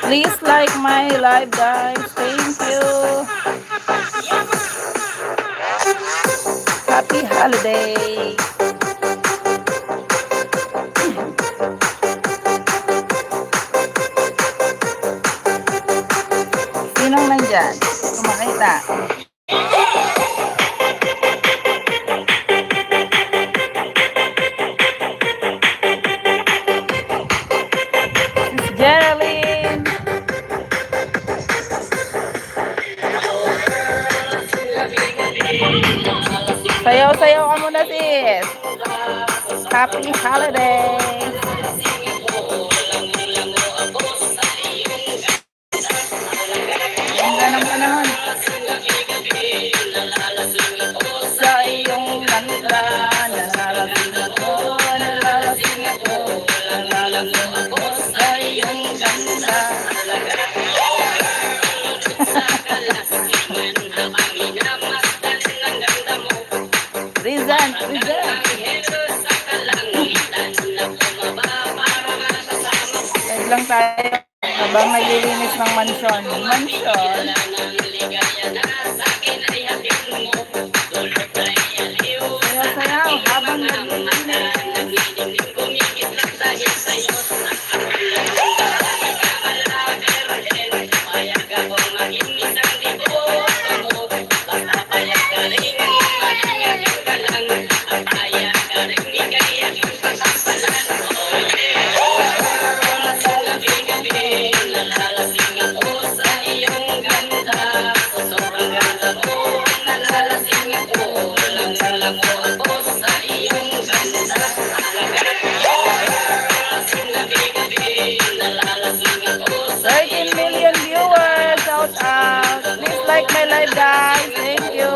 Please like my live, guys. Thank you. Happy holidays. Sinong nandyan? Kumakita. Miss Geraldine. Sayaw-sayaw ka muna, sis. Happy holidays. Ganda ng panahon. Sa iyong ganda, nalalasing ako, nalalasing ako, nalalasing ako sa iyong ganda. Present, present. Live lang tayo habang naglilinis ng mansyon. Mansyon. Sayaw-sayaw habang naglilinis. Like my live, guys. Thank you.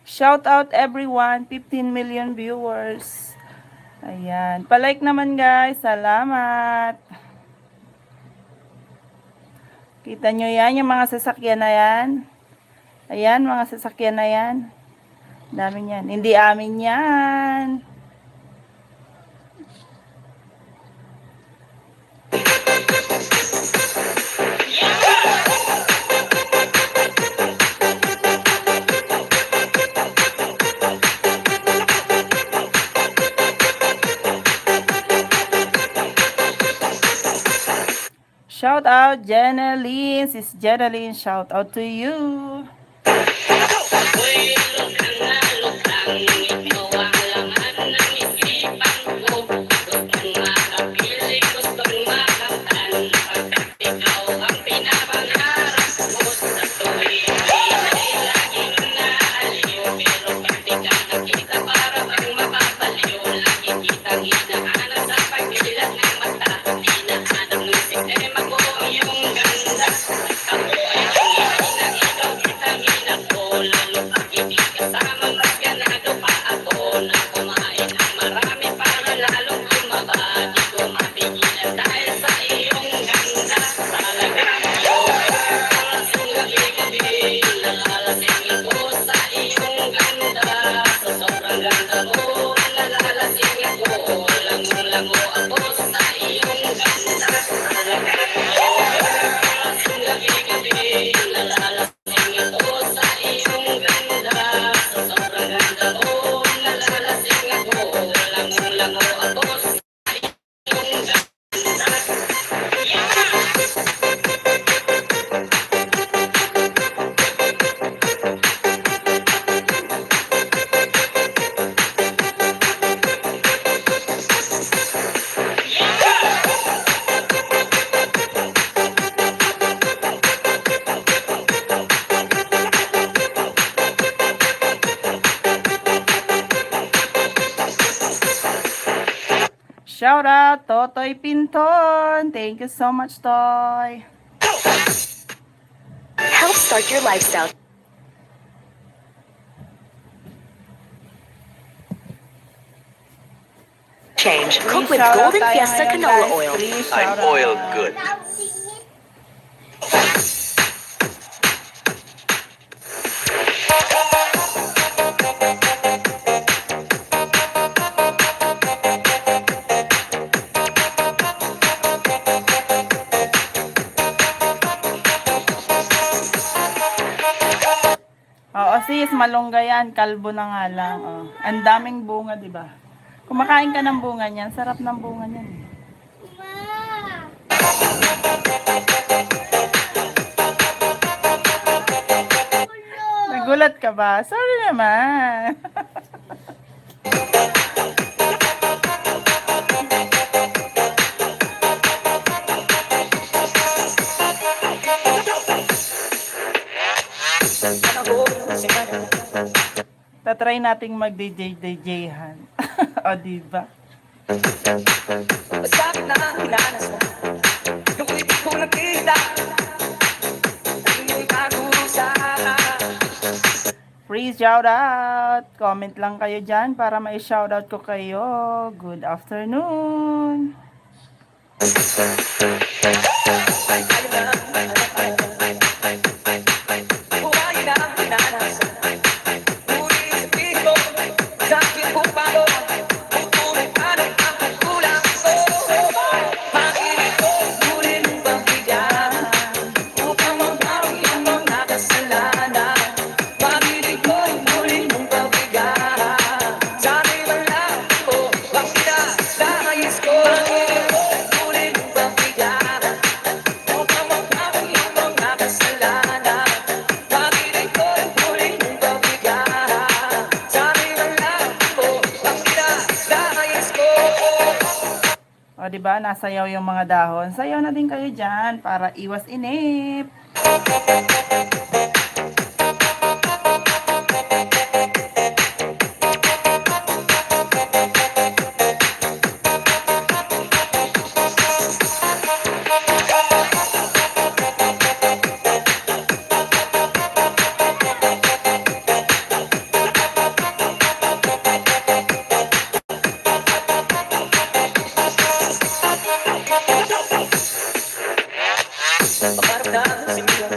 Shout out everyone. 15 million viewers. Ayan. Palike naman, guys. Salamat. Kita nyo yan, yung mga sasakyan na yan. Ayan, mga sasakyan na yan. Dami yan. Hindi amin yan. Shout out, Jeneline. Sis Jeneline, shout out to you. Shout out, Totoy Pinton. Thank you so much, Toy. Help start your lifestyle change. Cook with Golden Fiesta Canola Oil. I'm oil good. Oo, sis, malunggay yan. Kalbo na nga lang. Oh. Ang daming bunga, di ba? Kumakain ka ng bunga niyan. Sarap ng bunga niyan. Eh. Nagulat ka ba? Sorry naman. Tatry nating mag-DJ-DJ-han. O, diba? Sabi na hinanas mo yung ibig ko nakita yung kagurusa. Free shoutout! Comment lang kayo dyan para ma-shoutout ko kayo. Good afternoon! Buhay na hinanas uli sa piso sa aking pupalo putulong ano ang kukulang ko. Makinig ko ngunit pagbigyan upang mabawi ang mga kasalanan. Makinig ko ngunit mong pagbigyan sa aking wala ko ang pinasayos ko. Makinig ko ngunit mong pagbigyan upang mabawi ang mga kasalanan. Makinig ko ngunit mong pagbigyan sa aking wala ko ang pinasayos ko. O, diba? Nasayaw yung mga dahon. Sayaw na din kayo dyan para iwas inip. Maparamdam sa iyo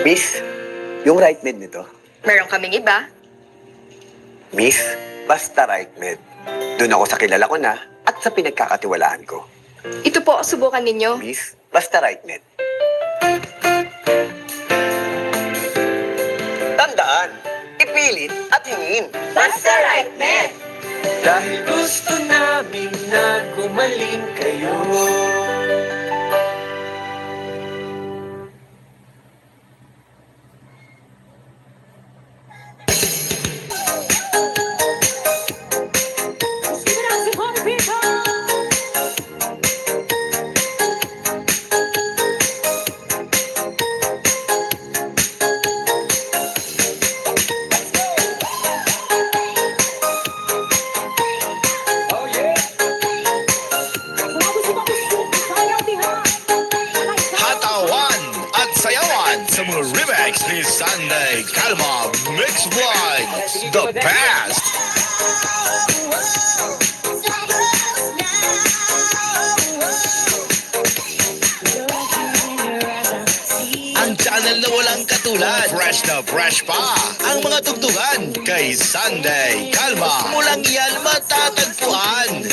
Miss, yung right med nito. Meron kaming iba. Miss, basta right med. Doon ako sa kilala ko na at sa pinagkakatiwalaan ko. Ito po, subukan ninyo. Miss, basta right med. Tandaan, ipilit at hingin. Basta right, man! Dahil gusto namin na gumaling kayo. Hatawan at sayawan sa mga remix ni Sunday Calma Mix Vlogs, the best! Ang channel na walang katulad, fresh na fresh pa ang mga tugtugan kay Sunday Calma. Mulang iyan matatagpuan.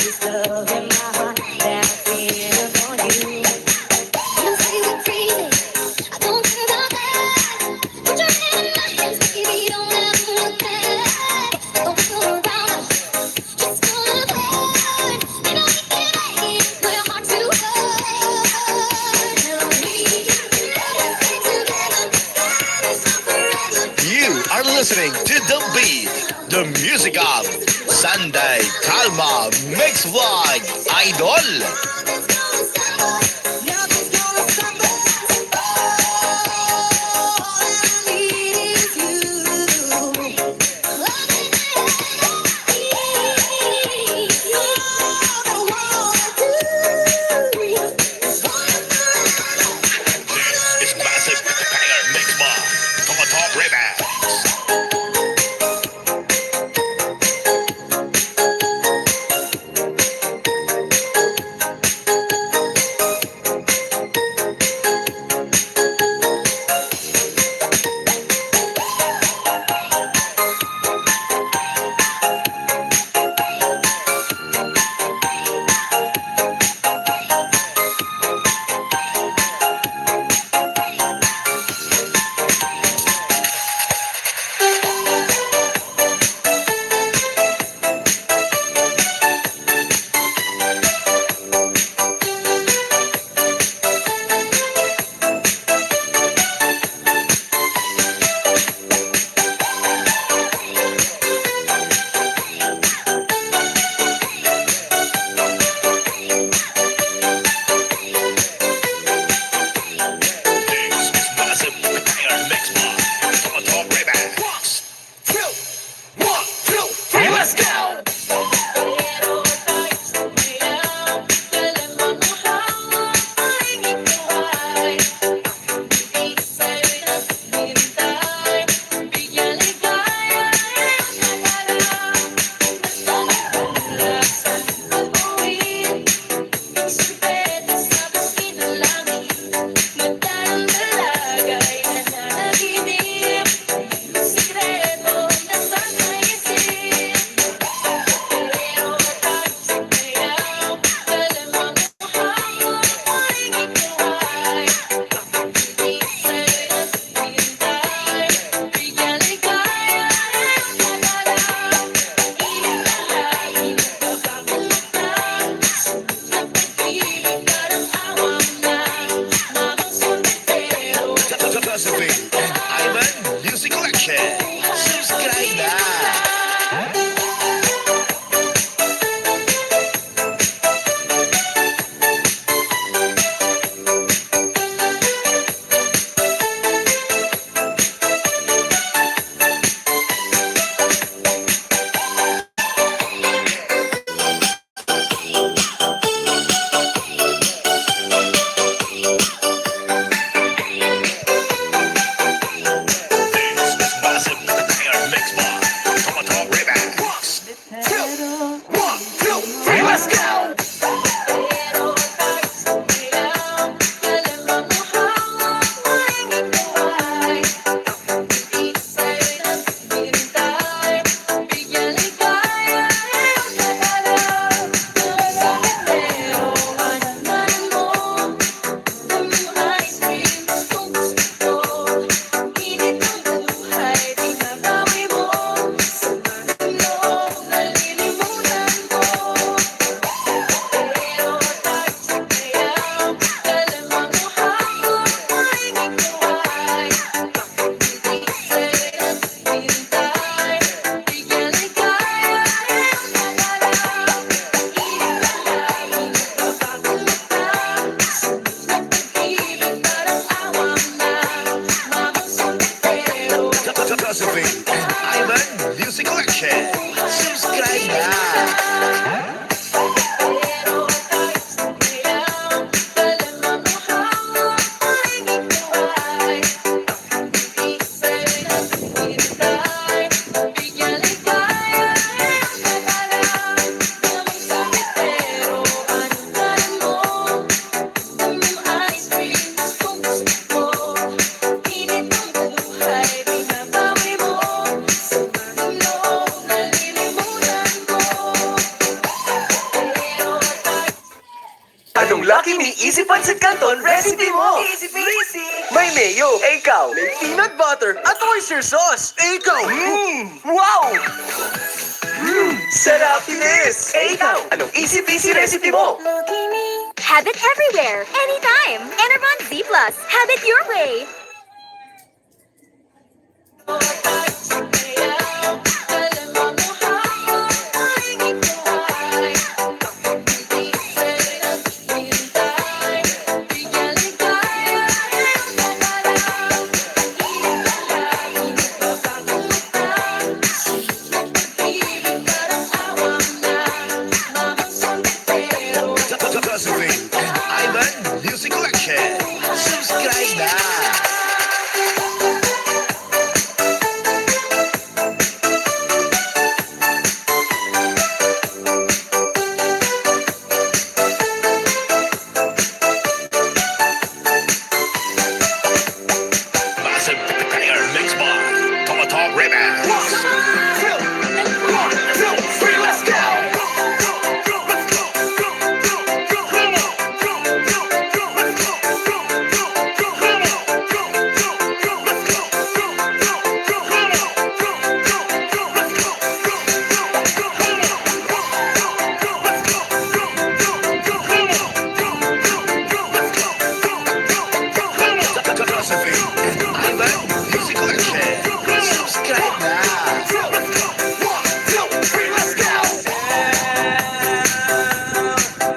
You are listening to The Beat, the music of Sunday Calma Mix Vlog Idol. This is massive banger mix bar, top remix. and Ivan Music Collection. Subscribe na! Anong Lucky Me Easy Pancit Canton recipe mo? Easy peasy! May mayo, ikaw. May peanut butter at oyster sauce, ikaw. Wow! Sarap this! Ikaw, anong easy peasy recipe mo? Have it everywhere, anytime. Enervon Z Plus. Have it your way. Josephine and Ivan Music Collection. Subscribe na! Massive Player Mix Bar. Tomato Ribbon. Let's go! Josephine and Ivan Music Collection. Subscribe na!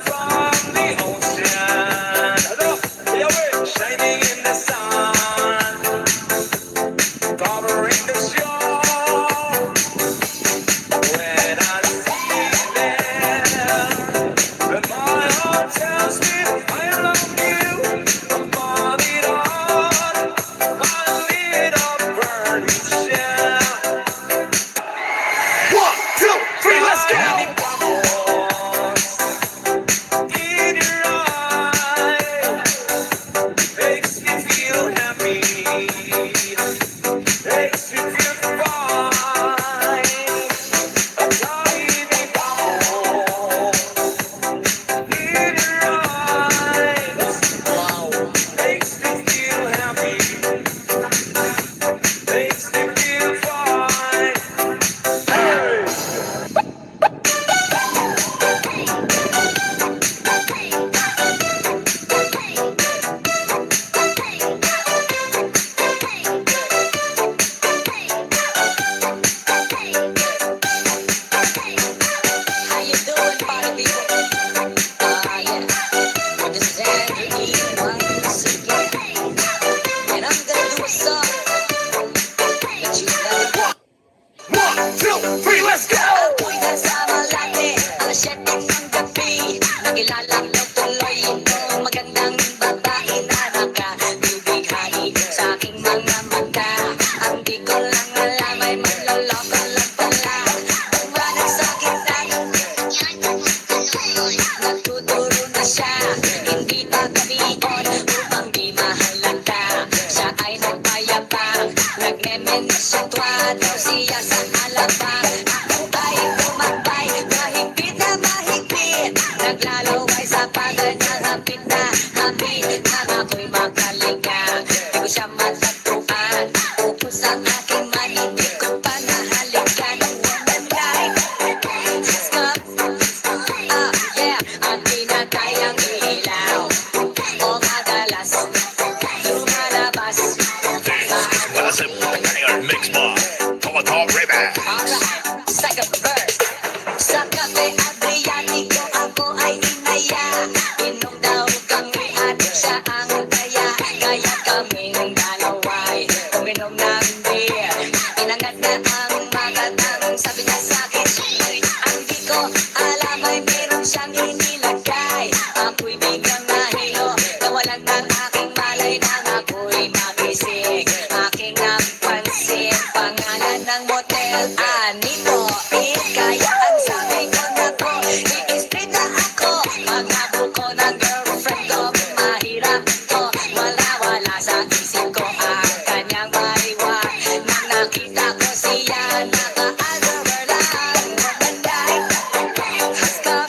From the ocean, shining in the sun, covering the shore. When I see them, then my heart tells me I love you above it all. I lit up burning shell. 1, 2, 3, let's go! In your eye, makes me feel happy, makes me feel fine. A tiny bubble in your eyes, makes me feel happy, makes me feel fine. How you doing, party people? Yeah. This is Andrew E. once again. And I'm gonna do a song that you never 1, 2, 3, let's go! Ako'y nasama lagi, alas 7 ng gabi. Nakilalang tuloy itong magandang babae na nakabibigay sa aking mga mata. Ang di ko lang alam ay manloloko lang pala. Ang banag sa kita, nagtuturo na siya. Hindi pa kamion upang di mahalata. Siya ay nagpayapang, nagmemensyatwa daw siya sa alabang. Ako ay tumambay, mahigpit na mahigpit. Naglalaway sa paganyang hapit na hapit. Nang ako'y makaliga, di ko siya matatuan. Upos ang aking mani, di ko pa nahalikan. Woman like, stop, yeah. Ang pinatay ang ilaw, o madalas lumalabas. Massive Player Mix Bar. Tomato Ribbon. Alright, second verse. Sa Cafe Adriatico ako ay inaya. Inom daw kami at siya ang daya. Kaya kaming dalaway uminom ng beer. Inangat na ang magatang sabi niya sa'kin. Ang di ko alam ay meron siyang inilagay. Ako'y biglang nahilo, nawalan ng aking malay nang ako'y magising. Aking napansin, pangalan ng motel, Anito. Kaya ang sabi ko nako, i-split na ako. Pagkabo ko ng girlfriend ko, mahirap to. Wala sa isip ko ang kanyang baliwan. Nang nakita ko siya, naka-underwear lang. Maganda, haskap,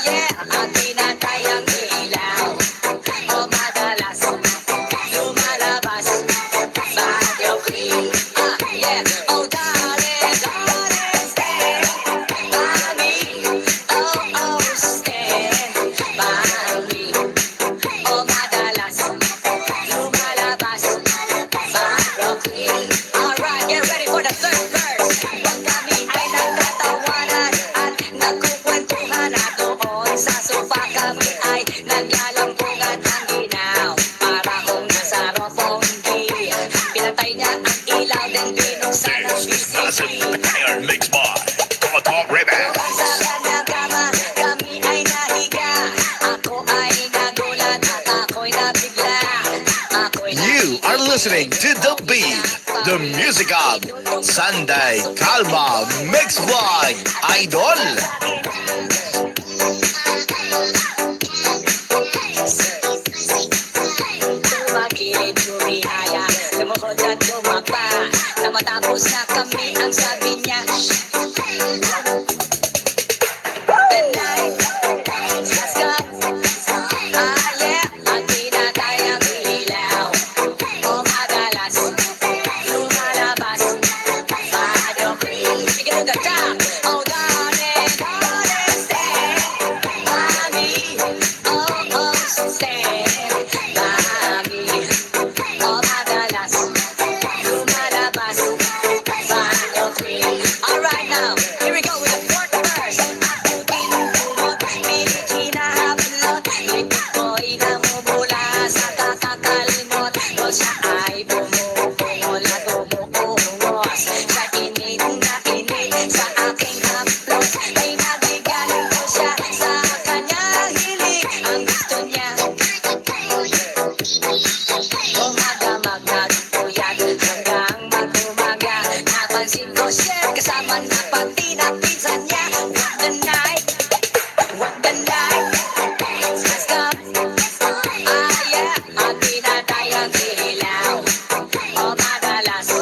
yeah, at pinatay ang ilaw. O madalas, lumalabas, bagyo queen, yeah. Oh darling, stay by me. Oh, stand by me. O madalas, lumalabas, bagyo queen. Alright, get ready for the third verse. Pag kami ay nagtatawanan at nagkukwentuhan at doon sa sofa kami ay naglalampungan ang ginaw. Para kung nasa ropongi, pinatay niya ang ilaw din binuksan ang This is Massive BCG. Prepare Mix by Tomato Remix. Sa kanyang kama, kami ay nahiga. Ako ay nagulat at ako'y nabigla. You are listening to The Beat, the music of Sunday Calma Mix by Idol. Tumagilid, tumihaya, lumukod at tumapa. Na matapos na kami, ang sabi niya, the night has come. Yeah, ang pinatay ang ilaw. O madalas, lumalabas, bagyo queen. Sige to the top. Oh darling, stay by me. Oh, stay by me. O madalas, lumalabas, bagyo queen. Alright now, here we go with the fourth verse. Ako tinutulot, pinahapulot. Likod ko'y namumula sa kakakalimot. O siya ay bumubungol at bumuungos. Sa init na init sa aking haplos. Ay nabigaling ko siya sa kanyang hilig. Ang gusto niya, umaga magpuyat hanggang mag-umaga. Napansin ko siya kasama na pati na pinsan niya. What the night has come. Yeah, at pinatay ang ilaw. O madalas,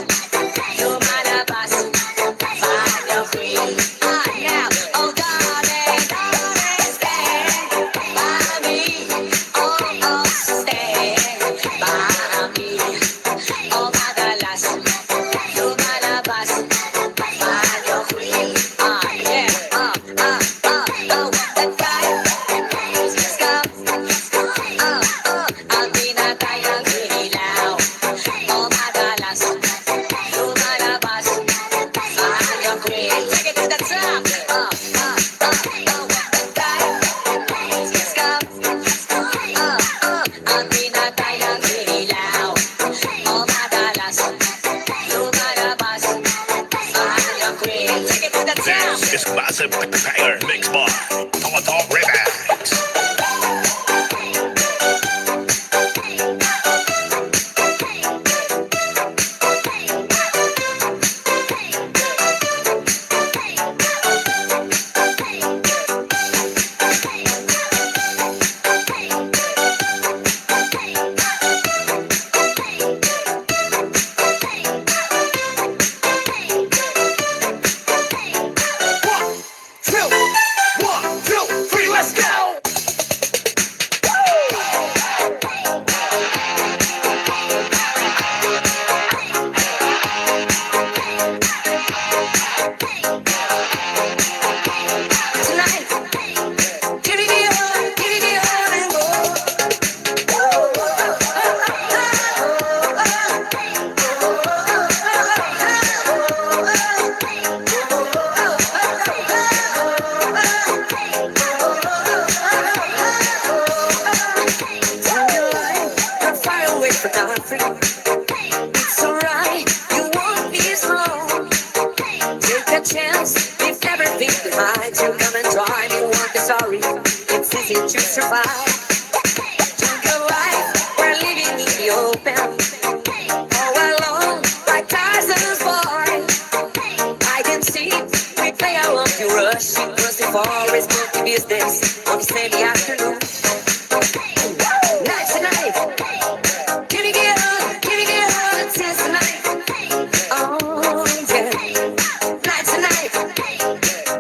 lumalabas, bagyo queen. Yeah, oh darling, stay by me. Oh, stay by me. O madalas, lumalabas, bagyo queen. Yeah, what the night has come. Ang pinatay ang ilaw. O madalas, lumalabas, bagyo queen. Take it to the top. What the night has come. Ang pinatay ang ilaw. O madalas, lumalabas, bagyo queen. Take it to the top. This is Massive Prepare Mix by Tomato Remix. Two, chance. If everything behind you, come and try me. Won't be sorry. It's easy to survive. Jungle life, we're living in the open. All alone, like Tarzan's boy. I can see we play along to rush. Across the forest, multi business on the sunny afternoon. Night to night, can you get on, dance tonight? Oh yeah, night to night,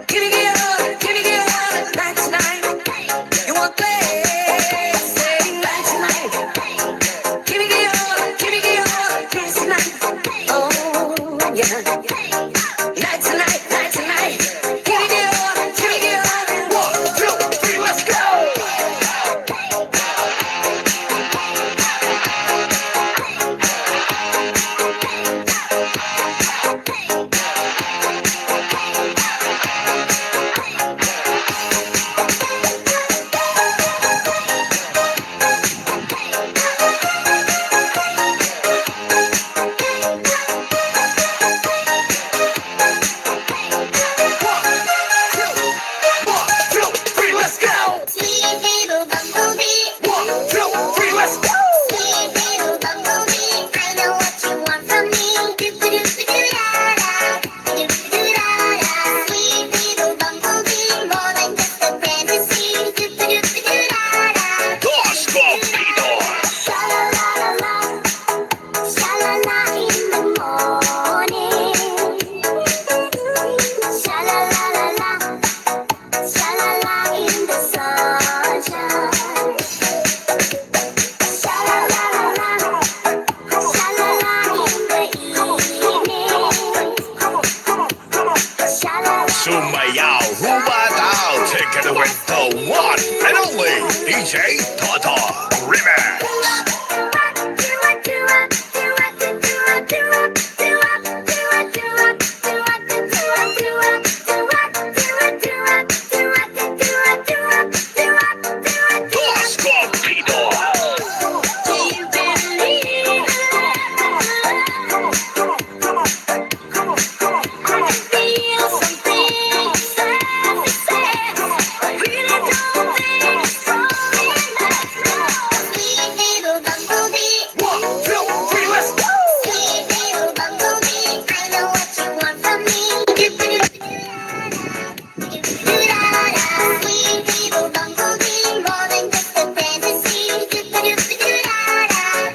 can you get on, night tonight? You want play? Say night tonight, can you get on, dance tonight? Oh yeah, night tonight, can you get on? 1, 2, 3, let's go! Dos Copitos. Sumayaw, humataw. Take it away, the one and only DJ Toto Remix. Dos Copitos.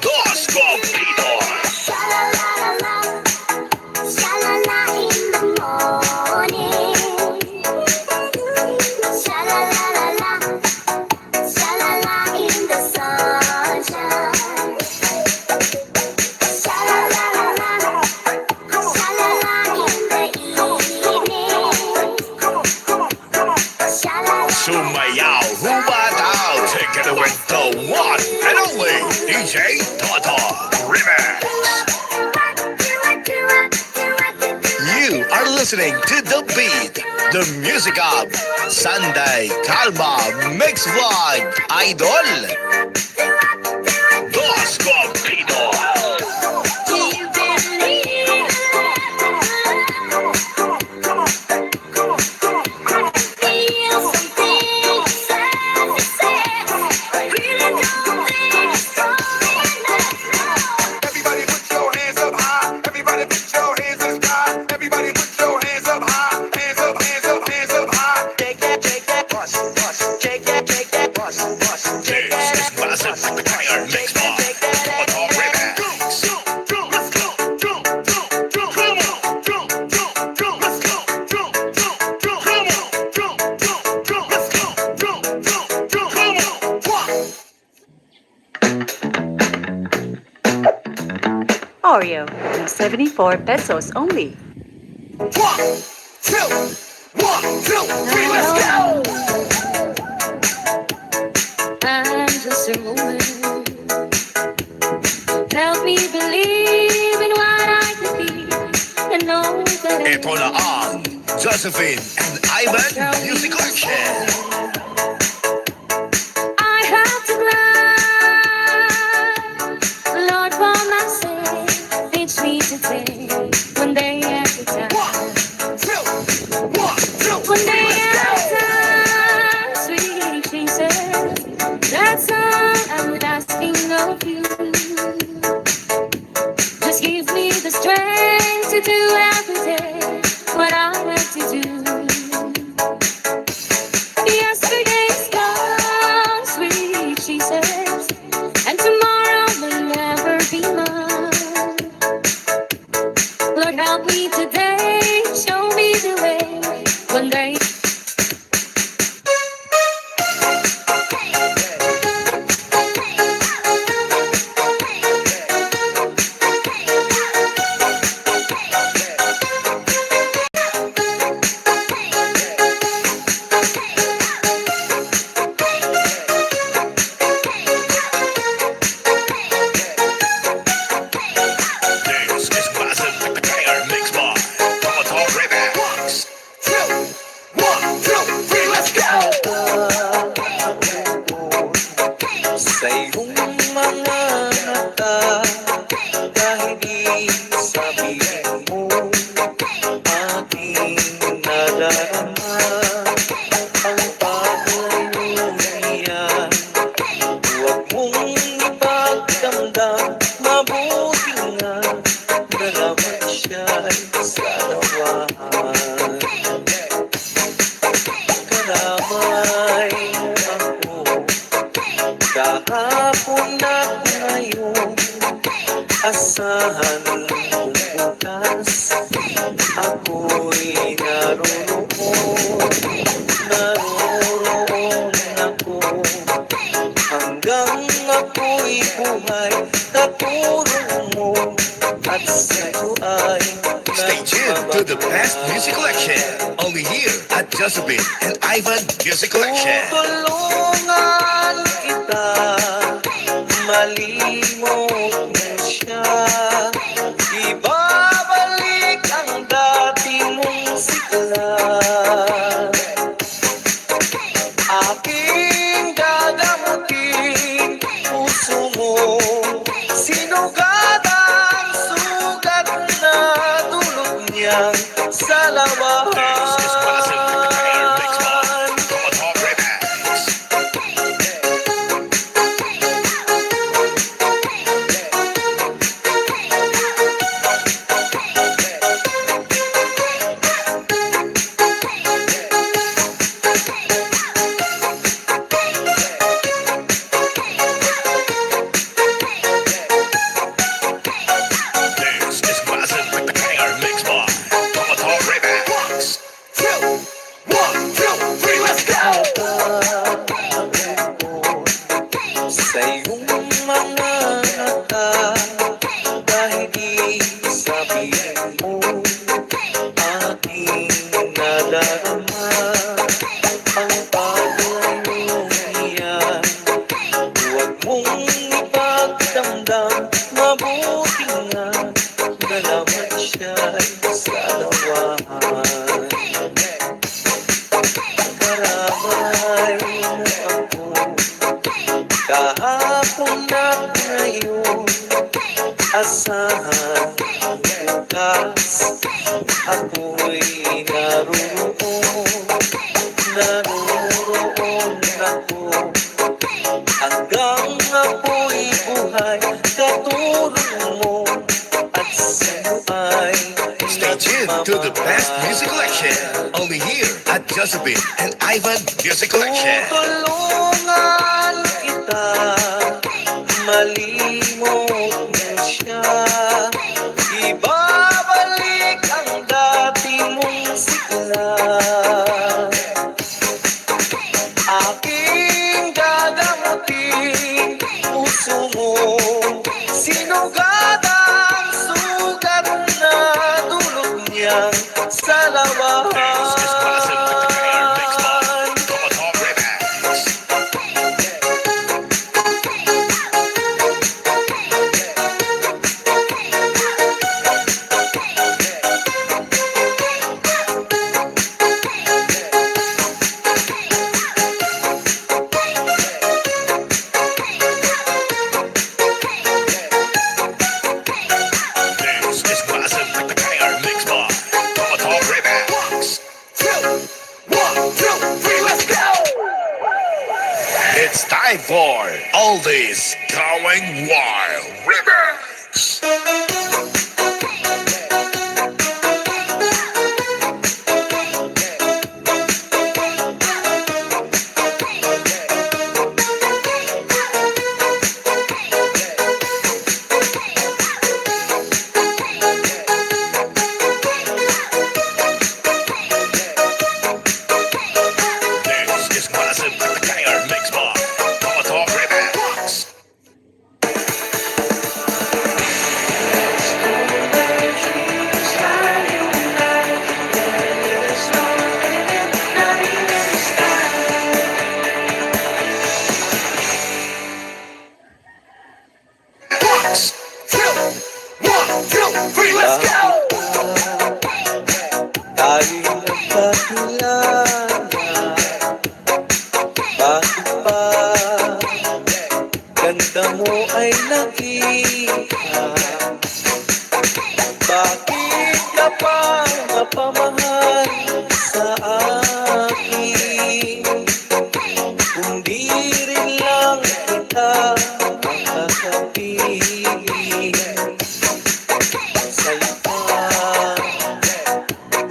Dos Copitos. Sumayaw, humataw. Take it away, the one and only DJ Toto Remix. You are listening to The Beat, the music of Sunday Calma Mix Vlog Idol. Dos Copitos. Everybody put your hands up high. Everybody put your hands up high. Everybody put your hands up high. Hands up, hands up, hands up high. Shake that, bust, bust. Shake that, bust, bust. Shake that. This is Massive Fire Mix Vlog. Toto Remix. Oreo, 74 pesos only. 1, 2, 1, 2, 3, let's go! I'm just a woman. Help me believe in what I can be and know that Ito na ang Josephine and Ivan Music Collection. I have to cry. Lord, for my sake, teach me to take one day at a time. 1, 2, Karamay ako kahapon at ngayon. Asahan kong bukas ako'y naroroon. Naroroon ako hanggang ako'y buhay. Katulong mo at sa'yo ay Stay tuned to the best music collection. Only here at Josephine and Ivan Music Collection. Tutulungan kita, malimot mo siya. Ibabalik ang dati mong sigla. Aking gagamutin puso mo, sinugad ang sugat na dulog niyang salawahan. This is Massive Hair Mix Bar. Tomato Remix. 1, 2, 3, let's go! Sa iyong mga mata, dahil di sabihin mo, aking nadarama ang paglayo niyan. Huwag mong ipagdamdam, mabuti nga na naman siya'y salawahan. Karamay mo ako kahapon at ngayon. Asahan bukas ako'y naroroon. Naroroon ako hanggang ako'y buhay. Katulong mo at sa'yo ay Stay tuned to the best music collection. Only here at Josephine and Ivan Music Collection. Tutulungan kita, malimot mo siya. Ibabalik ang dati mong sigla. Aking gagamutin puso mo, sinugad ang sugat na dulog niyang salawahan. This is Massive Hair Mix Bar. Tomato Remix. This is Massive Hair Mix Bar. Tomato Remix. 1, 2, 3, let's go! It's time for Oldies Going Wild Remix. This is Massive Hair Mix Bar. Tomato Remix.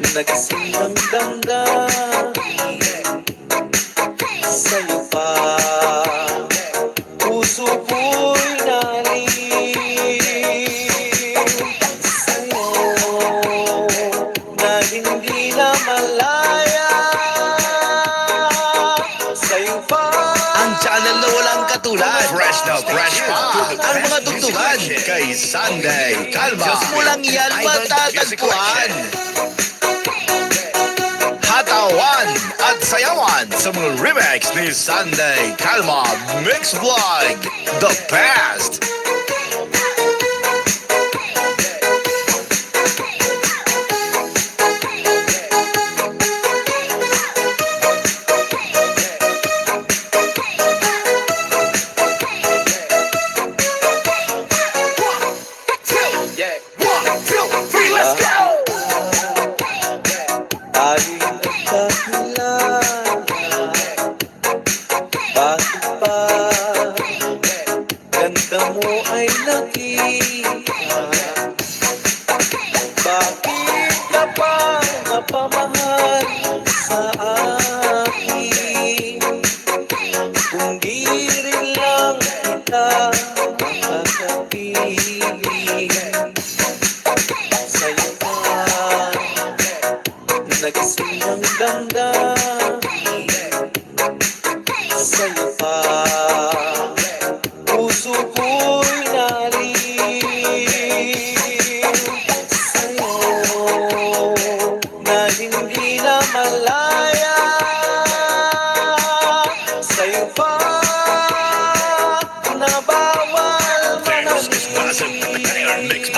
Nagising ng damdamin sa'yo pa. Puso ko'y naliw sa'yo na hindi na malaya. Sa'yo pa Ang channel na walang katulad. Fresh na fresh pa. Ang mga tugtugan kay Sunday Calma. Mo lang yan matatagpuan. Hatawan at sayawan sa mga remix ni Sunday Calma Mix Vlog. The best! Aling nagdahilan, bakit ba ganda mo ay nakita? Bakit ka pa napamahal sa akin? Kung di rin lang kita makakapiling sa'yo pa. Nagising ng damdamin sa'yo pa. Puso ko'y naliw sa'yo na hindi na malaya. Sa'yo pa na bawal manahimik.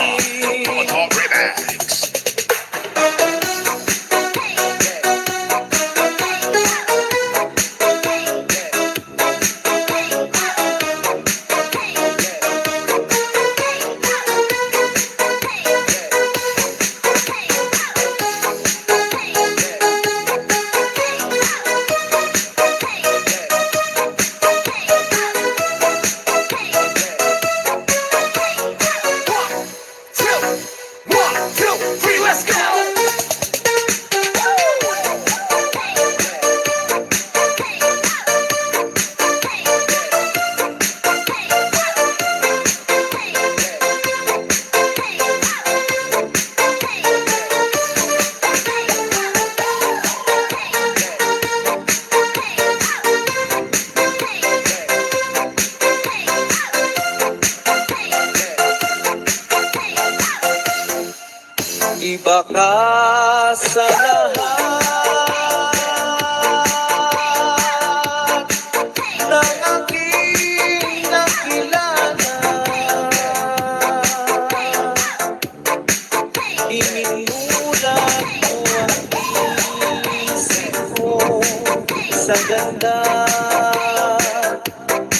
Iba ka sa lahat ng aking nakilala. Ininulat mo ang isip ko sa ganda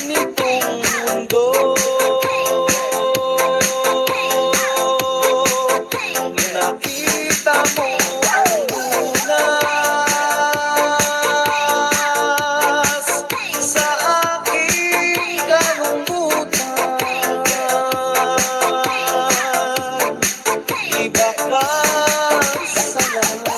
nitong mundo. Nakita mo ang lunas sa aking kalungkutan. Iba ka sa lahat.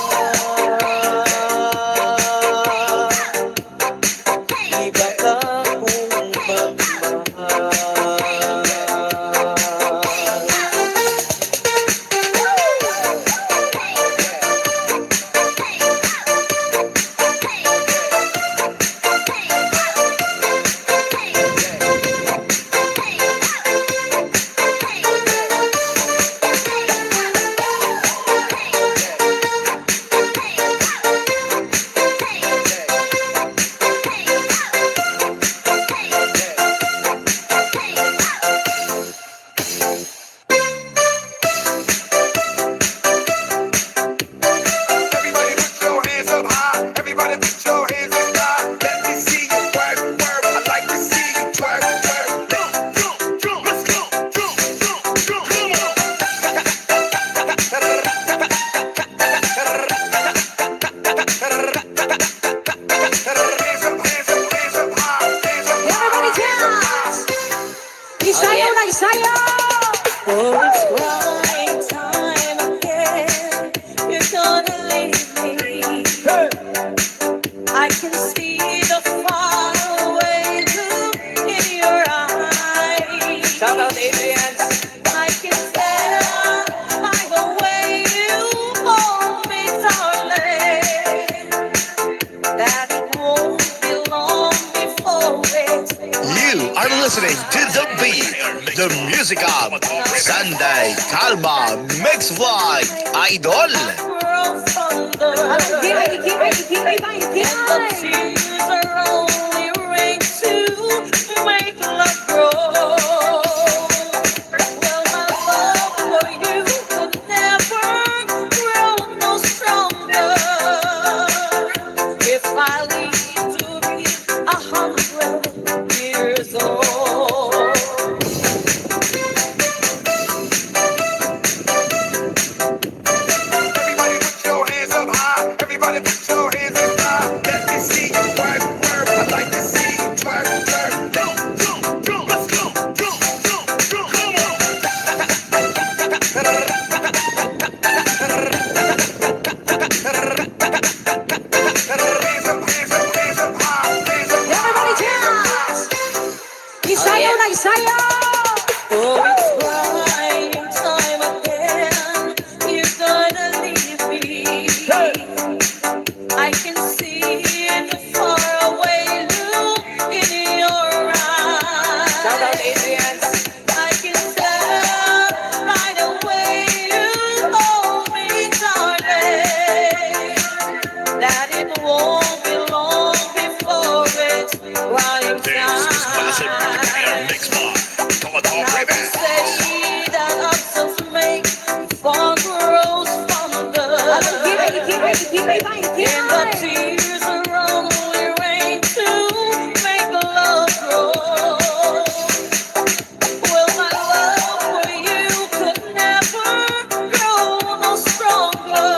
Musical, Sunday, Kalma, Mix Fly, Idol. World thunder. And the tears are only rain to make love grow. Well, my love for you could never grow no stronger if I live to be 100 years old. Everybody put your hands up high. Everybody put your hands up high. Let me see you twerk, twerk. I'd like to see you twerk, twerk. Go, go, go. Let's go, go, go, go. Come on. Hands up, hands up, hands up high. Hands up high. Isayo na isayo! Oh, it's crying time again. You're gonna leave me. I can see the faraway look in your eyes. I can tell right away you hold me, darling, that it won't be long before it's crying time. Mix Fly, Tomato Remix. Say that absence make fog grows fonder. And the tears are only rain to make love grow. Well, my love for you could never grow no stronger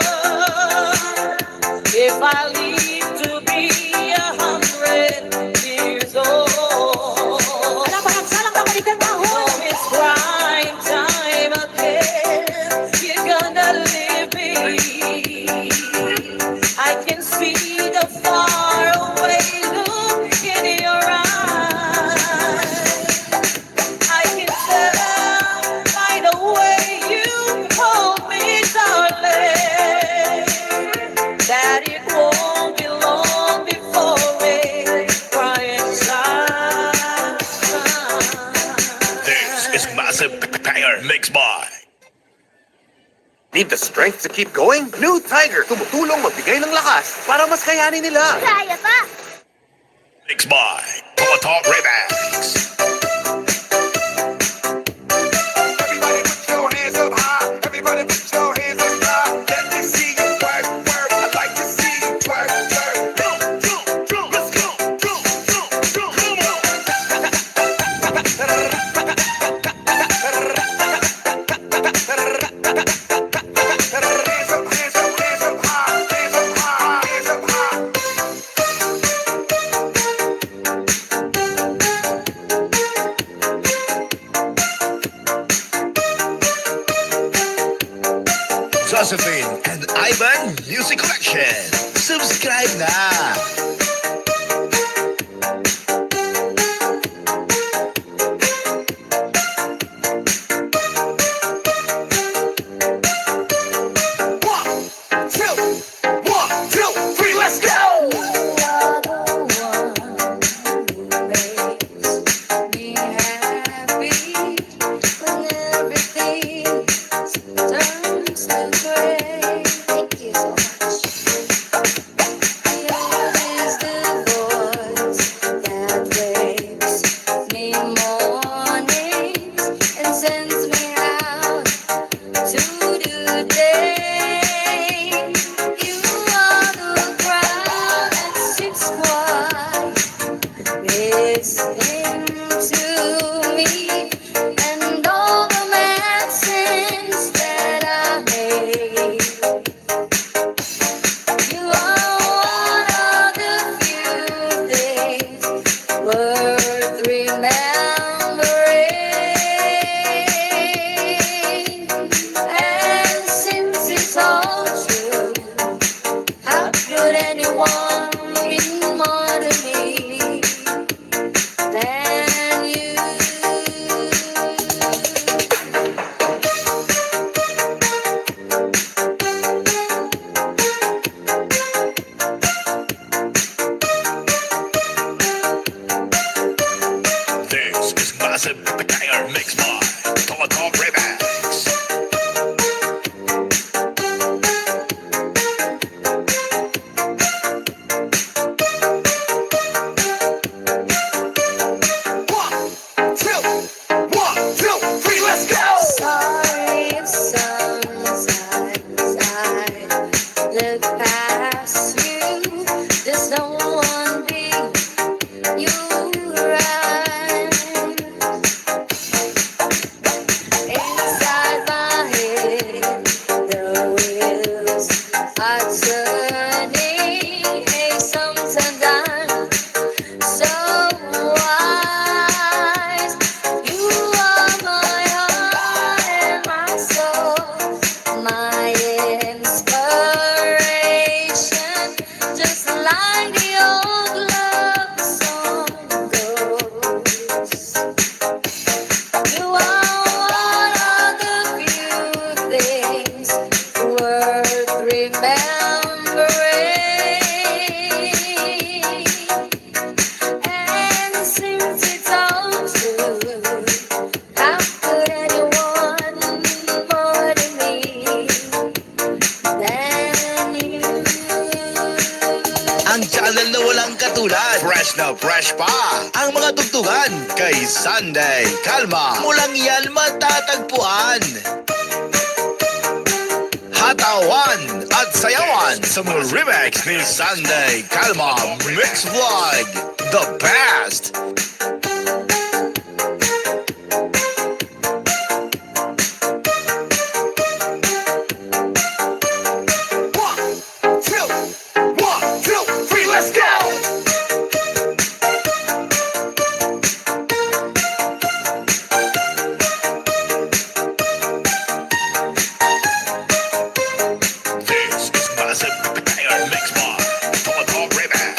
if I live to be 100 years old. So it's crying time again. You're gonna leave me. I can see the faraway look in your eyes. I can tell by the way you hold me, darling, that it won't be long before it's crying time. This is Massive Payer Mix by Need the strength to keep going? New Tiger, tumutulong magbigay ng lakas para mas kayanin nila. Kaya pa! Mix by Tomato Remix. Everybody put your hands up high. Everybody put your hands up high. Let me see you twerk, twerk. I'd like to see you twerk, twerk. Go, go, go. Let's go, go, go, go. Come on. Hands up, hands up, hands up high. Hands up high, hands up high. Josephine and Ivan Music Collection. Subscribe na! One, two, three, let's go. This is Massive Payer Mix by pass you. There's no one be you right. Inside my head, the wheels are turning. Hey, sometimes I'm so wise. You are my heart and my soul, my inspiration, just like the old love song goes. You are one of the few things worth remembering. And since it's all true, how could anyone more than me than you? Ang channel na walang katulad. Fresh na fresh pa ang mga tugtugan kay Sunday Calma. Mulang yan matatagpuan. Hatawan at sayawan sa mga remix ni Sunday Calma Mix Vlog. The best! One, two, three, let's go! This is Massive Banger Mix Vlog. Total remix.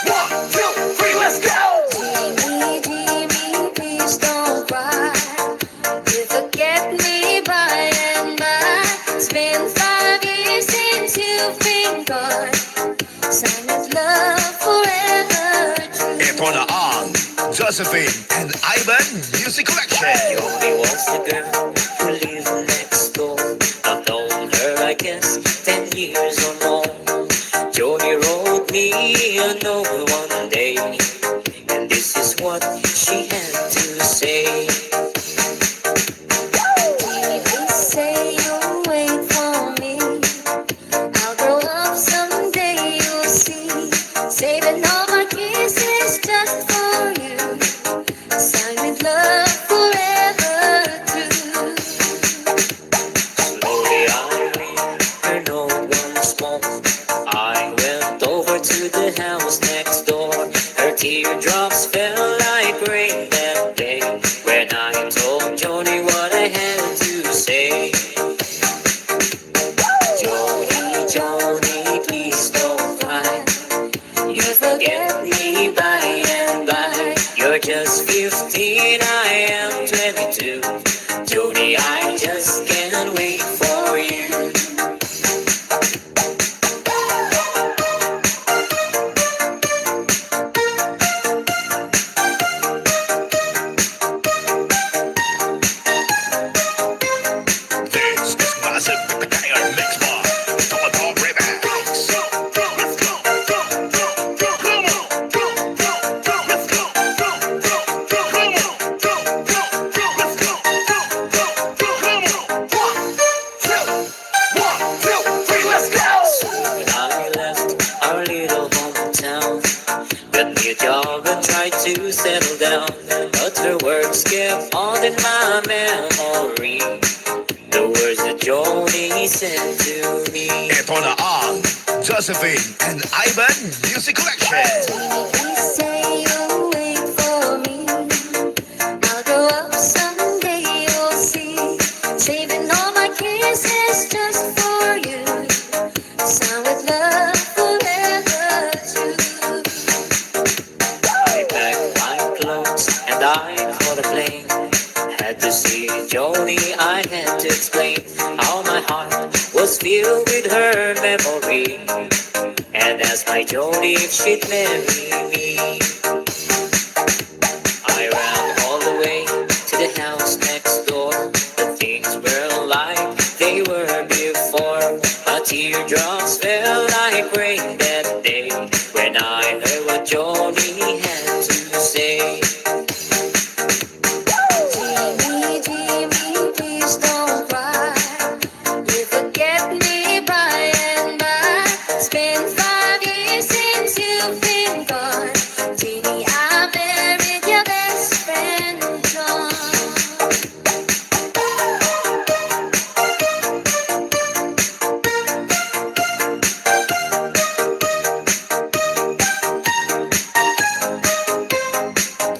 One, two, three, let's go! Dreamy, dreamy, please don't cry. You forget me by and by. It's been 5 years since you've been gone. Silent love forever true. Ito na ang Josephine and Ivan Music Collection. Only was the girl who lived next door. I've known her, I guess, 10 years or more. Joni wrote me a note one day, and this is what she had to say. Please say you'll wait for me. I'll grow up someday, you'll see. Saving all my kisses just for you. Silent love forever true. Slowly I read her note once more. I went over to the house next door. Her teardrops fell like rain that day when I told Joni what I had to say. Joni, Joni, please don't cry. You forget me by and by. You're just 15, I am 22. Joni, I just can't wait for you. This is Massive Banger Mix Vlog. Total remix. One, two, three, let's go! When I left our little hometown, got me a job and tried to settle down, but her words kept haunting my memory. The words that Joni said to me. Ito na ang Josephine and Ivan Music Collection. Please say you'll wait for me. I'll grow up someday, you'll see. Saving all my kisses just for you. Silent love forever true. I packed my clothes and I caught a plane. Had to see Joni, I had to explain how my heart was filled with her memory. And asked my Joni if she'd marry me. I ran all the way to the house next door. The things were like they were before. My teardrops fell like rain that day when I heard what Johnny had to say. Jimmy, Jimmy, please don't cry. You forget me by and by. It's been 5 years since you've been gone. Jimmy, I married your best friend, John.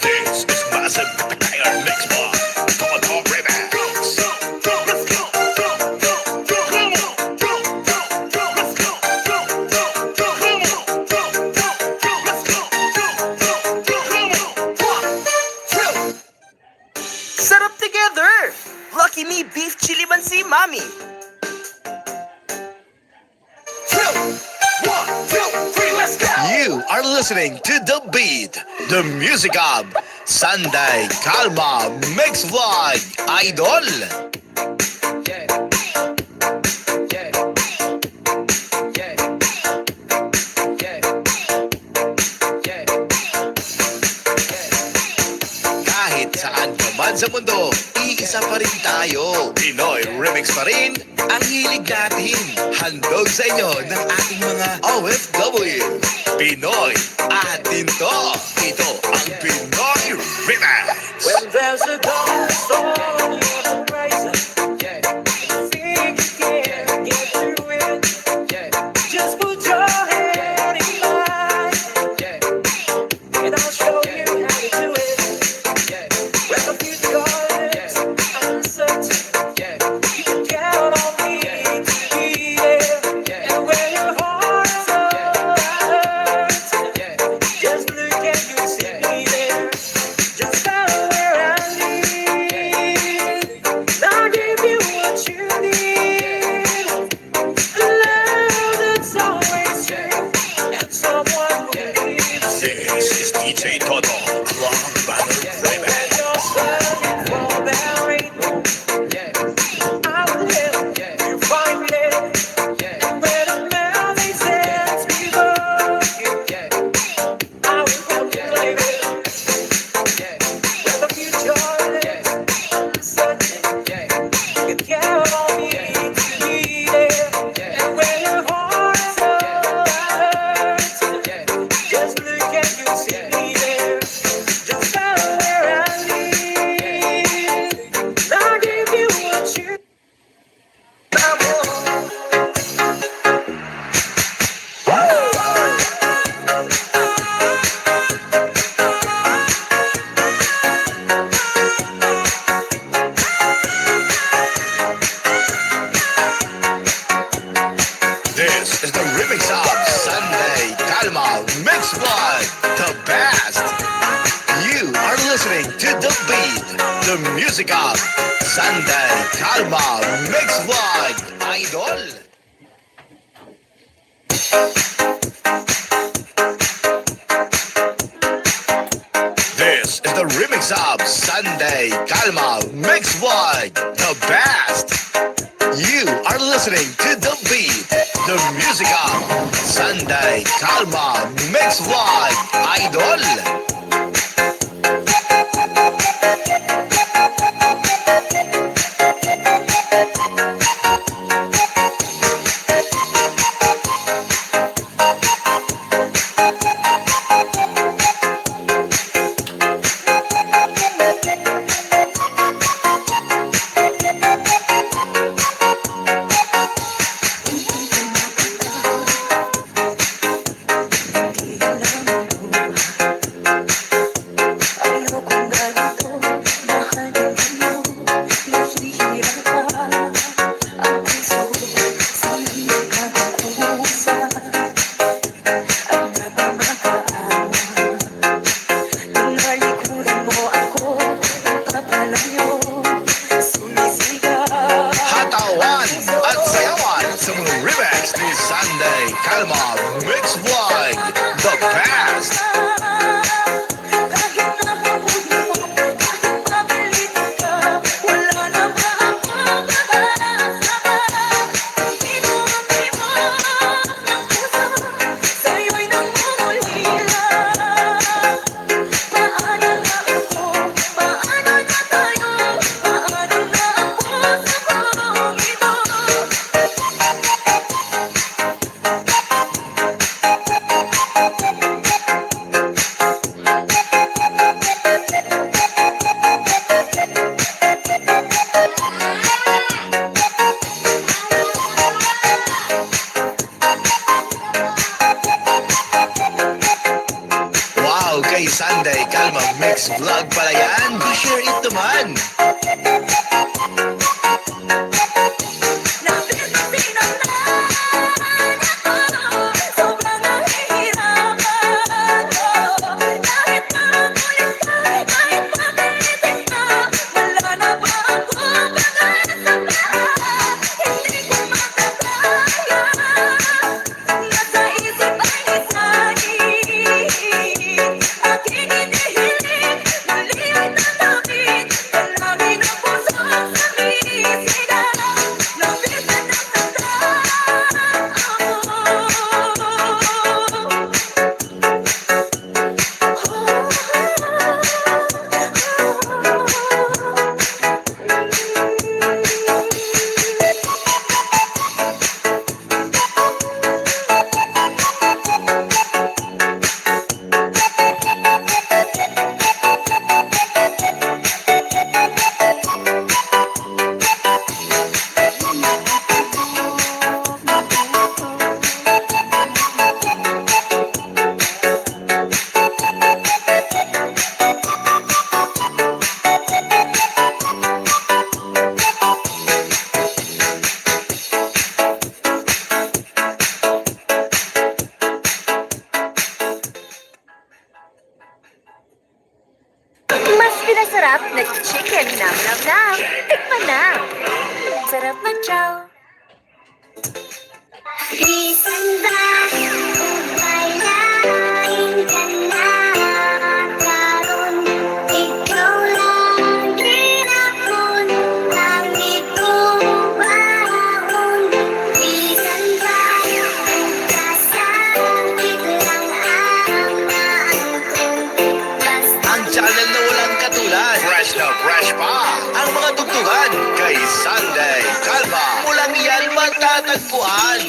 This is Massive Tiger Mix Bar. Total Remix. Sarap together! Lucky Me Beef Chili Mansi Mami. 1, 2, 3, let's go! You are listening to The Beat, the music of Sunday Kalma Mix Vlog Idol. Kahit saan ka man sa mundo, iisa pa rin tayo. Pinoy Remix pa rin ang hilig natin. Handog sa inyo ng ating mga OFW. Pinoy, atin to. Ito ang Pinoy Remix. When there's a ghost on your horizon, think you can get through it. Just put your hand in mine, and I'll show you how to do it. When the future is uncertain, you can count on me to be there. And when your heart's hurting, just look and you see me there. Just down where I live, I'll give you what you need. A love that's always true, and someone who believes in you. This is DJ Toto, Club Banner Remix. When you're searching for that rainbow, I will help you find it. And when a melody sets me bugging, I will help you play it. When the future is uncertain, you can count on me to be there. And when your heart's hurting, just look and you see me there. Just down where I live, I'll give you what you This is the remix of Sunday Kalma Mix Vlog, the best. You are listening to The Beat, the music of Sunday Kalma Mix Vlog Idol. This is the remix of Sunday Kalma Mix Vlog, the best. You are listening to The Beat, the music of Sunday Kalma Mix Vlog Idol. By Sunday Kalma Mix Vlog pala yan. Share it naman. Sobrang nahihirapan ako. Kahit makulit ka, kahit mapilitin ka, wala na ba akong pag-asa pa? Hindi ko matataya. Nasa isip ay isahin. Aking inihiling, maliit na langit. Dalangin ang puso ang sumisigaw. Lapitan ang tanda Mas pinasarap na chicken nam nam nam. Tikman na. Sarap ng chow. Isang ba, upay lain ka na. Karon, ikaw lang ginakon. Ang itubaon. Isang ba, kasabit lang ang maangkon. Basta Ang channel na walang katulad. Fresh na fresh pa. Ang mga tugtugan kay Sunday Kalma. Walang yan matatagpuan.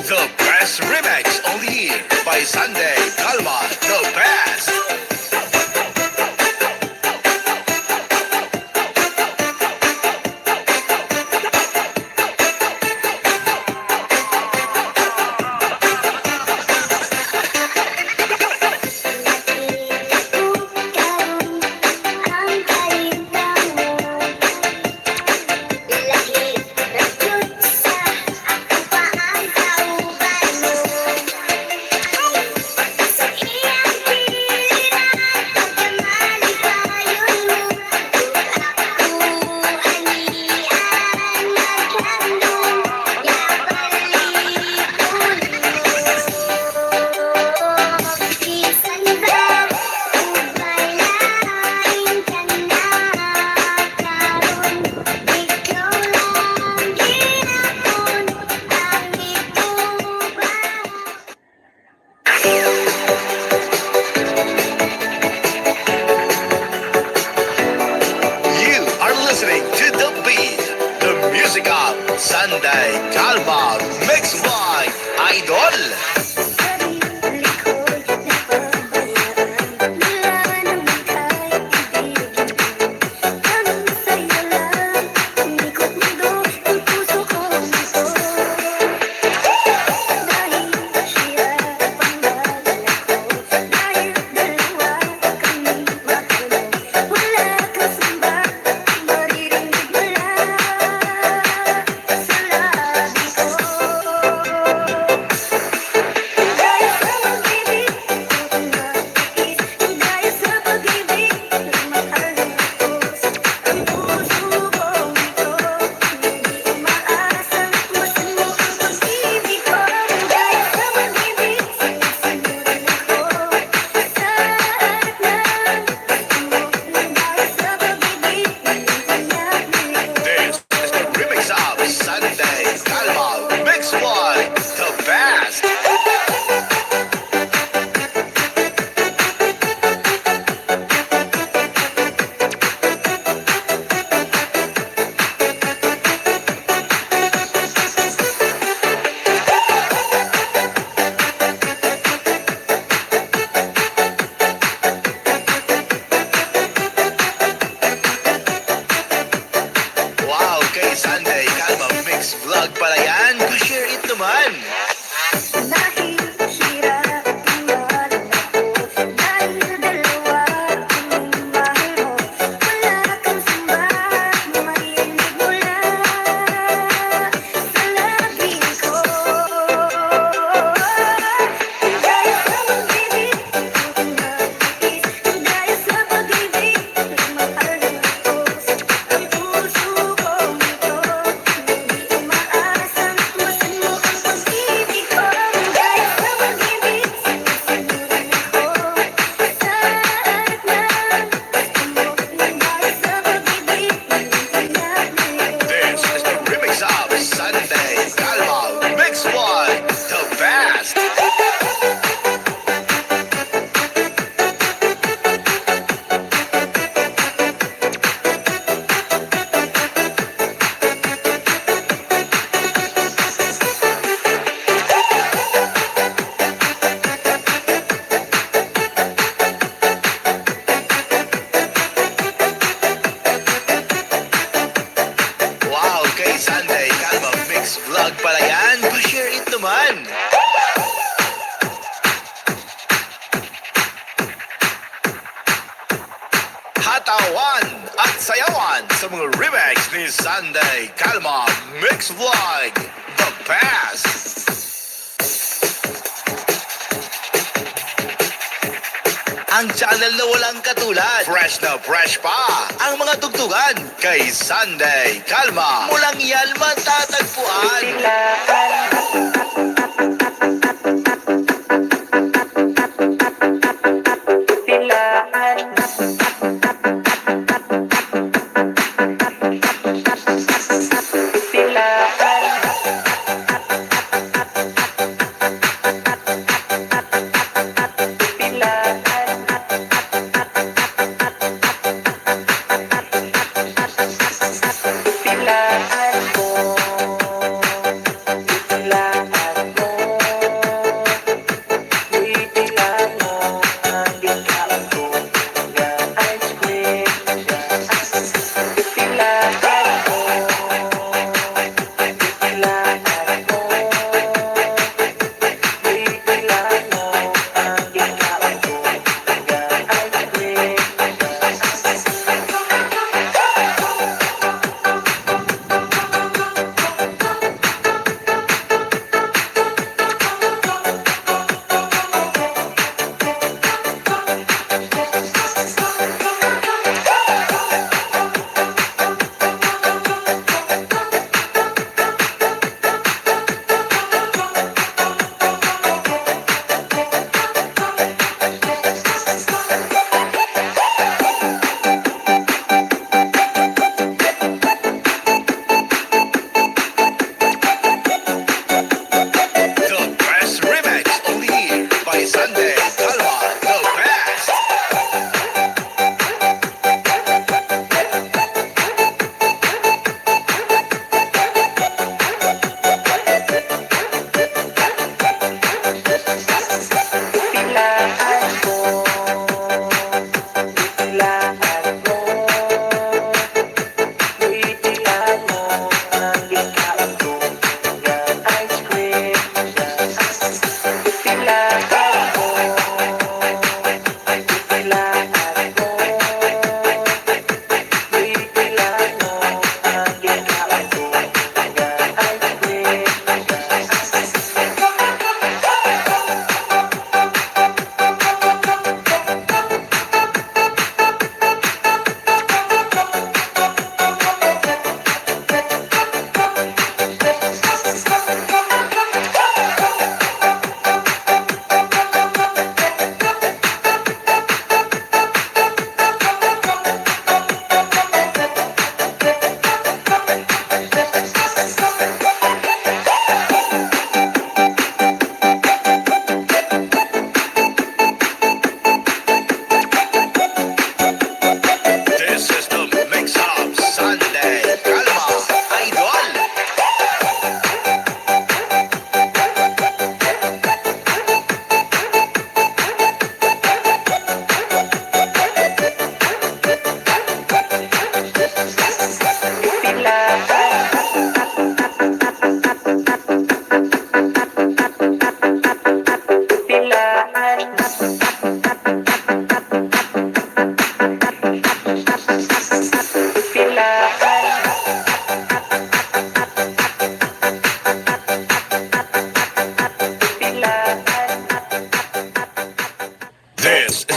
The best remix only here by Sunday Kalma. The best. Sa Music Up Sunday Calma Mix by Idol. This is the remix of Sunday Calma Mix by The Best. Wow, kay Sunday Calma Mix Vlog pala yan. Pa-share it naman. This is the remix of Sunday Calma Mix by The Best. Wow, kay Sunday Calma Mix Vlog pala yan. Pa-share it naman. Hatawan at sayawan sa mga remix ni Sunday Calma Mix Vlog. The Best. Ang channel na walang katulad. Fresh na fresh pa ang mga tugtugan kay Sunday Calma. Mulang yan matatagpuan.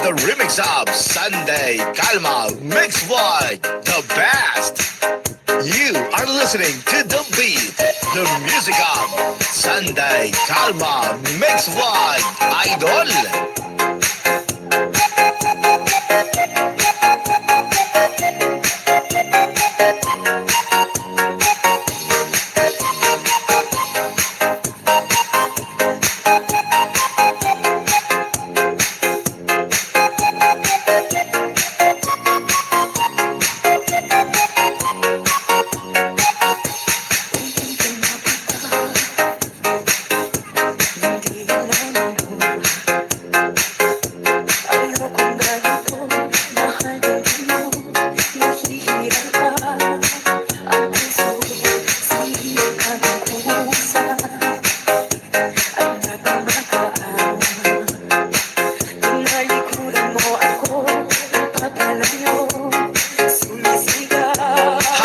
the remix of Sunday Calma Mix Wide, the best. You are listening to The Beat, the music of Sunday Calma Mix Wide, Idol.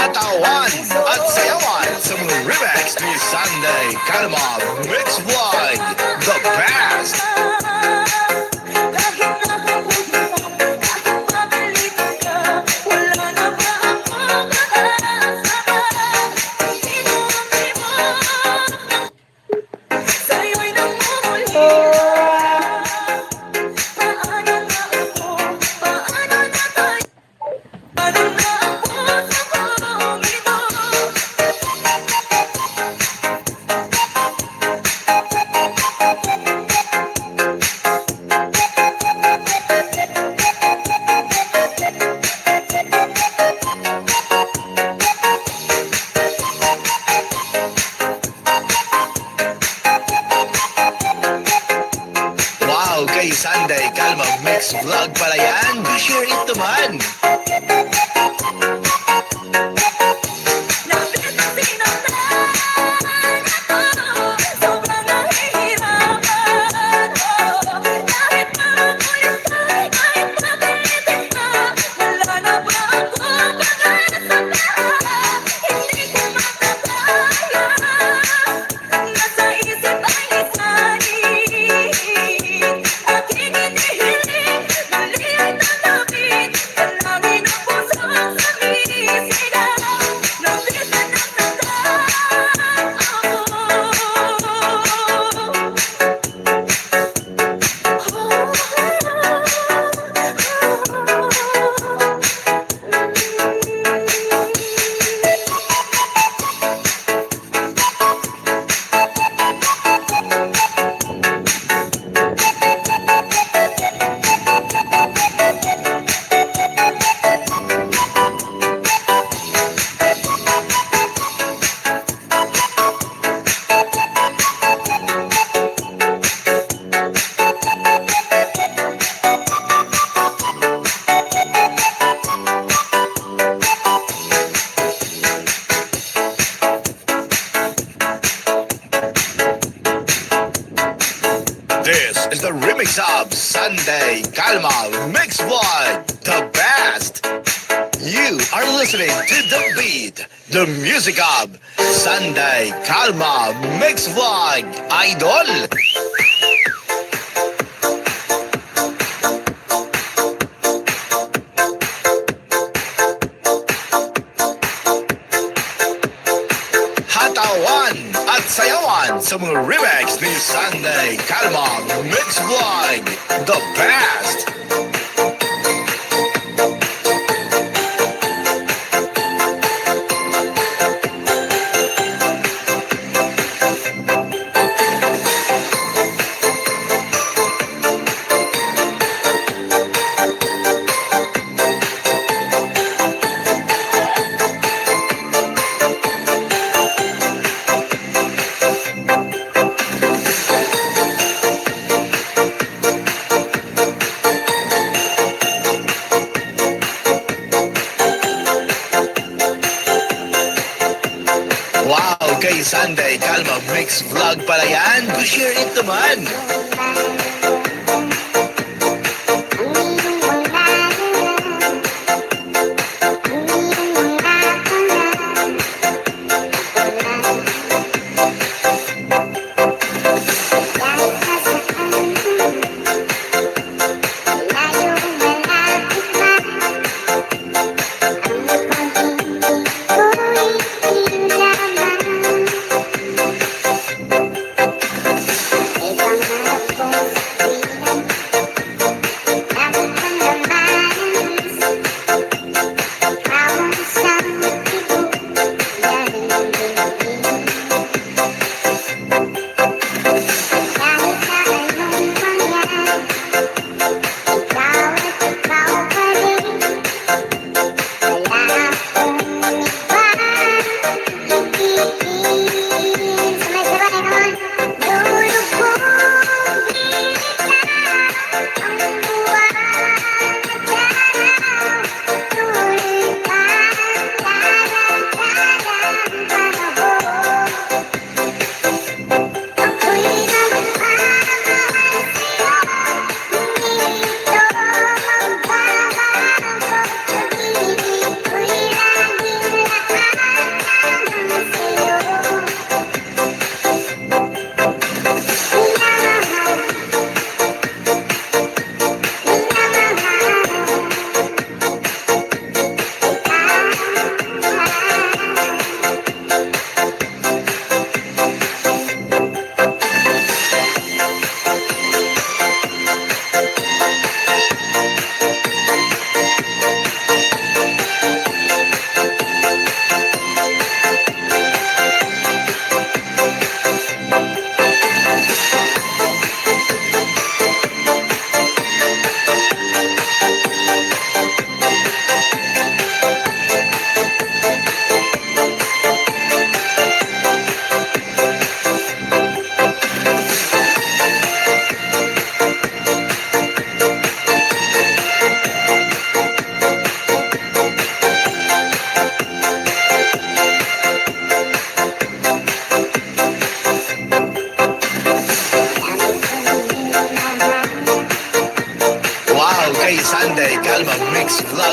Hatawan at sayawan sa mga remix ni Sunday Calma Mix Wide, the best. Wow, kay Sunday Calma Mix Vlog pala yan. Share it naman. This is the remix of Sunday Calma Mix Wide, the best. You are listening to The Beat, the music of Sunday Calma Mix Wide, Idol. Hatawan at sayawan sa mga remix ni Sunday Calma Mix Wide, the best. Wow, kay Sunday Calma Mix Vlog pala yan. Share it naman.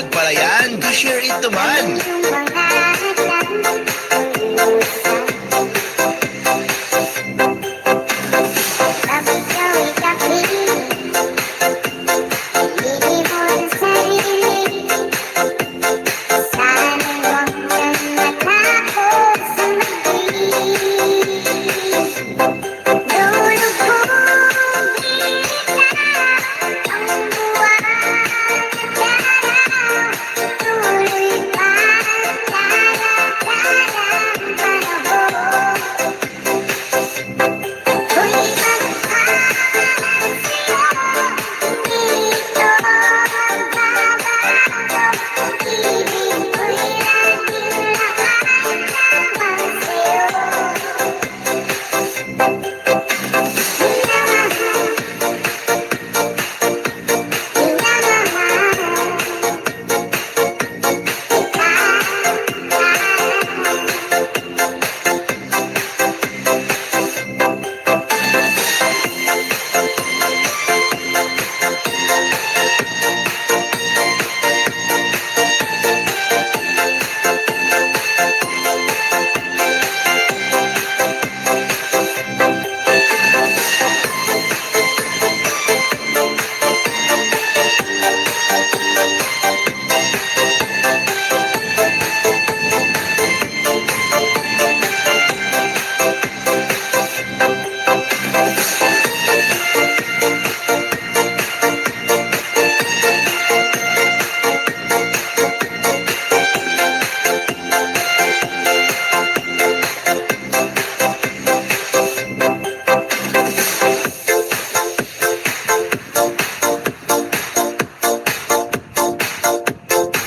vlog pala yan. Share it naman.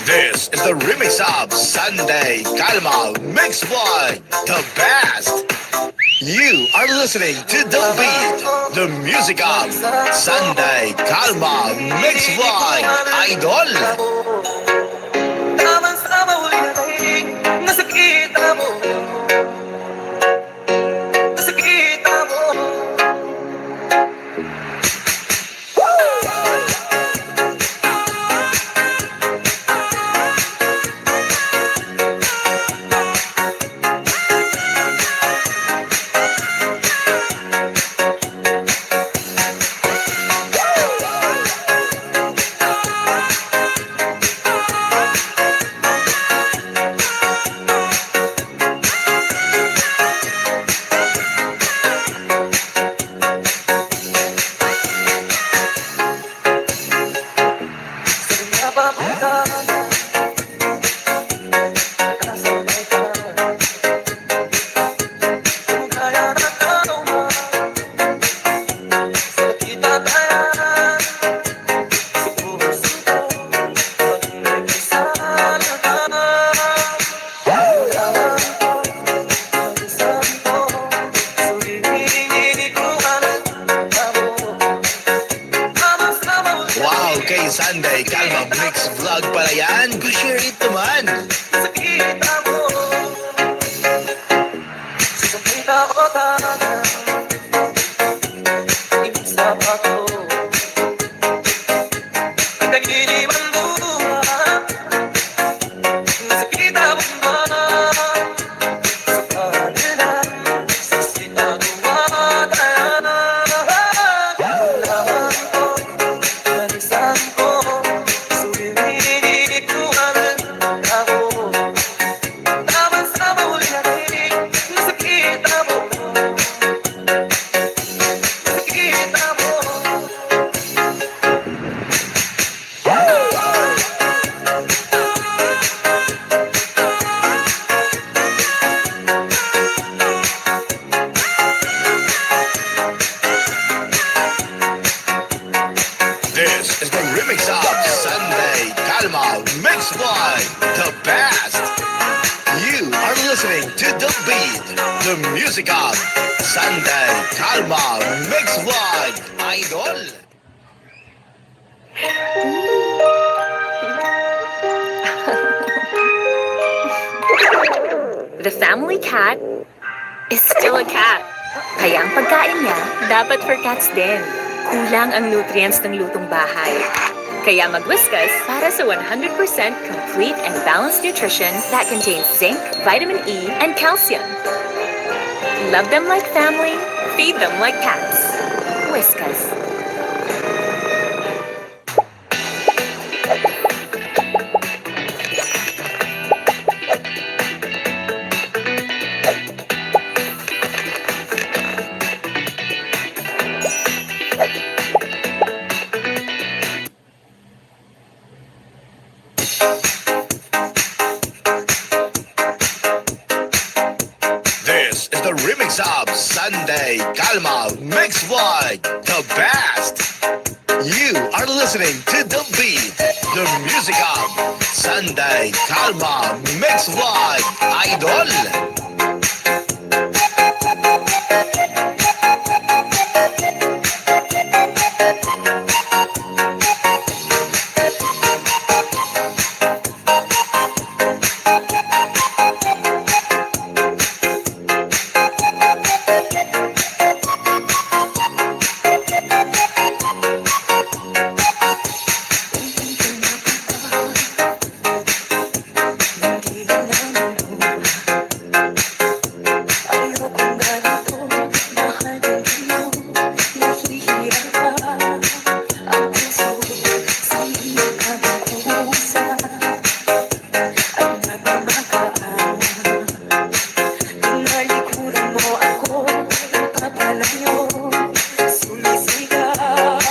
This is the remix of Sunday Kalma mixed by the best. You are listening to The Beat, the music of Sunday Kalma mixed by Idol. Tama-sama uli natin, nasakita mo. Nasakita mo. Wow, kay Sunday Kalma mixed vlog pala yan. Share it naman. Nasakita mo. Sasakita ko talaga. Ibig sa bato. Ang nagdilim ang buhay. Nasakita mo ba? Sa kanila. Sa sinagawa tayo. Kailangan ko. Nalisan ko. Sumilig ko ang ako. Tama-sama uli natin. Nasakita mo. Nasakita mo. This is the remix of Sunday Kalma mixed by the best. You are listening to The Beat, the music of Sunday Kalma mixed by Idol. The family cat is still a cat. Kaya ang pagkain niya, dapat for cats din. Kulang ang nutrients ng lutong bahay. Kaya mag-Whiskas para sa 100% complete and balanced nutrition that contains zinc, vitamin E, and calcium. Love them like family, feed them like cats. Whiskas. This is the remix of Sunday Calma Mix by the best. You are listening to The Beat, the music of Sunday Calma Mix by Idol.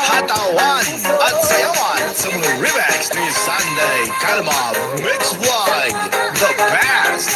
Hatawan at sayawan sa mga remix ni Sunday Calma Mix by the best.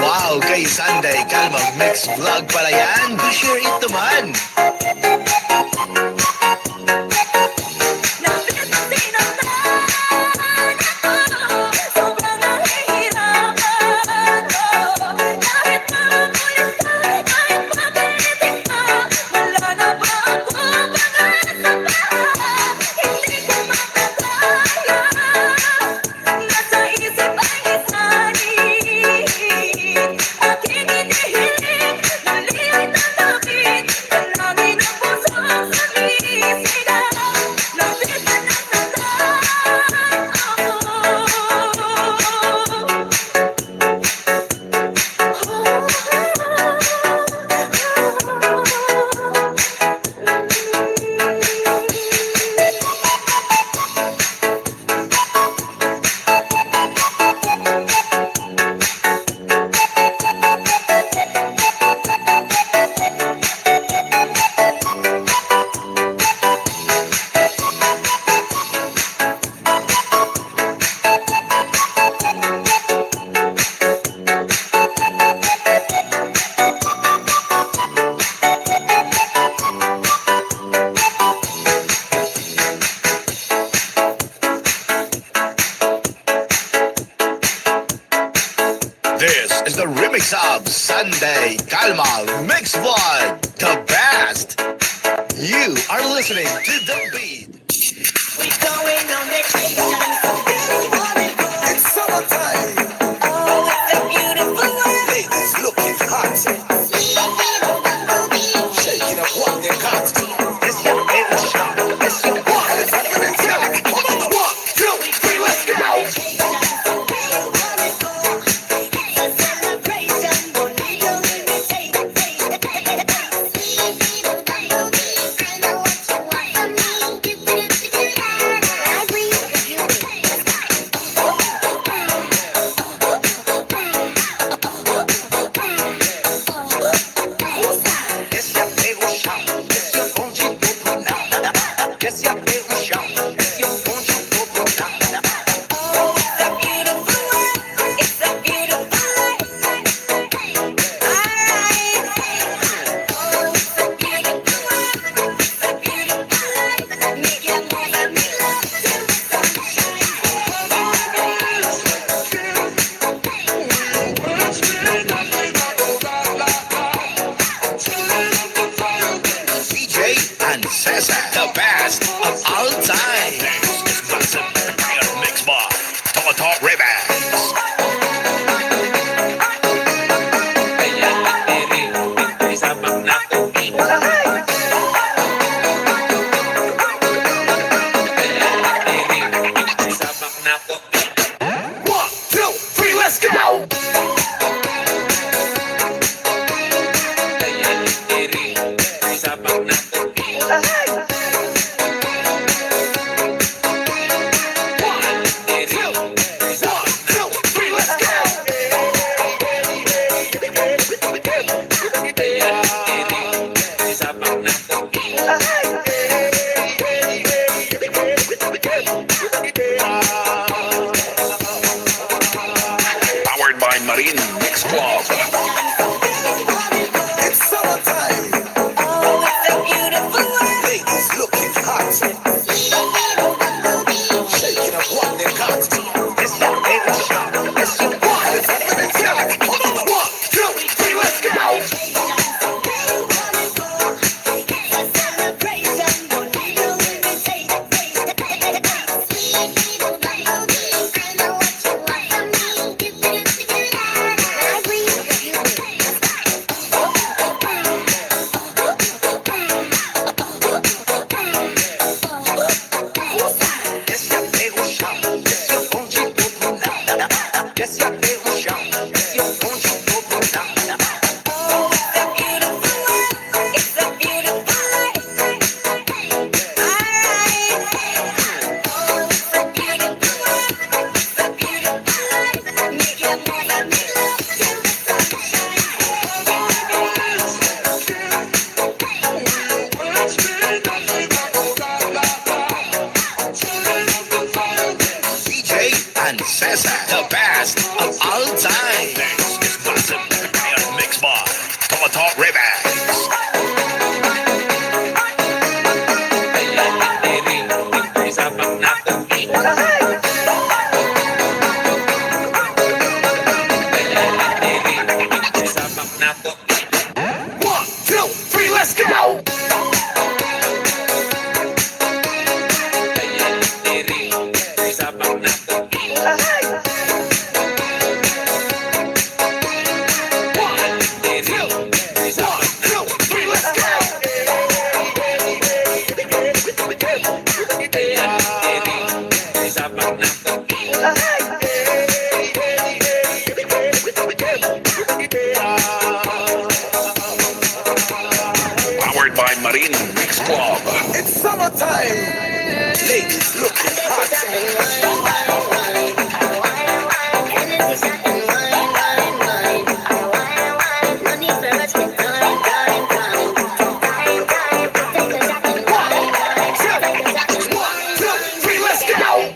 Wow, kay Sunday Calma Mix Vlog pala yan. Share it naman. This is the remix of Sunday Calma Mix by the best. You are listening to The Beat. It's summertime. Ladies looking hot. Shaking up what they got. Let's go. Let's go. One, two, three, let's go. and Cesar, the best of all time. This is Massive Empire Mix by Toto Remix. One, two, three, let's go! Powered by Marine Mix Club. It's summertime. Ladies looking hot. Shaking up what they got. It's your favorite shot. It's your one. It's a limit shot. One, two, three, let's go! It's your favorite shot. It's your funky popular. It's your favorite shot. It's your funky popular. Oh, it's a beautiful world. It's a beautiful life. Alright. Oh, it's a beautiful world. It's a beautiful life. Make your move and make love till the DJ and Cesar, the best of all time. This is Massive Empire Mix by Toto Remix. One, two, three, let's go! Powered by Marine Mix Club. It's summertime. Ladies looking hot. One, two, three, let's go!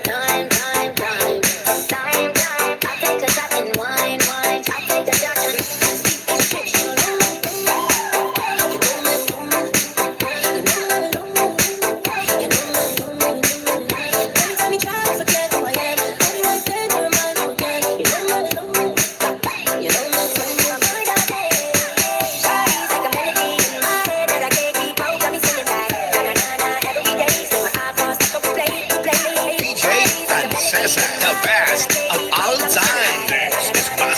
Time, time, time. I take a shot and wine, wine. I take a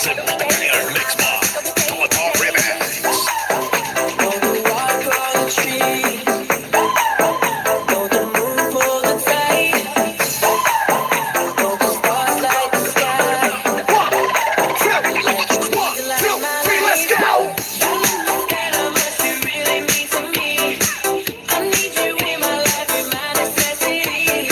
Massive Banger Mix Box. Total Remix. Walk on the tree. Know the moon pull the tide. Know the stars light the sky. Let's go! And how much you really mean to me. I need you in my life, you're my necessity.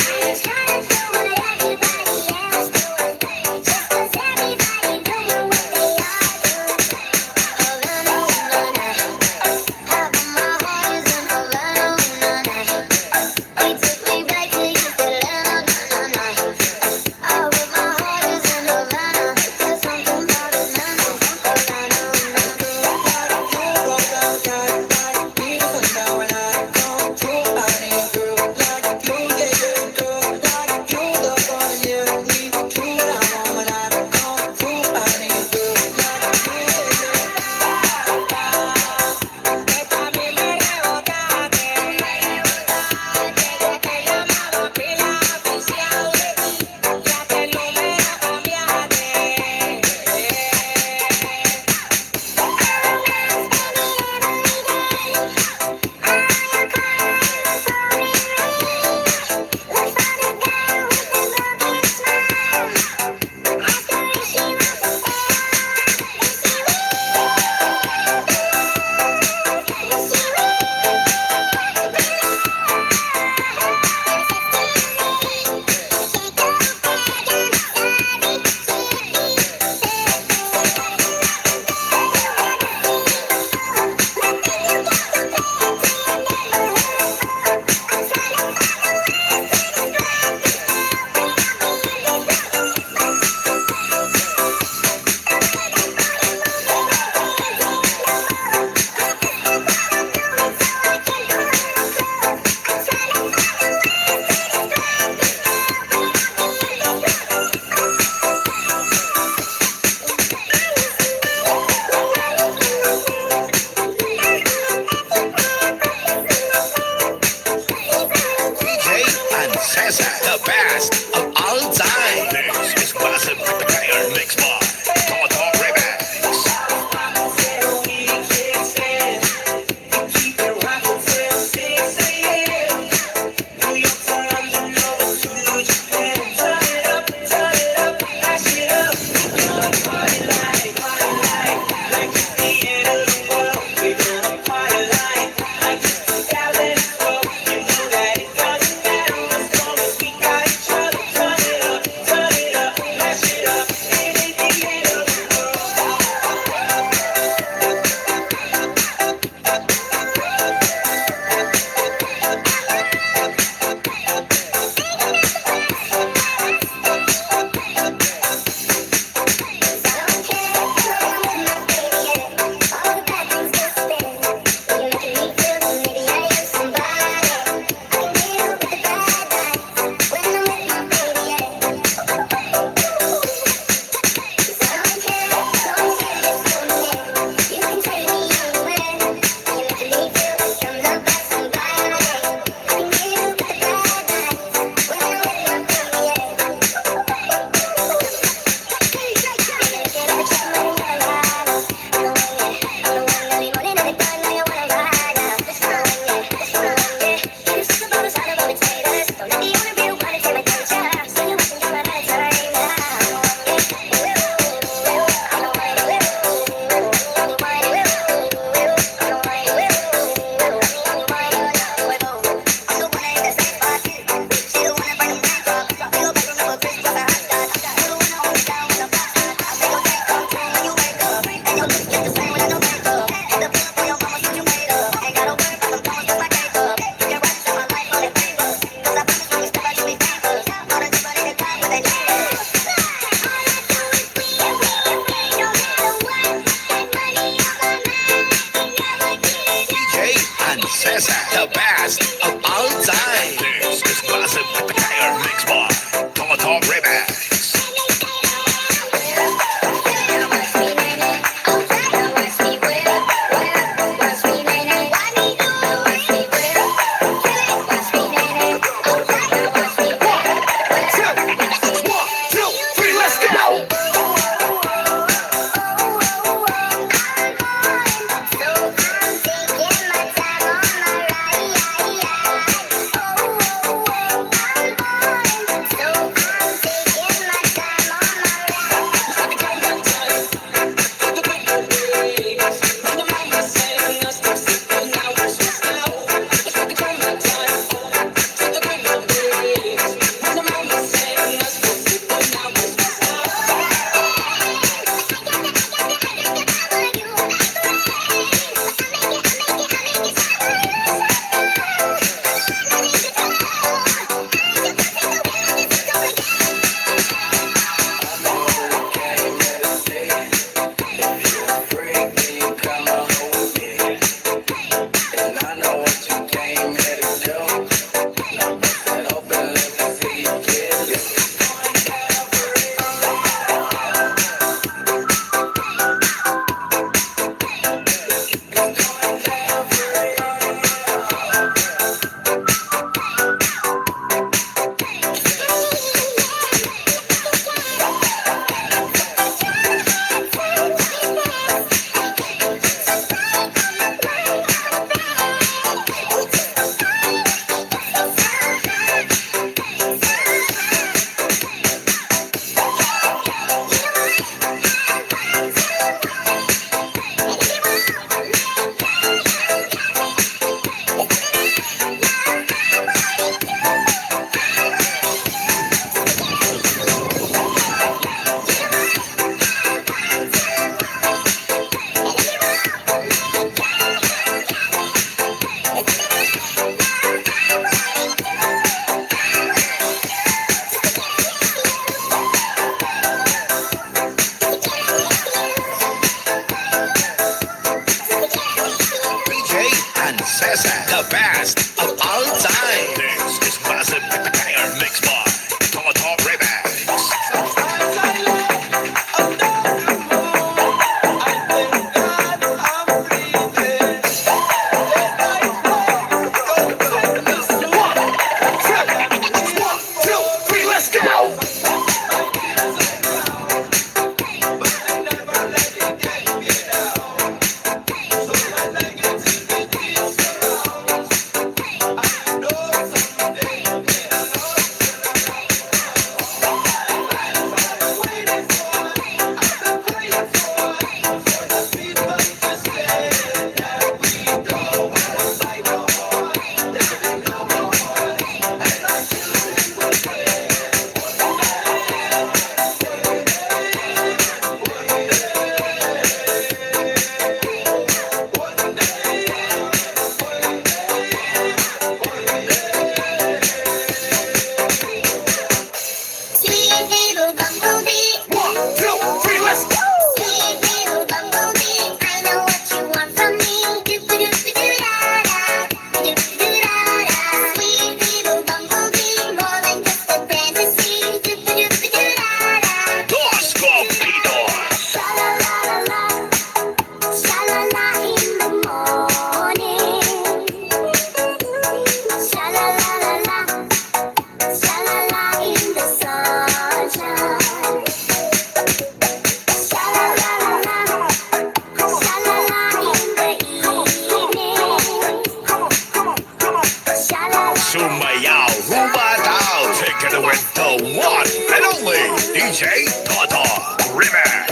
Remix.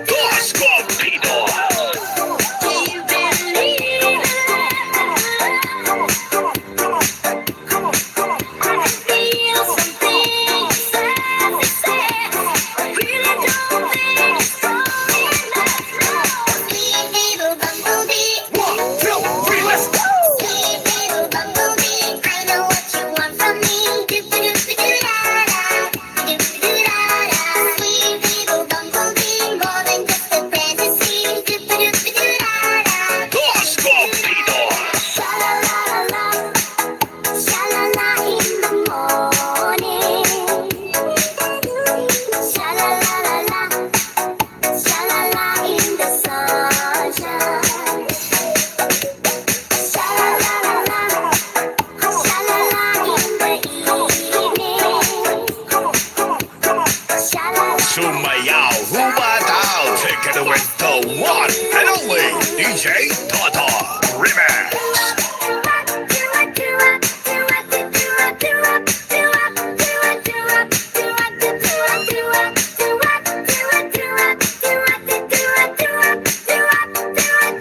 Dos Corridos. One, two, three, let's go. Dos Corridos. Sumayaw, humataw. Take it away, the one and only DJ Toto. Remix.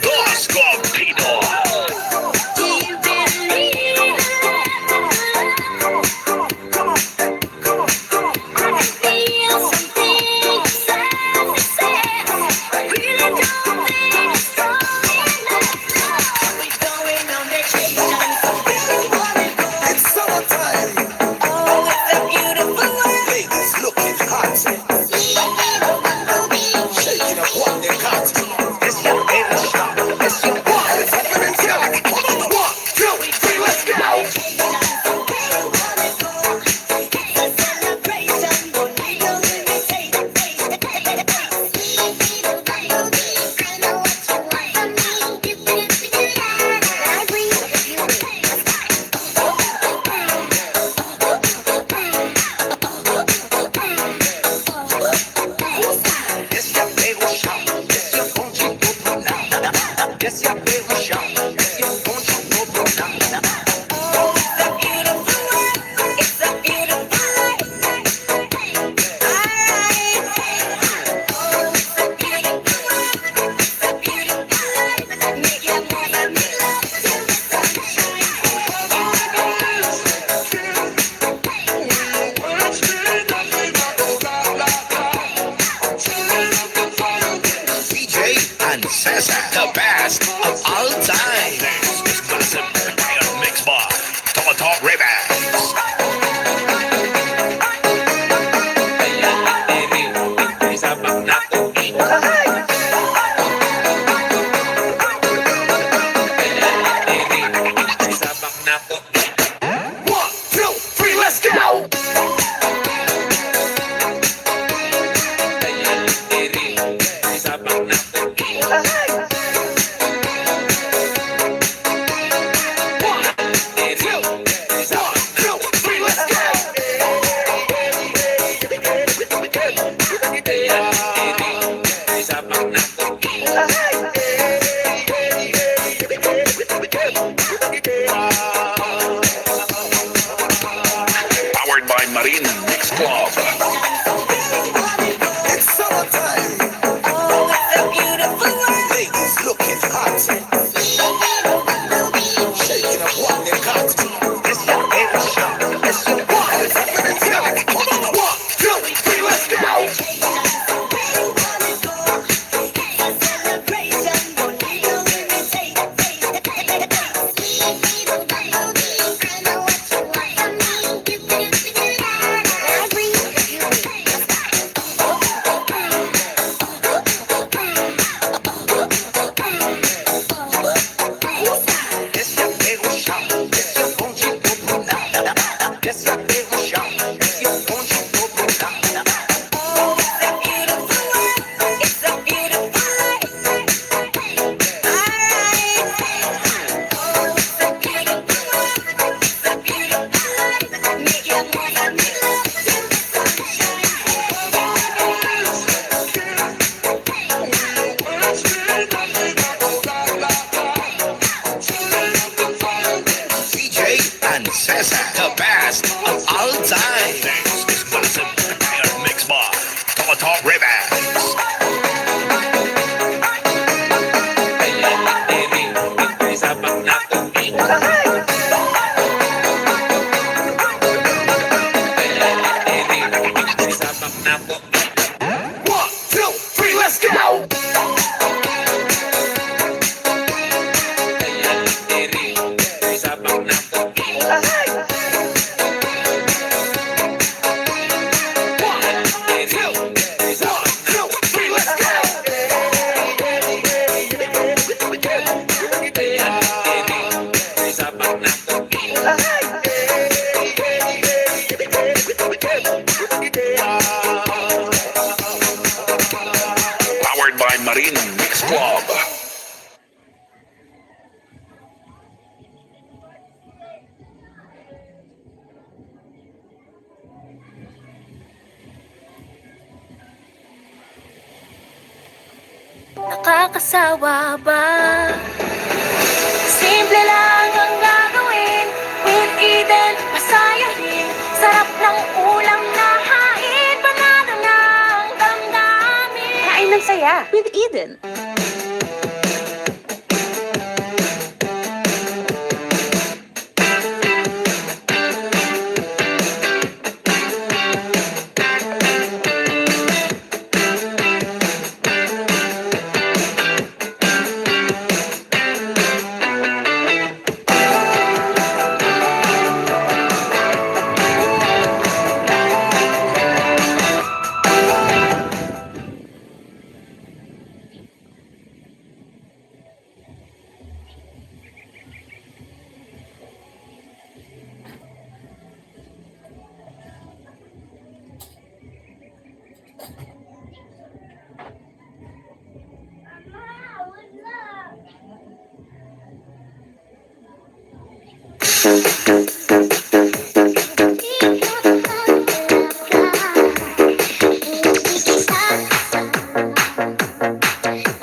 Dos Corridos. It's summertime. Ladies looking hot. Shaking up what they got. It's your favorite shot. It's your one. It's happening till. One, two, three, let's go. It's your favorite shot. It's your country people now. It's your favorite shot. It's your country people now. DJ and Cesar, the best of all time. This is Gossip and Mix Bar. Toto Remix. One, two, three, let's go. Powered by Marine Mix Club. It's summertime. Ladies looking hot. Shaking up what they got. It's your favorite shot. It's your one. It's happening till. One, two, three, let's go. Vanessa, the best of all time. This is Vanessa Air Mix by Toto Remix. One, two, three, let's go. Powered by Marine Mix Club. Nakakasawa ba? Simple lang ang gagawin. With Eden, masayahin. Sarap ng ulam na hain. Panalo ng damdamin. Kain ng saya with Eden.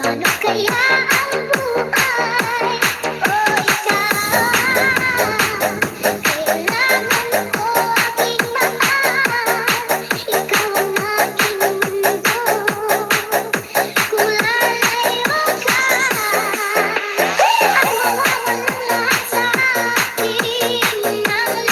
Ano kaya ang buhay? O ikaw, kailangan ko aking mahal. Ikaw ang aking mundo, kung lalayo ka. Ang mawawala sa akin ng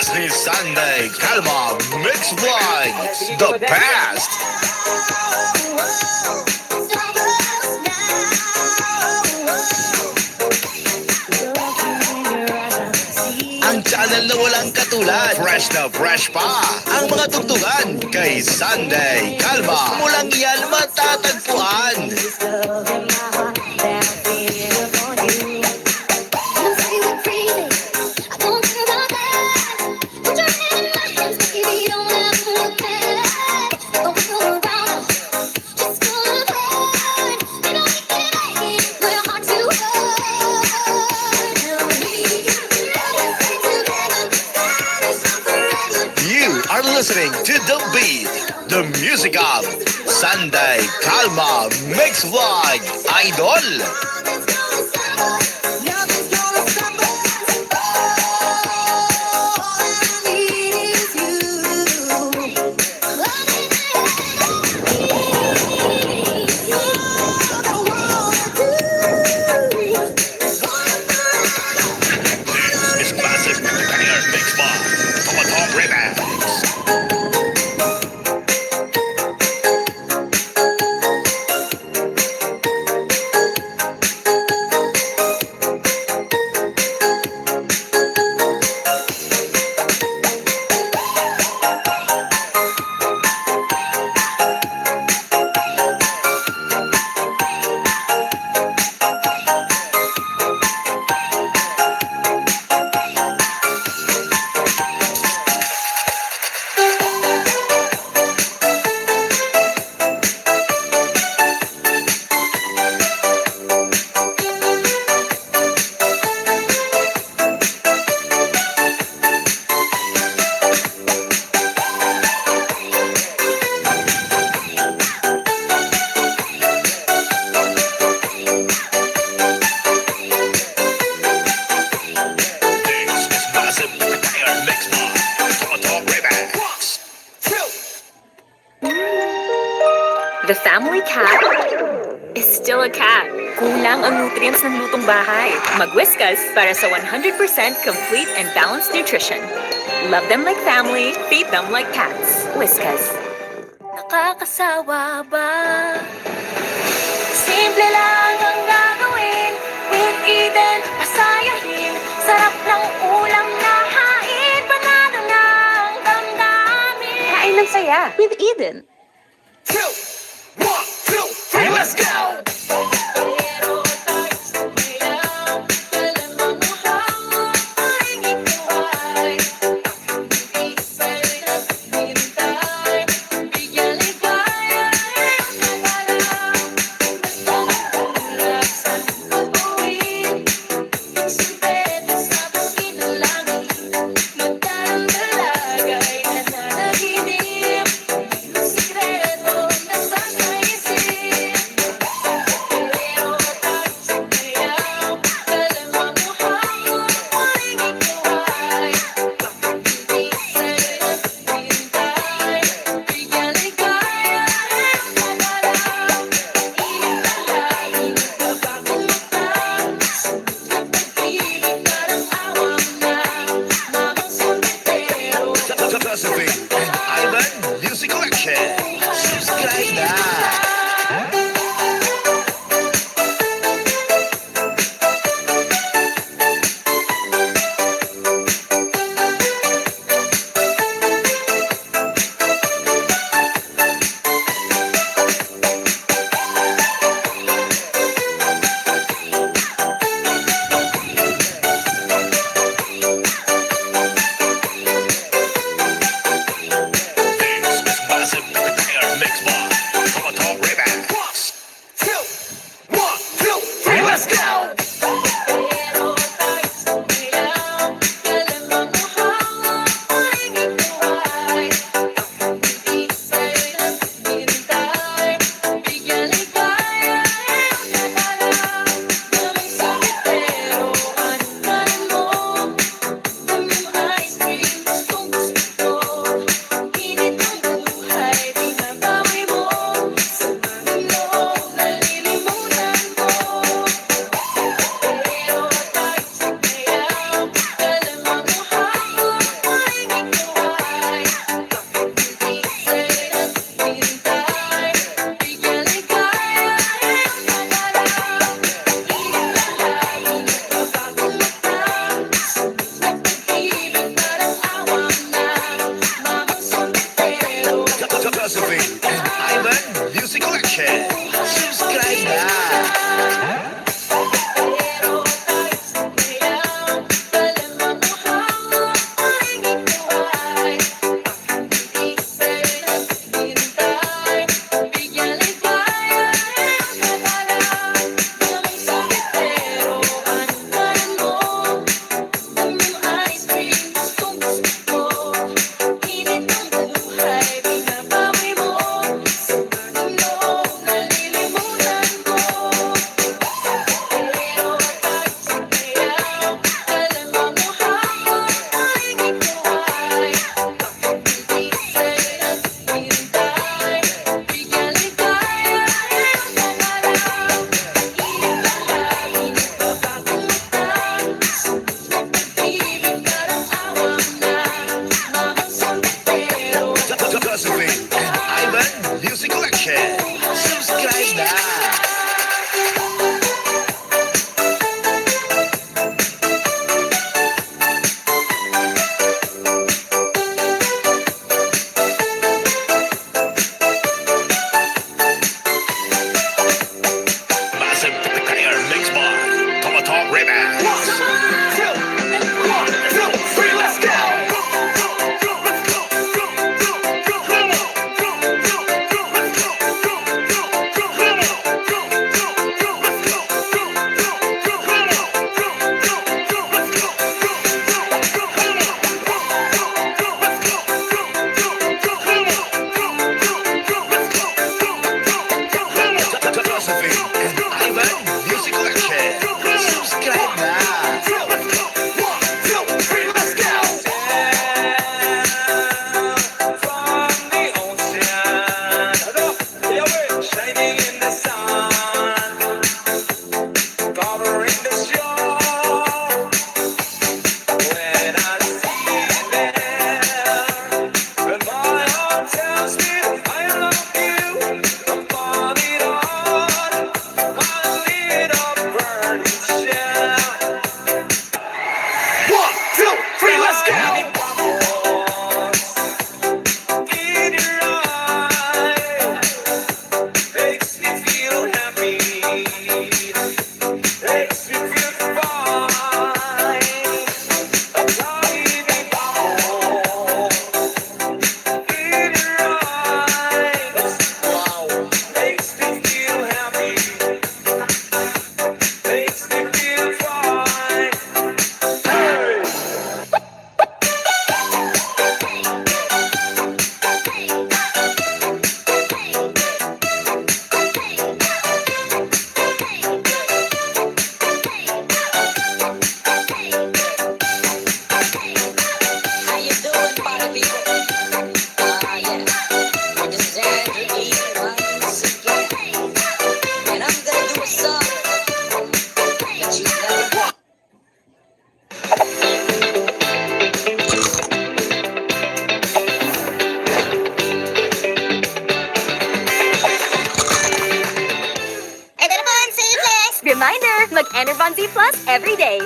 Mix ni Sunday Calma Mix Vlogs, the best! Ang channel na walang katulad, fresh na fresh pa ang mga tugtugan kay Sunday Calma. Mulang yan matatagpuan. You are listening to The Beat, the music of Sunday Calma Mix Vlog Idol. This classic banger mix by Tomato Remix. This is massive banger mix by Tomato Remix. The family cat is still a cat. Kulang ang nutrients ng lutong bahay. Mag-Whiskas para sa 100% complete and balanced nutrition. Love them like family, feed them like cats. Whiskas. Nakakasawa ba? Simple lang ang gagawin. With Eden, pasayahin. Sarap ng ulam na hain. Panalo ng damdamin. Kain ng saya with Eden. 2, 1, 2, 3, let's go! and Ivan Music Collection. Subscribe na! From the ocean, shining in the sun, covering the shore. When I see them, and my heart tells me I love you, above it all, my little burning shell. 1, 2, 3, let's go! In your eyes, makes me feel happy, makes me feel fine. A tiny bubble in your eyes, wow, makes me feel happy, makes me feel fine. Hey! How you doing, party people? Yeah. This is Andrew E. once again. And I'm gonna do a song that you never Enervon Plus! Reminder, mag-Enervon Z Plus every day.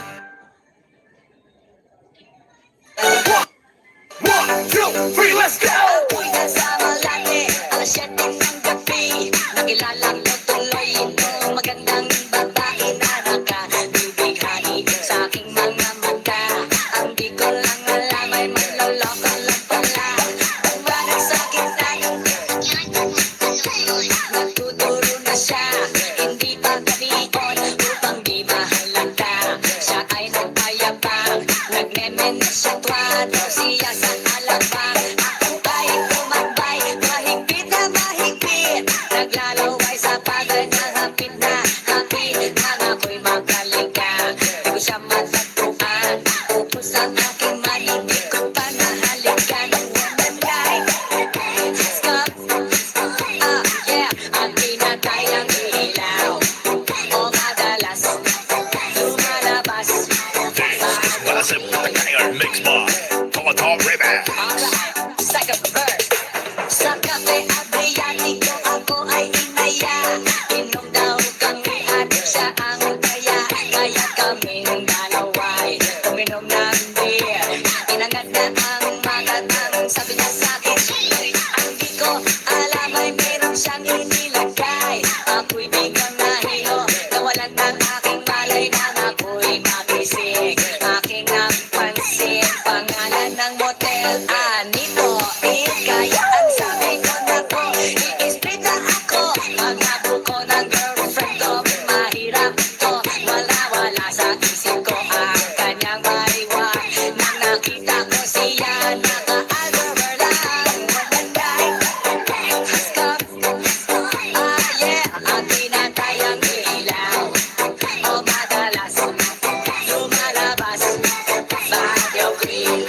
1, 2, 3, let's go! ako'y nasa Malate, alas 7 ng gabi. Nakilala ko tuloy no magandang babae na nakabibighani sa aking mga mata. Ang di ko lang alam ay manloloko lang pala. Umanak sa kita nagtuturo na siya, hindi pa kanion upang di mahalata. Siya ay nagpayabang, nagmemenes siya daw siya sa alabang. Ako ay tumambay, mahigpit na mahigpit, naglalaway sa bagay na hapit na hapit. Nang ako'y magkalika, di ko siya matagpuan, upos ang aking mali, di ko pa nahalikan. Nanday, stop, yeah, ang pinatay ang ilaw, o madalas lumalabas. Massive Tiger Mix Bar. Total Remix. Second verse. Sa Cafe Adriatico ako ay inaya. Inom daw kami at siya ang kaya. Kaya kaming dalaway uminom ng beer. Inangat na ang magatang, sabi niya sa'kin, ang di ko alam ay meron siyang inilagay. Ako'y biglang nahiyo, nawalan ng aking malay nang ako'y magising. Aking napansin, pangalan ng motel, Anito. Kaya ang sabi ko na ko, i-split na ako. Pagabo ko ng girlfriend ko, mahirap to. Wala sa isip ko ang kanyang bariwa. Nang nakita ko siya, naka-underwear lang. Magandang haskap, yeah, ang pinatay ang ilaw. O madalas lumalabas, Baguio Queen,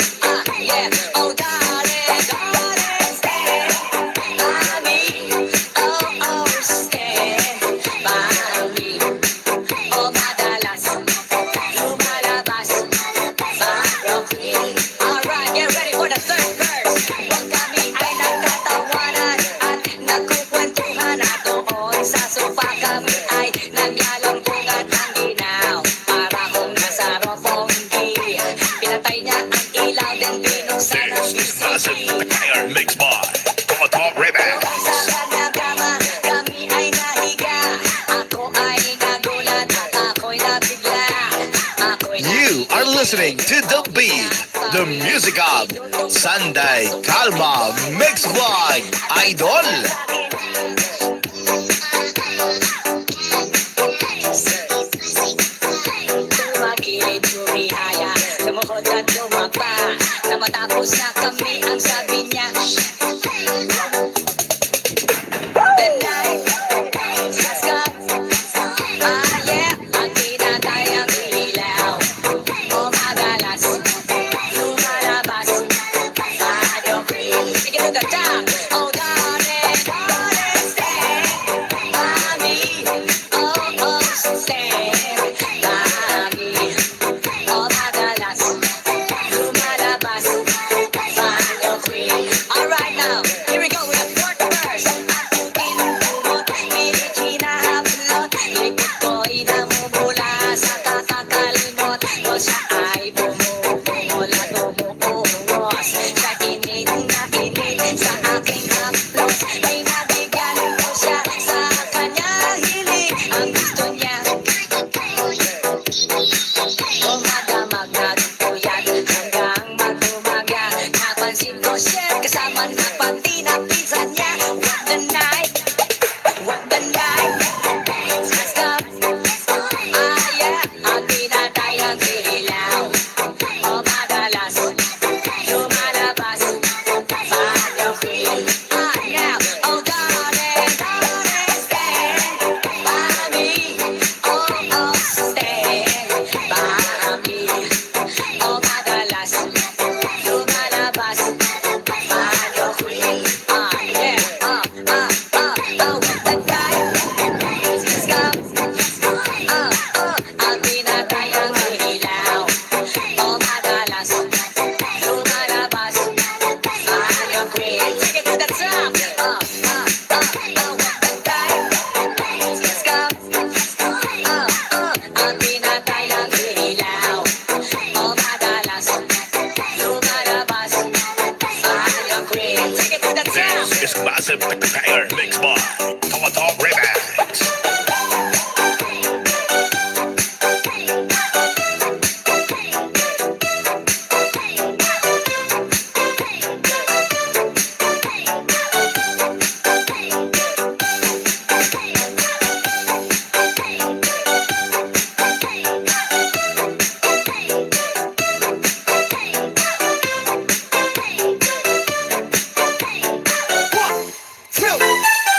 yeah. Oh darling, darling, stay by me. Oh, stay by me. O madalas lumalabas, Baguio Queen. Alright, get ready for the third verse. Huwag kami ay nagtatawanan at nagkukwentuhan, at doon sa sofa kami ay nagyalangkungan ng ginaw. Para kung nasa ropongi, pinatay niya ang ilaw, then binuksan ang This is Massive VCD. Tiger Mix Bar. Total Remix. Sa kanyang kama, kami ay nahiga. Ako ay nagulat at ako'y nabigla. You are listening to The Beat, the music of Sunday Calma Mix by Idol. Tumagilid, tumihaya, lumuhod at lumapa. Na matapos na kami, ang sabi niya, the night has got ang gusto niya. Umaga magpuyat hanggang mag-umaga. Napansin ko siya kasama na pati na pinsan niya. What the night, what the night. Let's go. Ah yeah, ang pinatay ang ilaw. O madalas lumalabas Banyo Queen. Ah yeah, oh darling, darling, stay by me. Oh, oh, stay by me. O madalas lumalabas Banyo Queen. Ah yeah, what the night. Let's go. Ang pinatay ang ilaw. O madalas lumalabas Banyo Queen. Take it to the top. What the night. Let's go. Ang pinatay ang ilaw. O madalas lumalabas Banyo Queen. Take it to the top. This is Massive Banger Mix by Tomato Remix.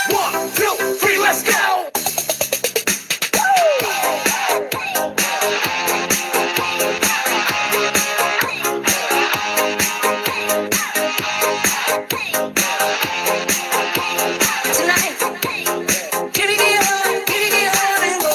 One, two, three, let's go! Tonight, give it on and go.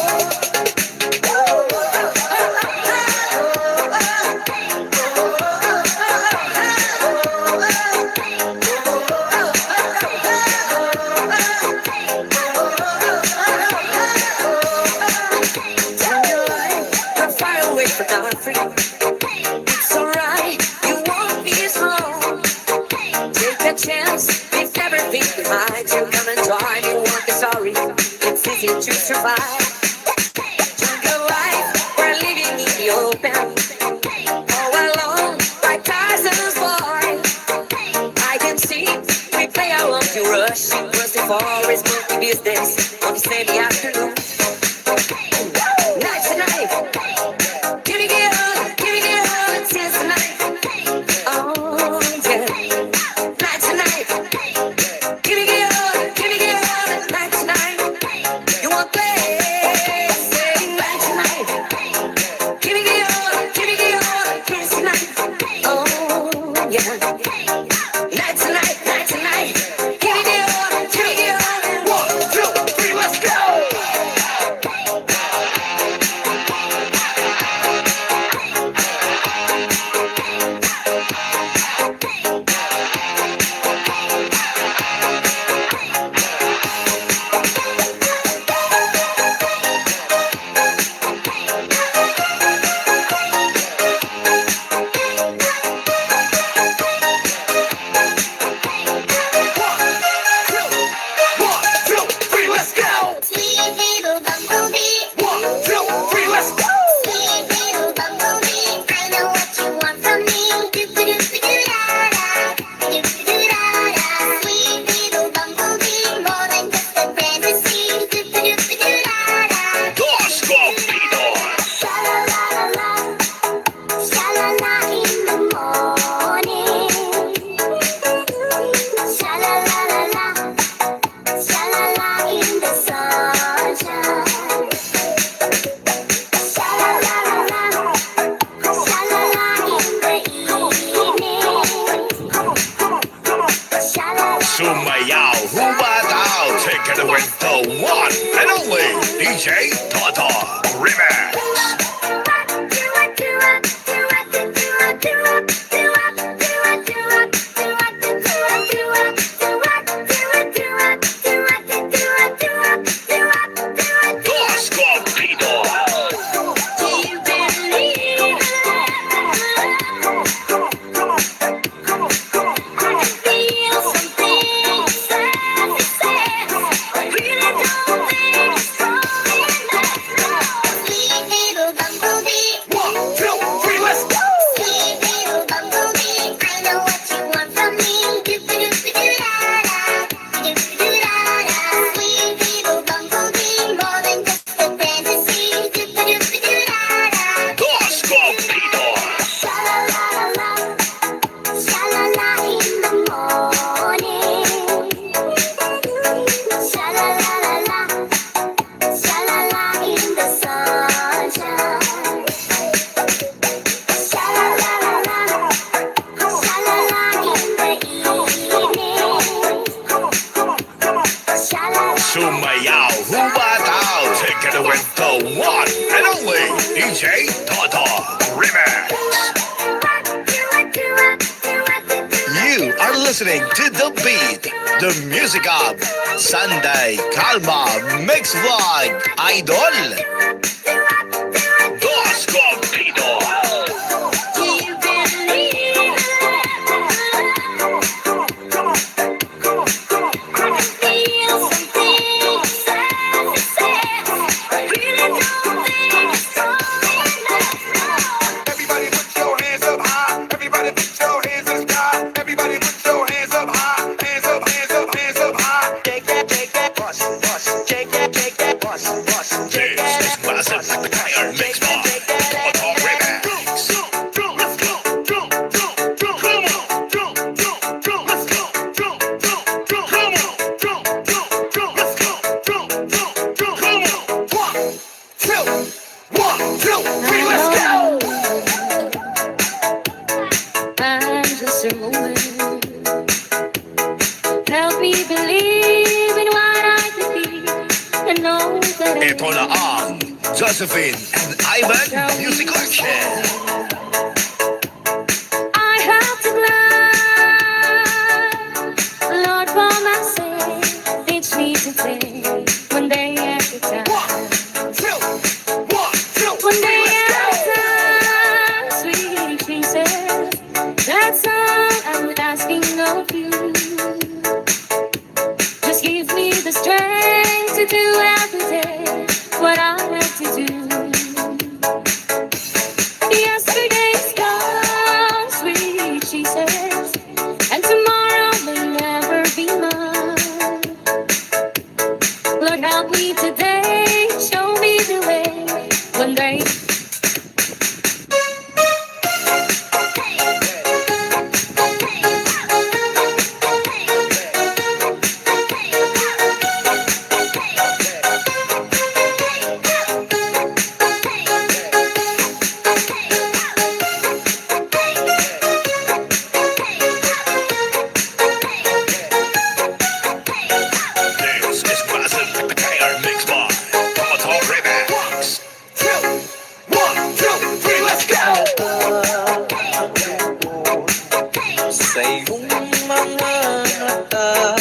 You're far away from now and free. It's alright, you won't be alone. Take a chance, if everything behind you. Come and join me, won't be sorry. It's easy to survive. Jungle life, we're living in the open. All alone, like Tarzan's boy. I can see, we play along to rush. Cross the forest, monkey business on the sunny afternoon. Night to night, give it on, till tonight. Oh yeah. Night to night, give it on, night to night. You want play, say night to night. Give it on, till tonight. Oh yeah. Night to night, give it on. One, two, three, let's go! One, two, three, let's go! Sweet little bumblebee, One, two, three, let's go! sweet little bumblebee, I know what you want from me. Do-ba-do-ba-do-da-da, do-ba-do-ba-do-da-da. Sweet little bumblebee, more than just a fantasy. Do-ba-do-ba-do-da-da. Dos Copitos. Sha-la-la-la-la, sha-la-la in the morning. Sha-la-la-la-la, sha-la-la in the sunshine. Sha-la-la-la-la, sha-la-la in the evening. Sha-la-la. Sumayaw, humataw. Take it away, the one and only DJ Toto Remix. Dos Copitos. Do you believe I feel something inside? I really don't think it's wrong. together with the one and only DJ Toto Remix. You are listening to The Beat, the music of Sunday Calma Mix Vlog Idol. Dos Compidos. Everybody put your hands up high. Everybody put your hands in the sky. Everybody put your hands up high. Hands up, hands up, hands up high. Shake that, bust, bust. Shake that, bust, bust. Shake This is Classic Fire Mix Vlog. Toto Remix. I'm just a woman. Help me believe in what I can be. And know that I Ito na ang Josephine and Ivan Music Collection. I have to climb. Lord, for my sake, teach me to take one day at a time. One day at a time, sweet Jesus. That's all I'm asking of you. Just give me the strength to do every day what I have to do. Yesterday's gone, sweet Jesus, and tomorrow may never be mine. Lord, help me today, show me the way. One day. This is Classic Fire Mix Vlog. Toto Remix. Sa iyong mga mata,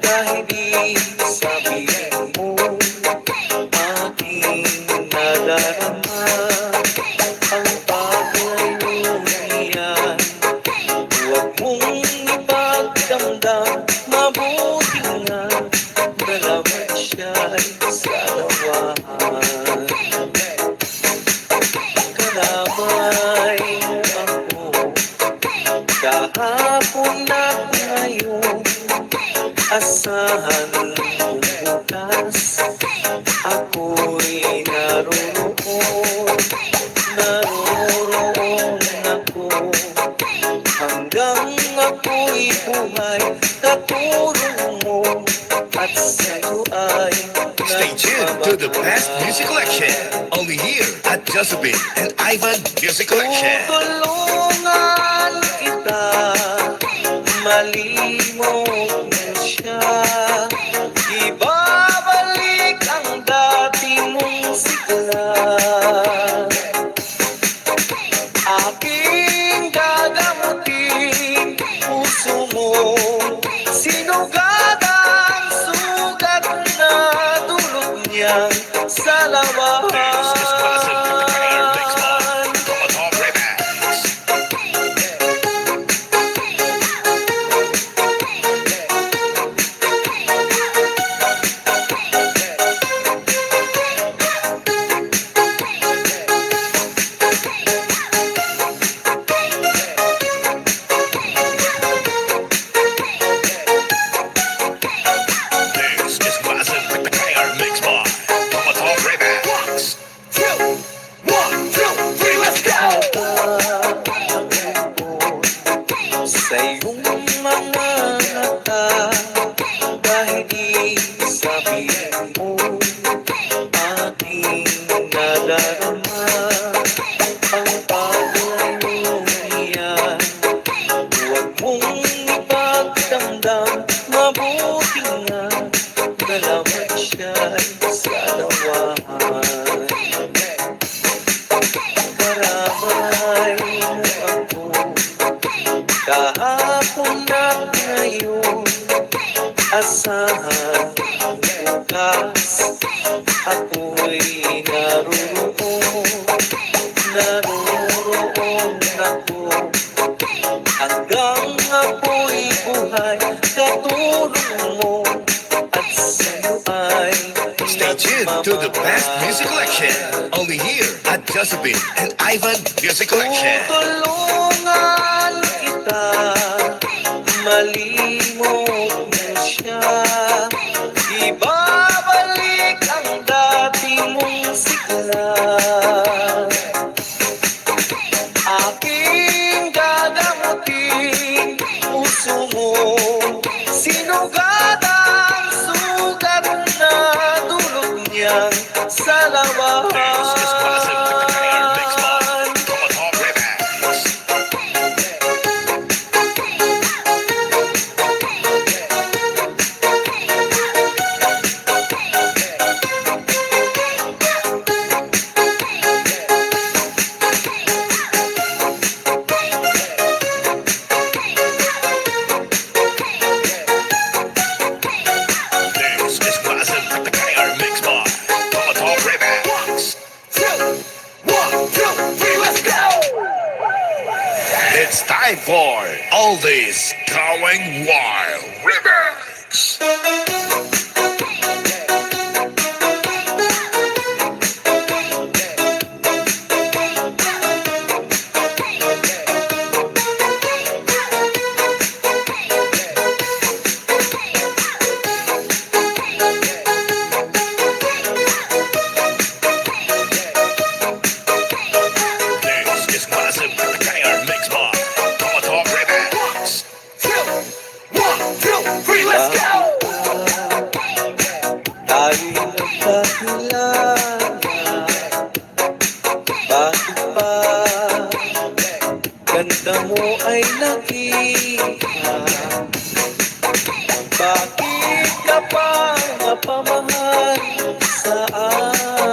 dahil di sabihin mo, aking nadarama ang paglayo niyan. Huwag mong ipagdamdam, mabuti nga, dalawa siya'y salawahan. Kalamay ako, kahapon at ngayon, asahan mong bukas, ako'y naroon ako, hanggang ako'y buhay, katulong mo, at sa'yo ay Stay tuned to the best music collection. Only here at Josephine and Ivan Music Collection. tutulungan kita, malimot mo siya, ibabalik ang dati mong sigla. Aking gagamutin puso mo, sinugat ang sugat na dulot niyang salawahan. This is Classic Fire Mix Vlog. Toto Remix. This is Classic Fire Mix Vlog. Toto Remix. naroroon ako hanggang ako'y buhay katulong mo at sa'yo ay Stay tuned to the best music collection. Only here at Josephine and Ivan Music Collection. tutulungan kita malimot mo siya ibabalik ang dati mong sigla aking gagamutin puso mo sinugat ang sugat na dulot niyang sa This is Classic Takayar Mix Box. Tomato Remix. This is Classic Takayar Mix Box. Tomato Remix. It's time for All This Going Wild Remix. This is Classic Takayar Mix Box. Tomato Remix. Tayo'y nagkakilala Bakit pa Ganda mo ay nakita Bakit ka pa napamahal sa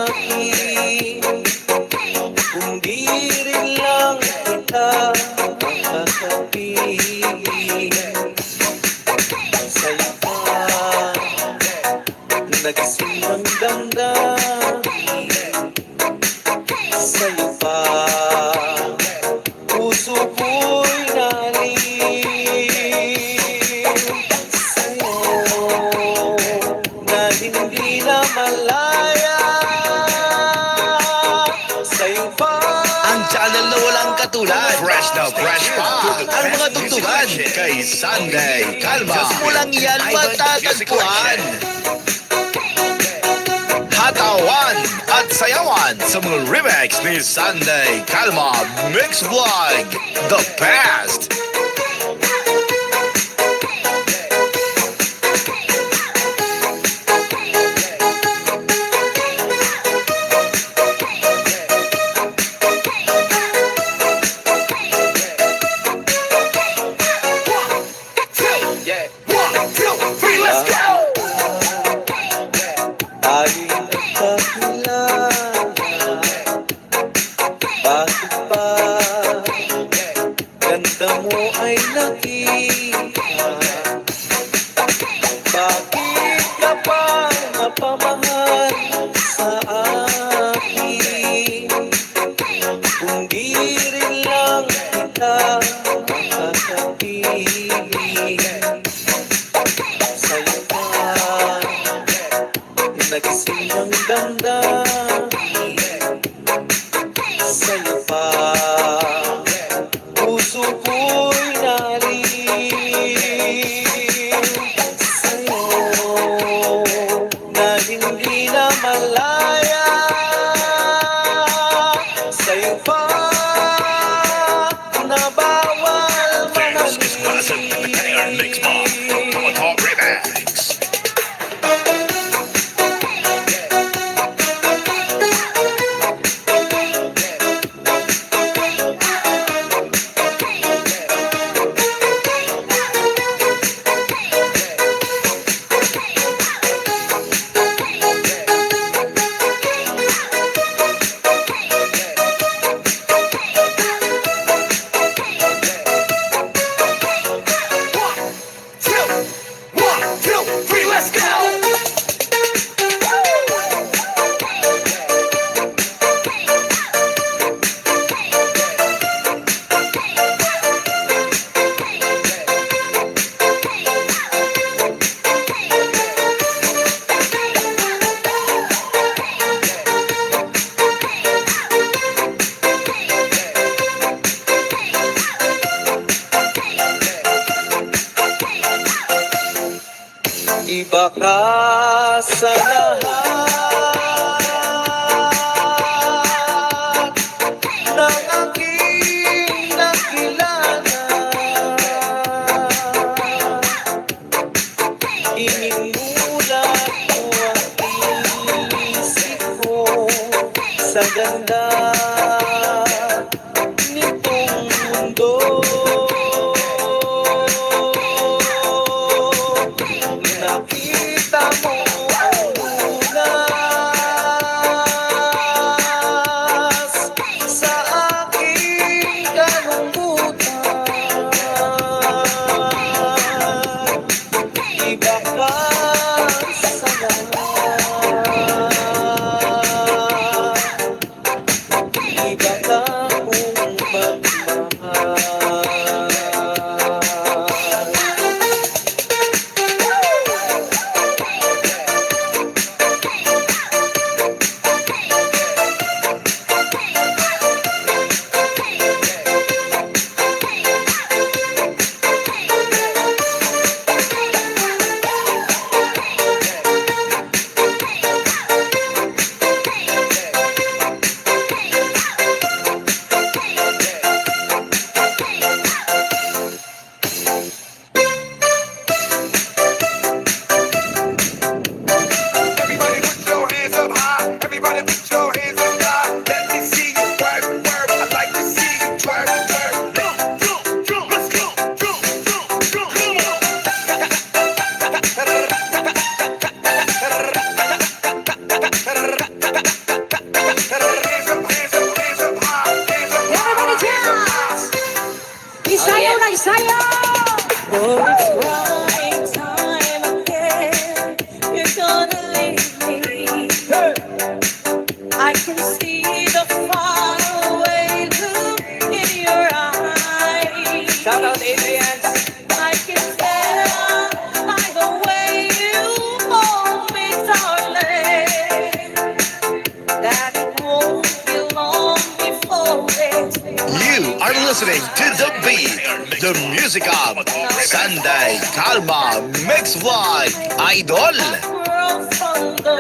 akin Kung di rin lang kita makakapili Sa'yo pa nagising ang damdamin sa'yo pa puso ko'y nalim sa'yo na hindi na malaya sa'yo pa Ang channel na walang katulad. Fresh na fresh pa. Ang mga tugtugan kay Sunday Calma. Mo lang yan matatagpuan. Hatawan at sayawan sa mga remix ni Sunday Calma Mix Vlog. The best. Tayo'y nagkakilala Bakit ba Ganda mo ay ka sa lahat ng aking nakilala. Inimulat mo ang isip ko sa ganda nitong mundo. Nakita mo ang lunas sa aking kalungkutan. Iba ka sa lahat. Iba ka kung magmahal. Everybody put your hands up high. Everybody put your hands up high. Let me see you twerk, twerk. I'd like to see you twerk, twerk. Let's go. Come on. Hands up, hands up, hands up high. Hands up high. Everybody dance! Isayaw na isayaw! Oh, it's crying time again. You're gonna leave me. I can see the faraway look in your eyes. Shout out, Adrian. I can tell by the way you hold me, darling, that it won't be long before it's You are listening to The Beat, the music of Sunday Kalma mixed by Idol. world from the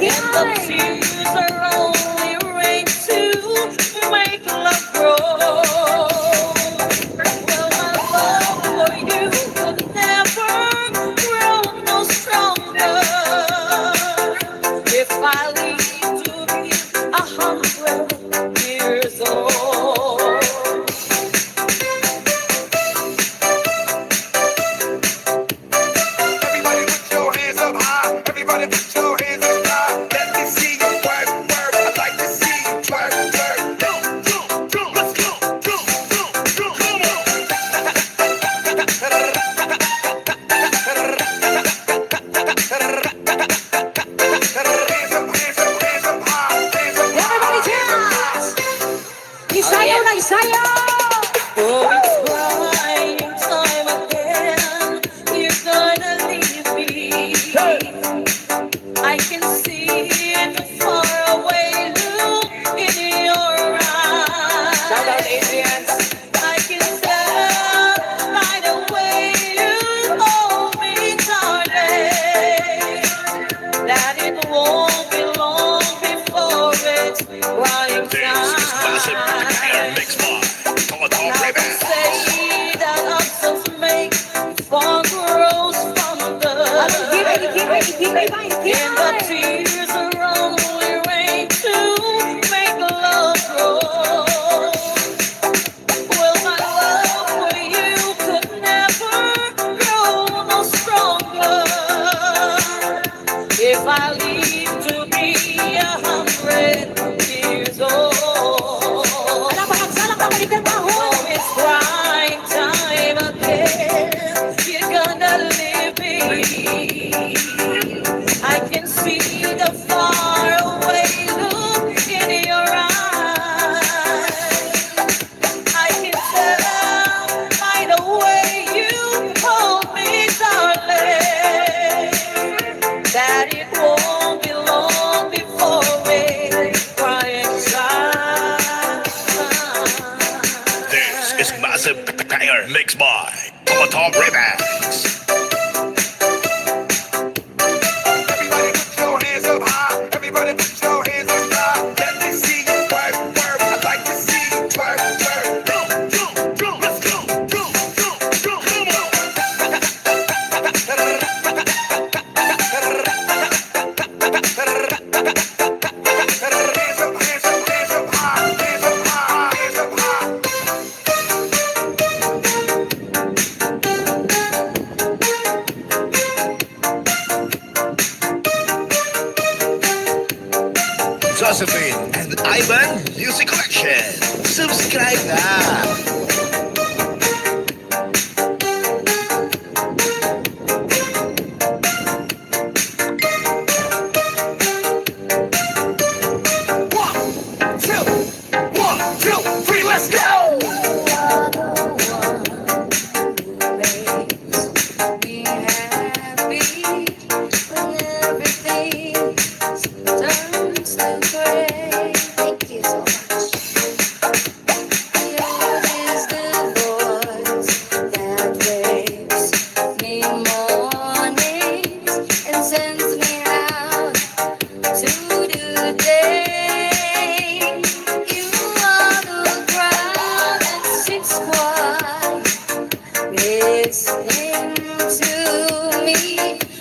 and the tears are only rain to make love grow. Well, my love for you could never grow no stronger if I live to be 100 years old. Everybody put your hands up high. Everybody put your hands up high. Let me see you twerk, twerk. I'd like to see you twerk, twerk. Let's go. Come on. Hands up, hands up, hands up high. Hands up Everybody high. dance! Isayaw na isayaw! Oh, it's crying time again. You're gonna leave me. I can see the faraway look in your eyes. Shout out, Adrian. I can tell by the way you hold me, darling, that it won't be long before it's crying time. Mixed by Tomato Now they Remix. say that absence make fun grows from the and the tears are only rain to make love grow. Well, my love for you could never grow no stronger if I live to be 100 years old. Oh, it's crying time again. You're gonna leave me. I can see the faraway look in your eyes. I can tell by the way you hold me, darling, that it won't be long before it's crying time. This is Massive Banger mixed by Tomato Remix. Josephine and Ivan Music Collection. Subscribe na! Let's go! Be happy when everything turns to gray. Thank you so much. Yours is the voice that wakes me mornings and sends me out to the day. You are the crowd that sits quiet, listening to me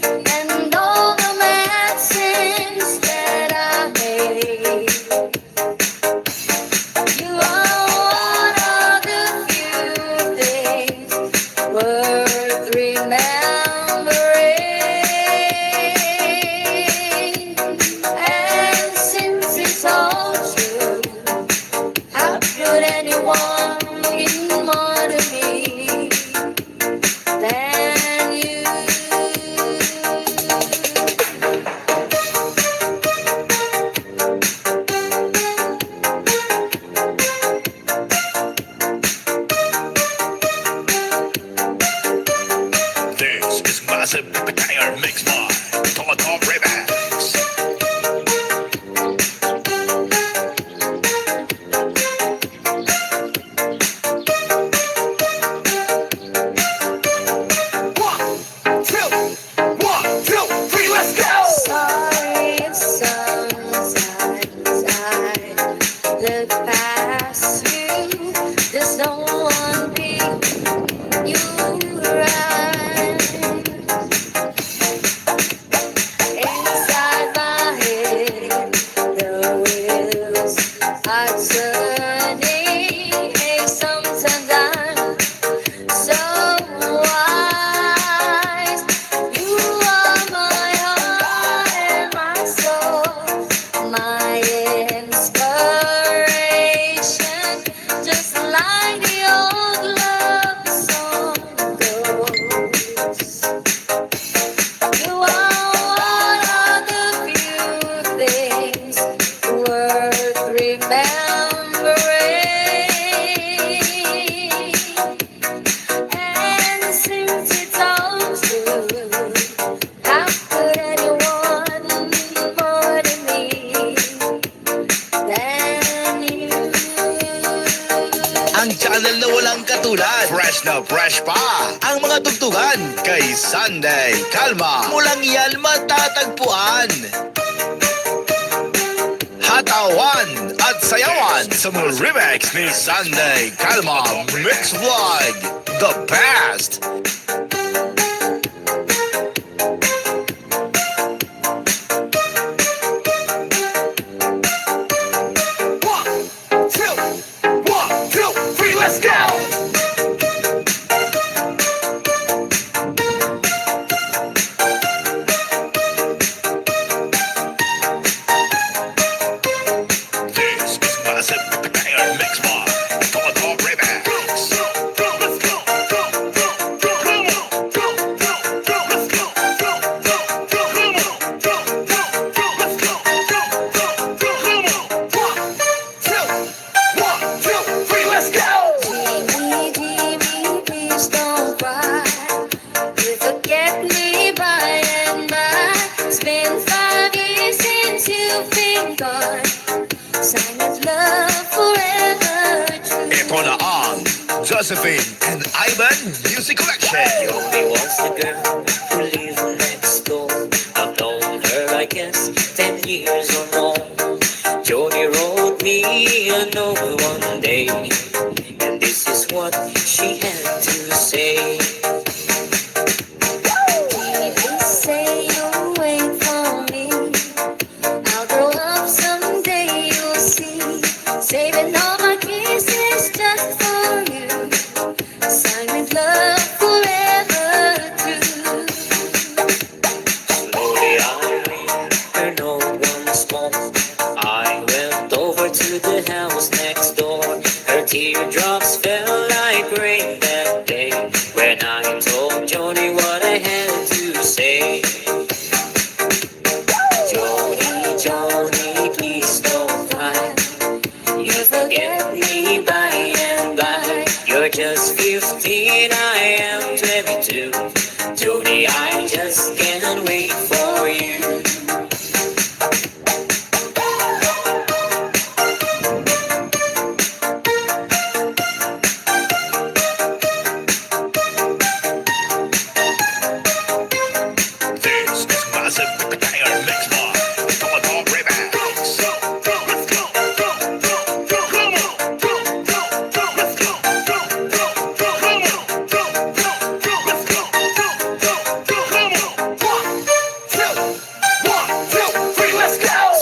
and all the mad sins that I made. You are one of the few things worth remembering. And since it's all true, how could anyone be more to me than you? This is Massive Banger Mix by Toto Remix. Let's go! Sorry if sometimes I look past you. There's no one be you right. Inside my head, the wheels are turning. Hey, sometimes I'm so wise. You are my heart and my soul, my inspiration, just like the old love song goes. You are one of the few things worth remembering. And since it's all true, how could anyone more to me than you? Ang channel na walang katulad. Fresh na fresh pa. Ang mga tugtugan kay Sunday Kalma. Mulang yan matatagpuan. Hatawan at sayawan sa mga remix ni Sunday Kalma Mix Vlog. The best! Let's go! This is Massive Banger Mix by Toto Remix. Let's go! Dreamy, dreamy, please don't cry. You forget me by and by. It's been 5 years since you've been gone. Sign of love forever true. Ito na ang Josephine and Ivan Music Collection. Jody was the girl who lived next door. I've known her, I guess, 10 years or more. Jody wrote me a note one day, and this is what she had to say. Please say you'll wait for me. I'll go home. I went over to the house next door. Her teardrops fell like rain that day when I told Joni what I had to say. Joni, Joni, please don't cry. You forget me by and by. You're just 15, I am 22. Joni, I just can't wait for you. This is Massive Banger Mix Bar. Come on, Bob Remix. Let's go. Come on. Let's go. Let's go.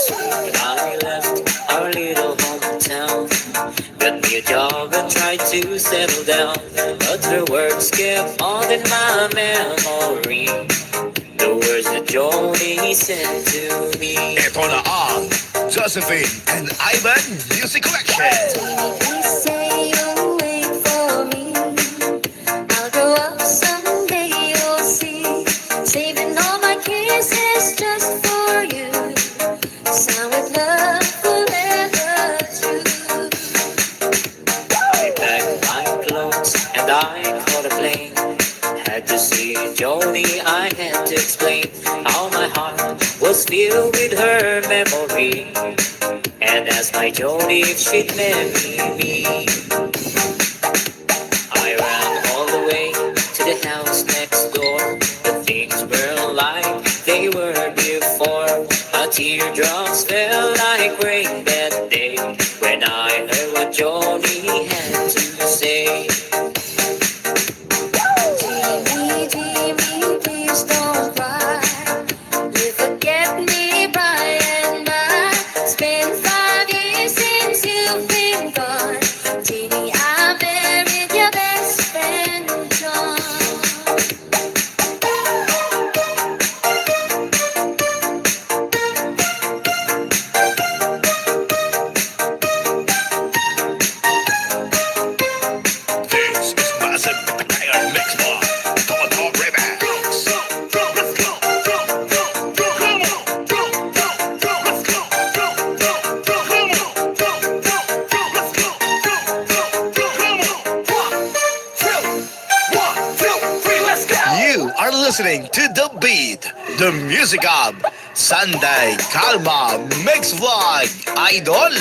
When I left our little hometown, got me a job and tried to settle down, but her words kept on in my memory. The words that Joni said to me. Ito na ang Josephine and Ivan Music Collection. Please say you'll wait for me. I'll grow up someday, you'll see. Saving all my kisses just for you. Sound with love forever true. I packed my clothes and I caught a plane. Had to see Joni, I had to explain how my heart was filled with her memory. And asked my Joni if she'd marry me. I ran all the way to the house next door, but things weren't like they were before. My teardrops fell like rain that day when I heard what Joni had to say. Jimmy, Jimmy, please don't cry. You forget me by and by. It's been 5 years since you've been gone. Jimmy, I buried your best friend, John. This is Massive Banger Mix Bar. Come on, Bob Remix. Let's go. Come on. Let's go. Let's go. You are listening to The Beat, the music of Sunday Kalma Mix Vlog Idol.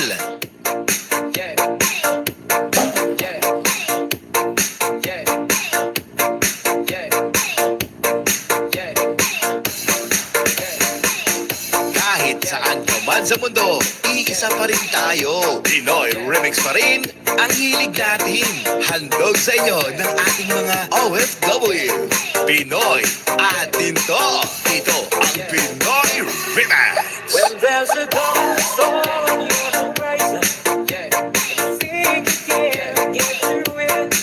Kahit saan ka man sa mundo, iisa pa rin tayo. Pinoy Remix pa rin ang hilig natin. Handog sa inyo ng ating mga OFW. Pinoy atin to. Ito ang Pinoy Remix. When there's a dark storm on your horizon, think you can get through it.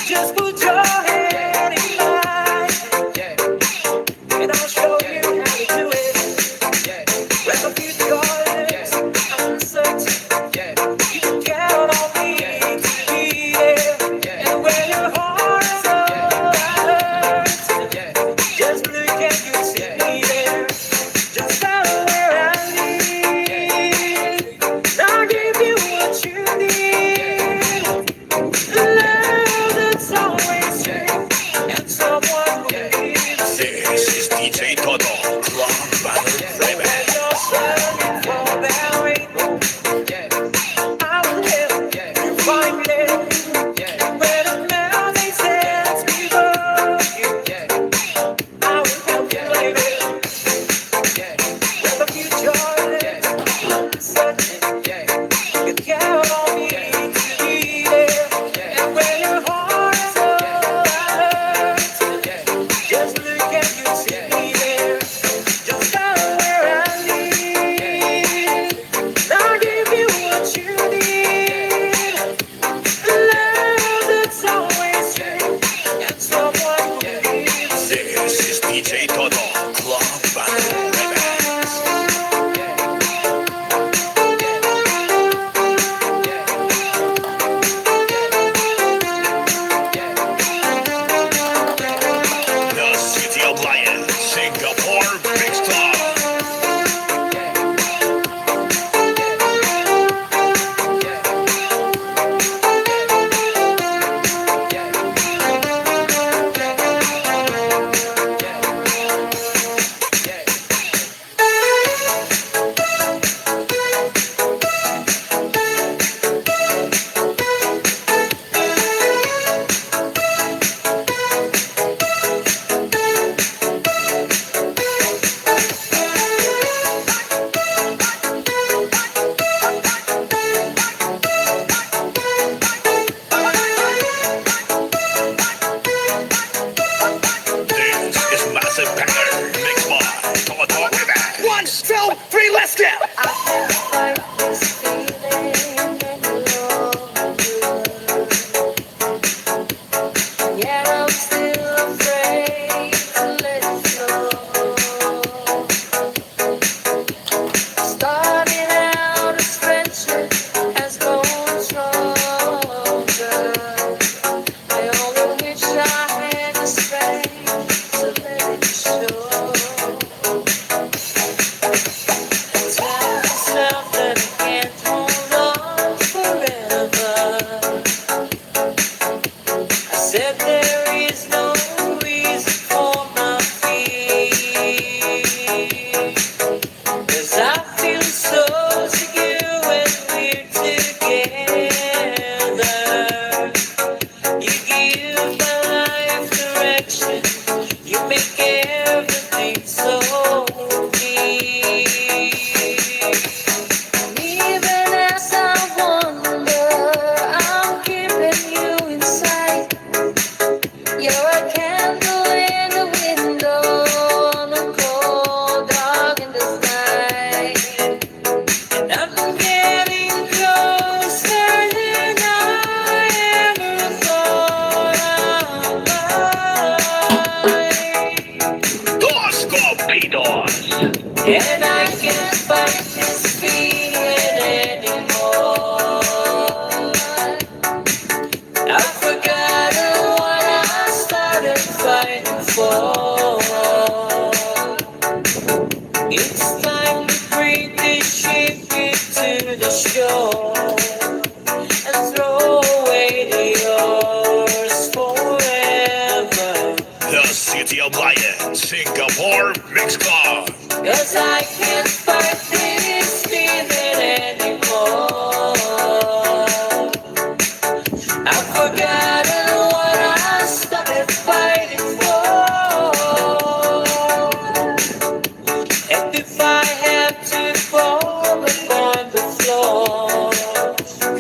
Just put your hand in mine, and I'll show you how to do it. When the future is uncertain, you can count on me to be there. And when your heart is hurt, just look and you'll see me there. Just follow where I lead. 'cause I can't fight this feeling anymore. I've forgotten what I started fighting for. And if I have to fall upon the floor,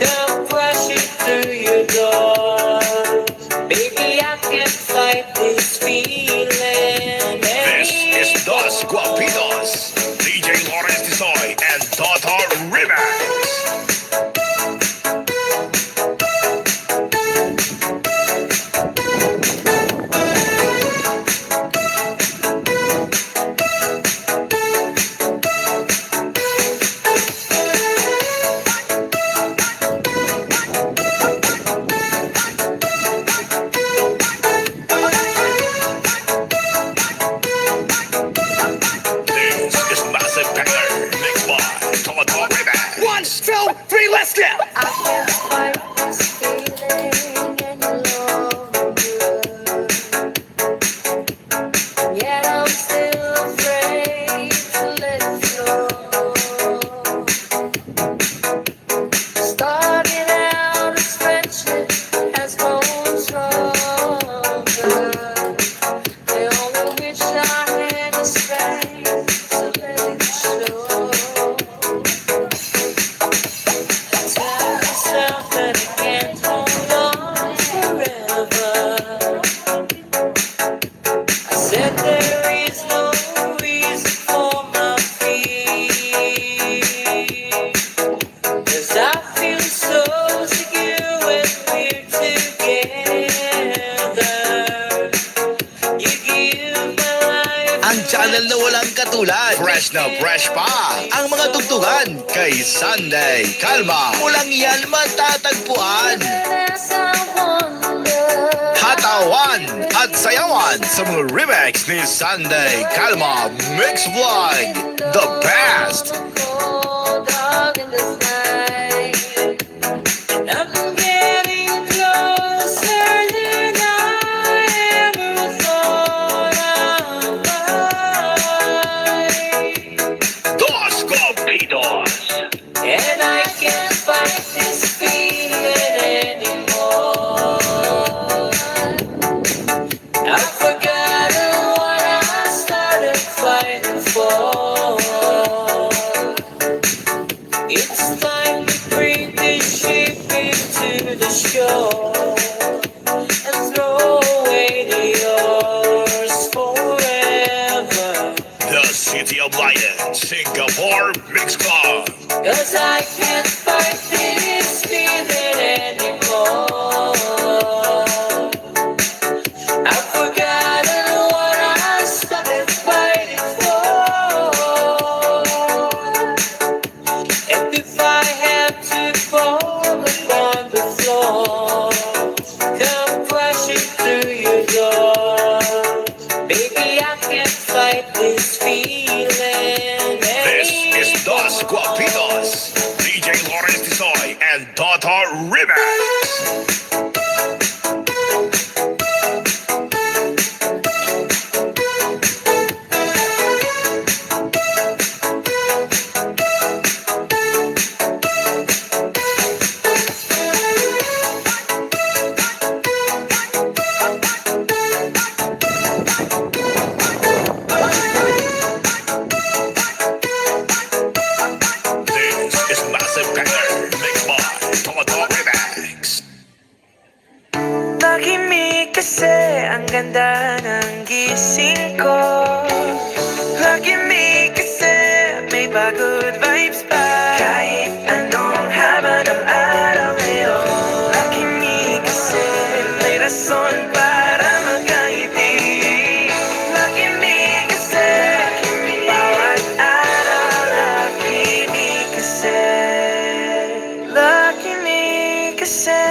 come crashing through your door. Baby, I can't fight this feeling This is Dos Guapitos, DJ Lawrence Tisoy, and Toto Remix. This is Massive Banger, mixed by Toto Remix. 1, 2, 3, let's go! I can't fight this feeling any longer. Yet I'm still afraid to let it flow. Starting out as friendship has grown stronger. I only wish I had the strength to let it show. Tell myself that I can't hold on forever. I said there is no reason for my fear, 'cause I feel so secure when we're together. You give my life Ang channel na walang katulad. Fresh na fresh pa. Ang mga tugtugan kay Sunday Calma. Walang yan matatagpuan. as I wonder. Hatawan at sayawan sa mga remix ni Sunday Calma Mix Vlog. The best! Cold dog in the night. And I'm getting closer than I ever thought I might. Dos Guapitos. And I can't fight this feeling anymore. I've forgotten what I started fighting for. It's time to bring this ship into the shore and throw away the oars forever. The City of Lion, Singapore Mix Club. 'Cause I can't fight this feeling anymore. I've forgotten what I started fighting for. And if I have to fall upon the floor, come crashing through your door. Baby, I can't fight this feeling This is Dos anymore. Guapitos. DJ Lawrence Tisoy and Toto Remix. This is Massive Banger, mixed by Toto Remix. Tahimik kasi ang ganda ng gising ko. Tahimik kasi may pagod vibes pa. Kahit anong haba ng araw ngayon. Tahimik kasi may rason para magkaiti. Tahimik kasi bawat araw. Tahimik kasi. Tahimik kasi.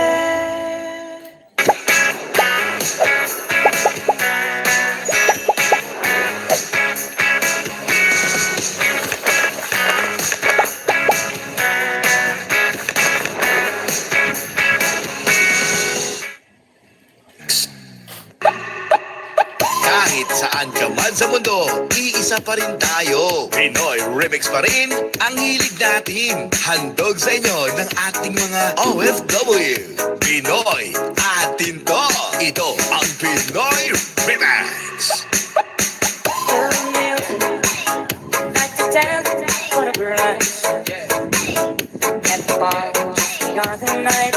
pa rin tayo. Pinoy Remix pa rin ang hilig natin. Handog sa inyo ng ating mga OFW. Pinoy, atin to. Ito ang Pinoy Remix. Like to dance, whatever I say. At the bar, the other night.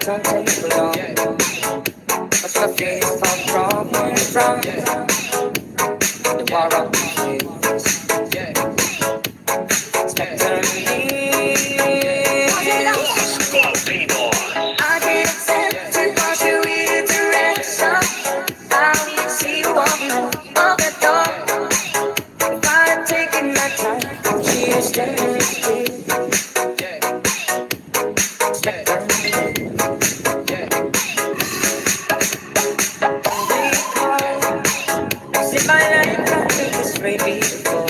Don't take long. What's the feeling from the war of Spectre me. I can't accept to push you in direction. I will see you walking out the door. If I'm taking my time, she is generously. Spectre me. Beautiful.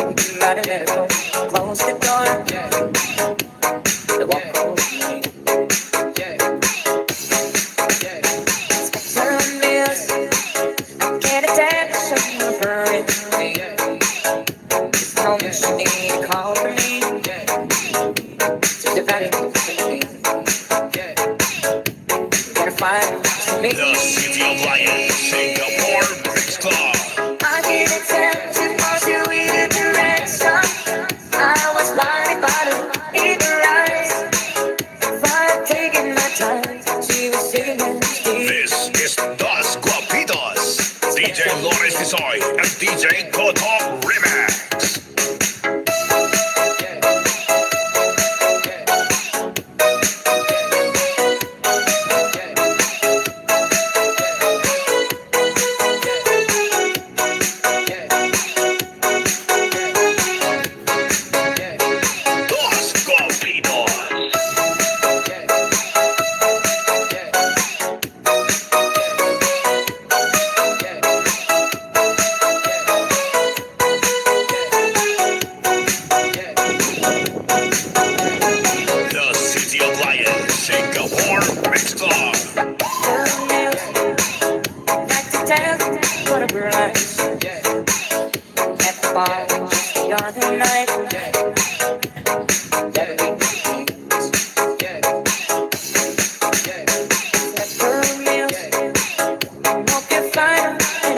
You gotta let it go. Close the door. The walk away. Turn this. Get attention over it. There's no mission need to call for me. To the value of me. Gotta find me. The City of Lions, Singapore Mix Club. I didn't attempt to push you in a direction. I was blinded by the eager eyes. If I had taken my time, she was sitting in the street. This is Dos Guapitos. DJ Lawrence Tisoy and DJ Kotok Remix.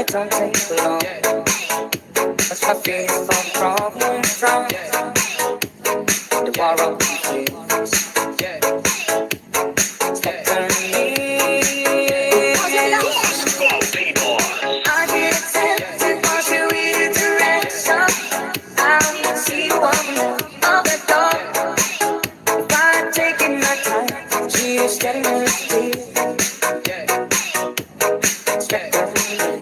Don't take long. What's my feeling from the war of dreams? Spectre me. I didn't attempt to push you in a direction. I will see you walking out the door. If I'm taking my time, she is getting in the street. Spectre me.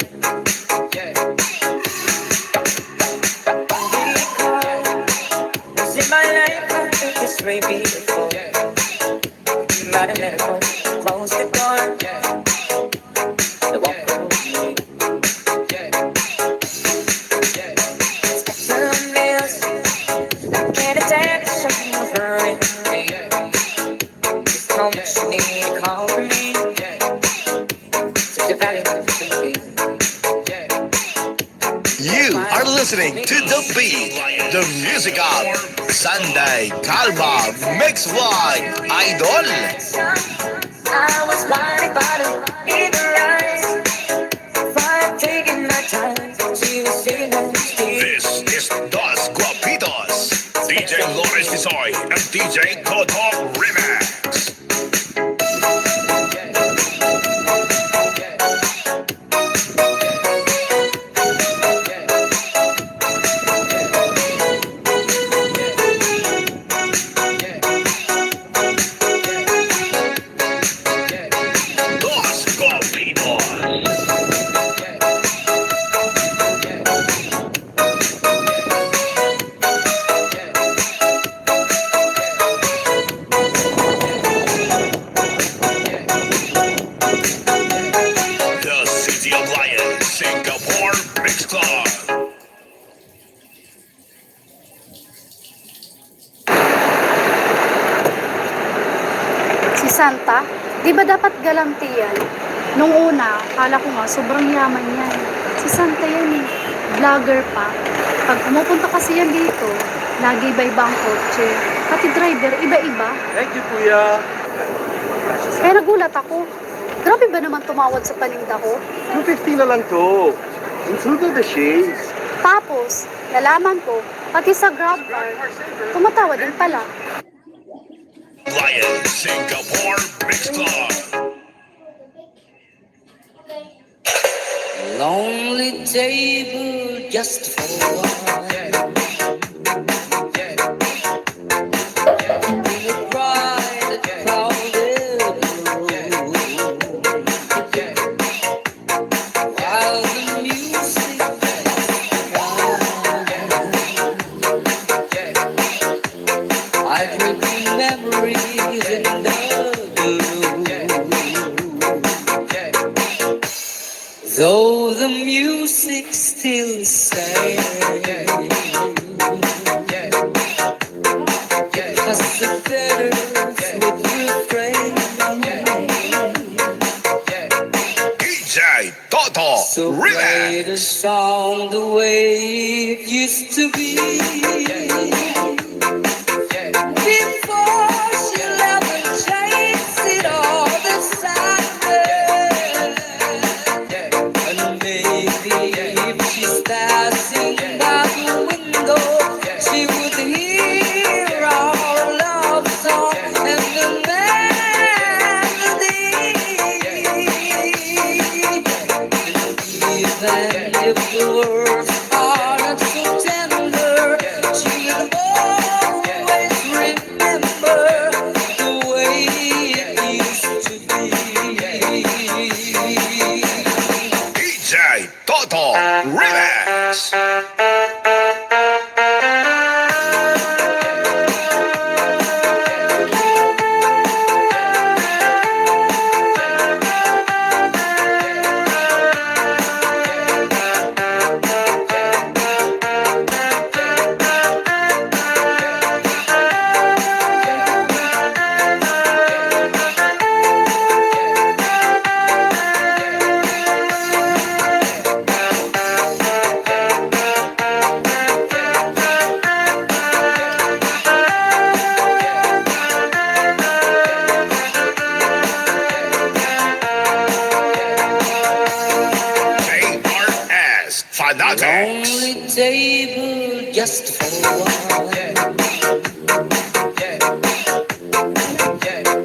It's very beautiful. You gotta let it go. Close the door. The walk away. Spectre meals. Get attention over it. There's no much you need to call for me. So the value of me. You are listening to The Beat, the music of Sunday Calma Mix One Idol. I was blinded by the eager eyes. If I had taken my time, she was sitting in the street. This is Dos Guapitos, DJ Lawrence Tisoy and DJ Kotok Remix. Santa? Di ba dapat galanti yan? Nung una, kala ko nga sobrang yaman yan. Si Santa yan eh. Vlogger pa. Pag pumupunta kasi yan dito, lagi iba-iba ang kotse. Pati driver, iba-iba. Thank you, Kuya. Kaya nagulat ako. Grabe ba naman tumawad sa paninda ko? 250 na lang to. Included the shades. Tapos, nalaman ko, pati sa grab car, tumatawad din pala. Lion Singapore Mix Club. Lonely table just for one. In a bright, crowded room. While the music I heard the memories in the gloom. Though the music still sings, just a better with refrain. DJ Toto So play the Remix. song the way it used to be. Before she left and chased it all the and maybe if she's passing by the window, she would hear our love song and the melody. Even if the words are not so tender, she'll always remember the way it used to be. DJ Toto Remix. KRS Fanatics. Lonely table just for one.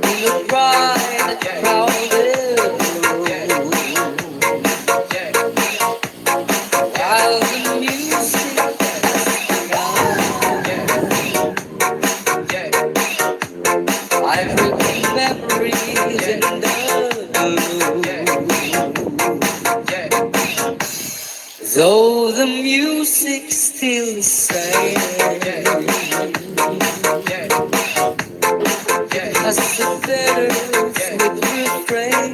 In a bright, crowded room. While the music I heard the memories in the gloom. Though the music still sings, just a better with refrain.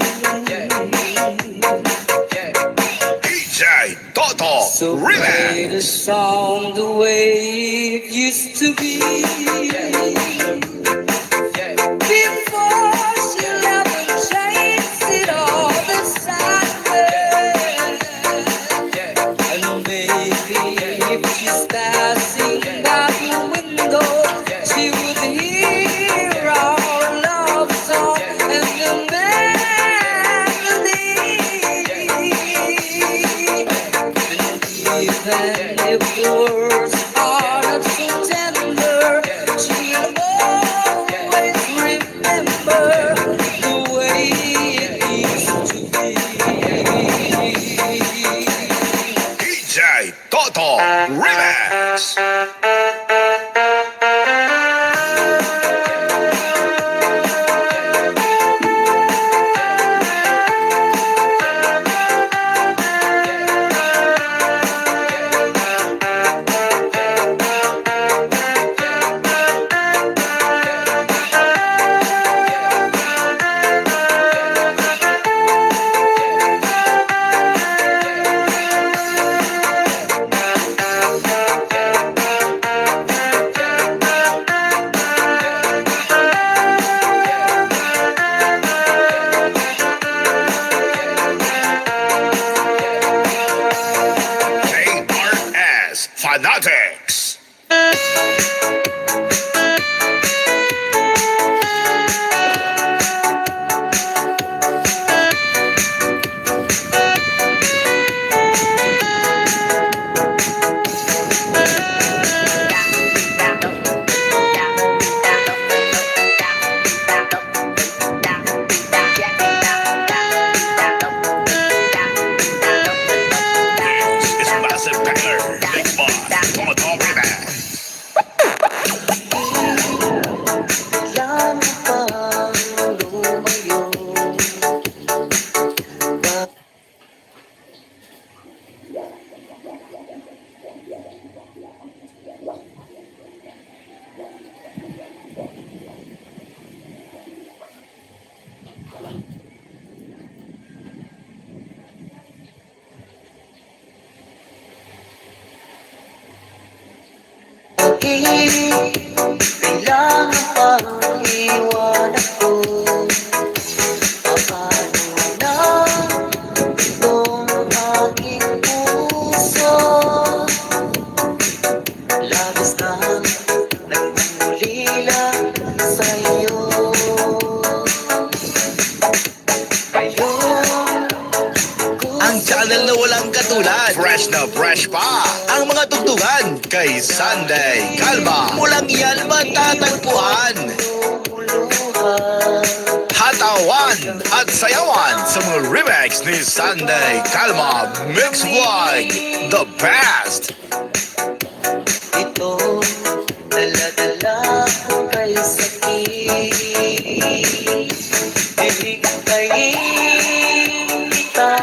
DJ Toto So play Remix. the song the way it used to be. Before she left and chased it all the and maybe if she's passing by the window, she would hear our love song and the melody. Even if the words are not so tender, Fanatics. This is Massive Banger. Big Boss. Commodore Remix. Kailangan pang iwan ako. Paano na itong aking puso? Labis kang nagmumulila sa'yo. Ang channel na walang katulad. Fresh na fresh pa. Ang mga tugtugan kay Sunday Calma. Walang yan matatagpuan. Hatawan at sayawan sa mga remix ni Sunday Calma. Mix Vlog. The best. Ito, dala-dala ko kay sakit. Diligtayin kita,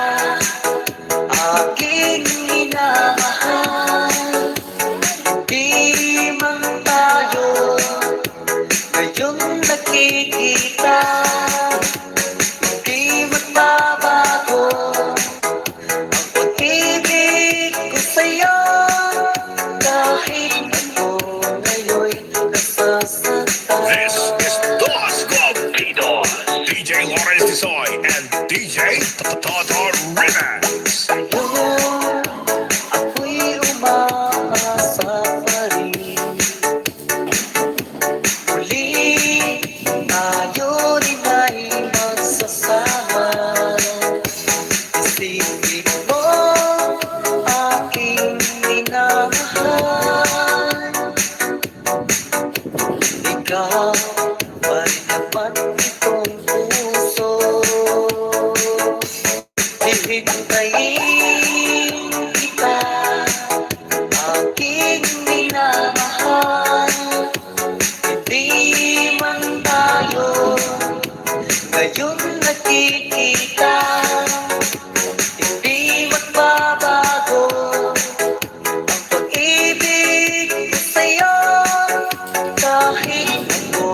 aking minamahal. Di man tayo ngayong nakikita. Di magbabago ang pag-ibig ko sa'yo. Kahit ako ngayon'y nasasaktan. This is Dos Guapitos. DJ Lawrence Tisoy and DJ Totor Remix. Sa'yo, ako'y umaasa pa rin. Muli, tayo rin ay magsasama. Isipin mo, aking minamahal. Ikaw pa rin naman itong puso. Hihintayin kita, aking minamahal. Hindi man tayo ngayon nakikita. Hindi magbabago ang pag-ibig ko sa'yo. Kahit ako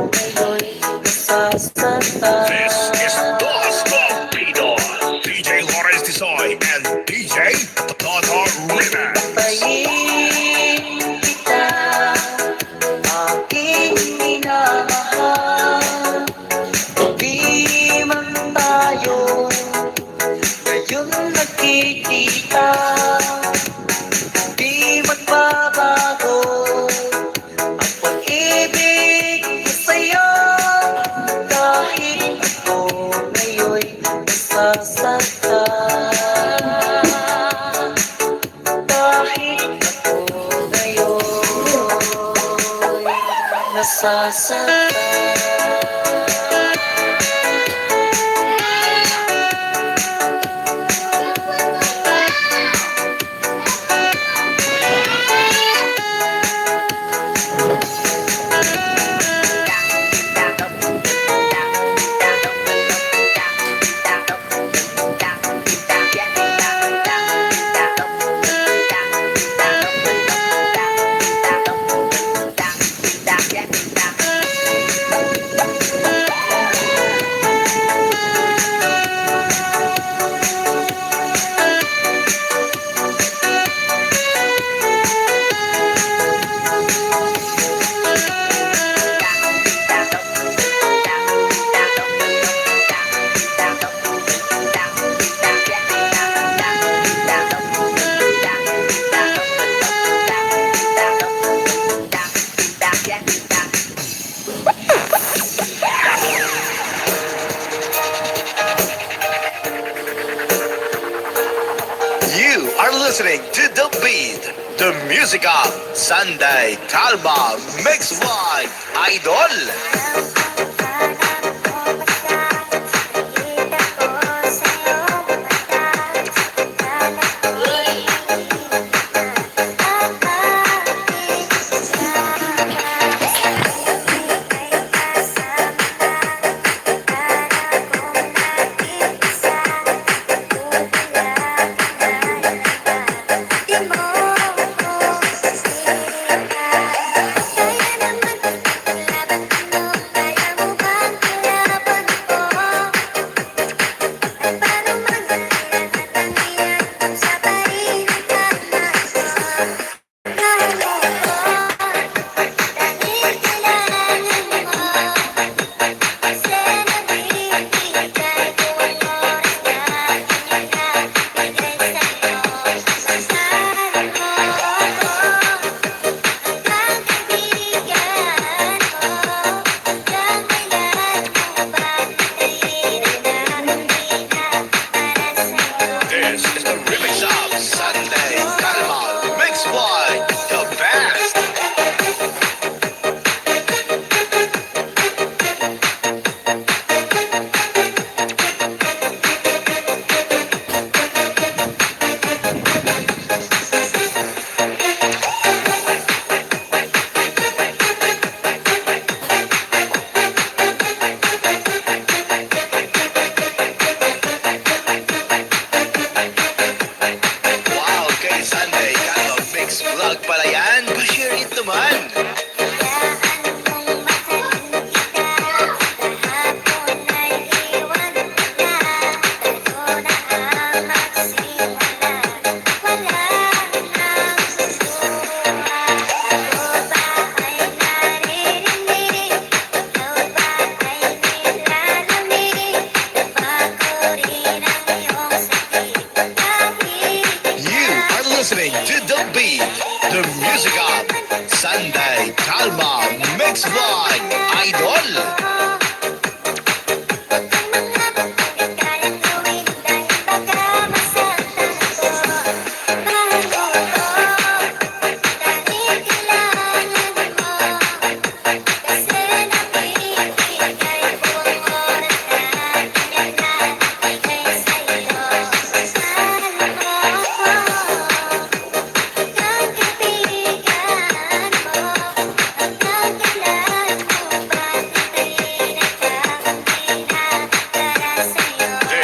ngayon'y nasasaktan. This is Dos Guapitos. DJ Lawrence Tisoy and DJ Totor Remix. Hintayin kita, aking minamahal. Di man tayo ngayon nakikita. Di magbabago ang pag-ibig ko sa'yo. Kahit ako ngayon'y nasasaktan. Kahit ako ngayon'y nasasaktan. listening to The Beat, the music of Sunday Kalma Mix by Idol. This is the remix of Sunday Kalma Mix by The Best. Wow, kay Sunday Kalma Mix vlog pala yan. Pa-share it naman. You are listening to The Beat, the music of Sunday Kalma Mix by Idol.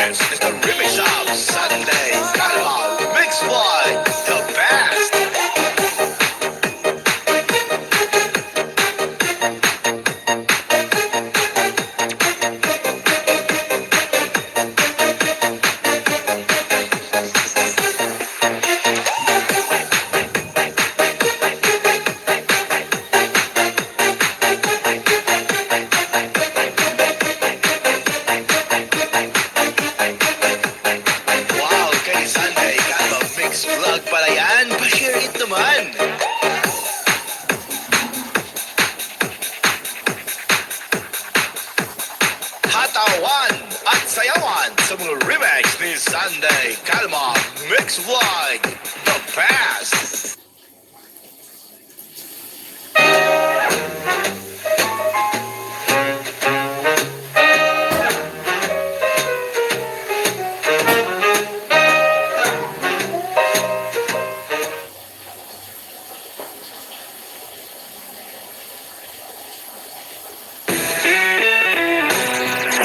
This is the remix of Sunday Kalma Mix by The Best. Wow, kay Sunday Kalma Mix vlog pala yan. Pa-share it naman. Hatawan at sayawan sa mga remix ni Sunday Kalma Mix by The Best.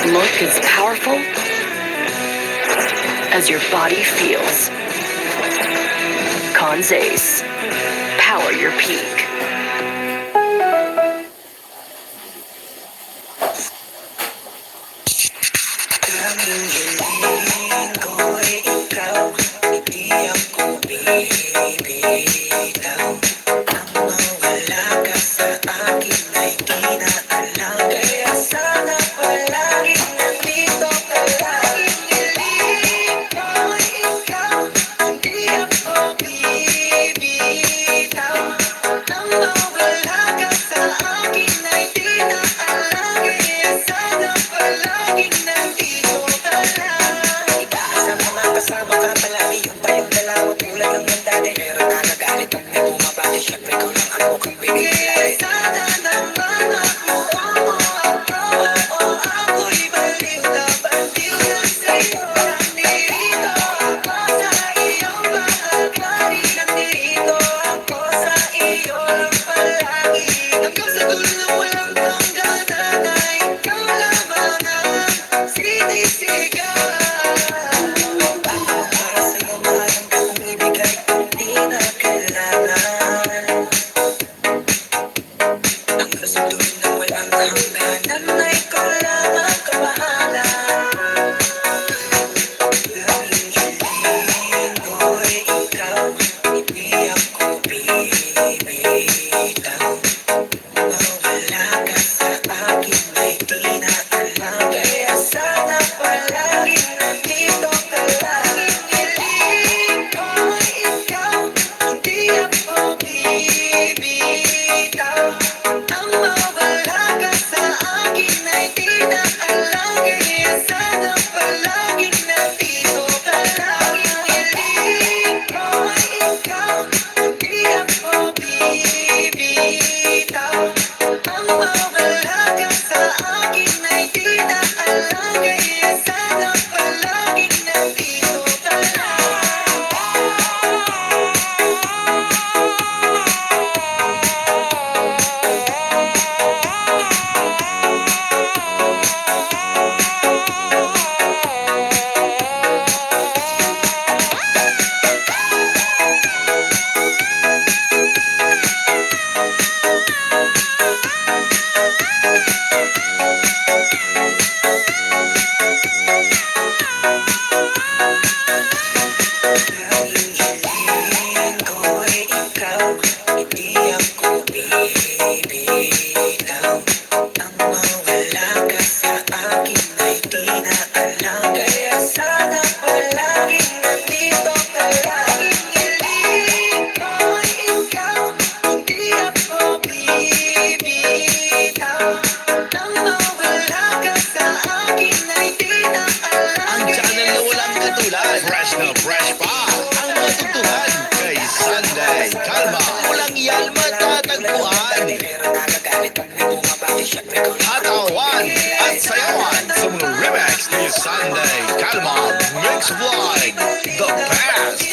Look as powerful as your body feels. Conzace. Power your peak. Ikaw, ulan. Fresh na fresh pa ang matutuhan kay Sunday Kalma. Walang yan matatagpuan. Atawan at sayawan sa mga remix ni Sunday Kalma. Mix Vlog, the best.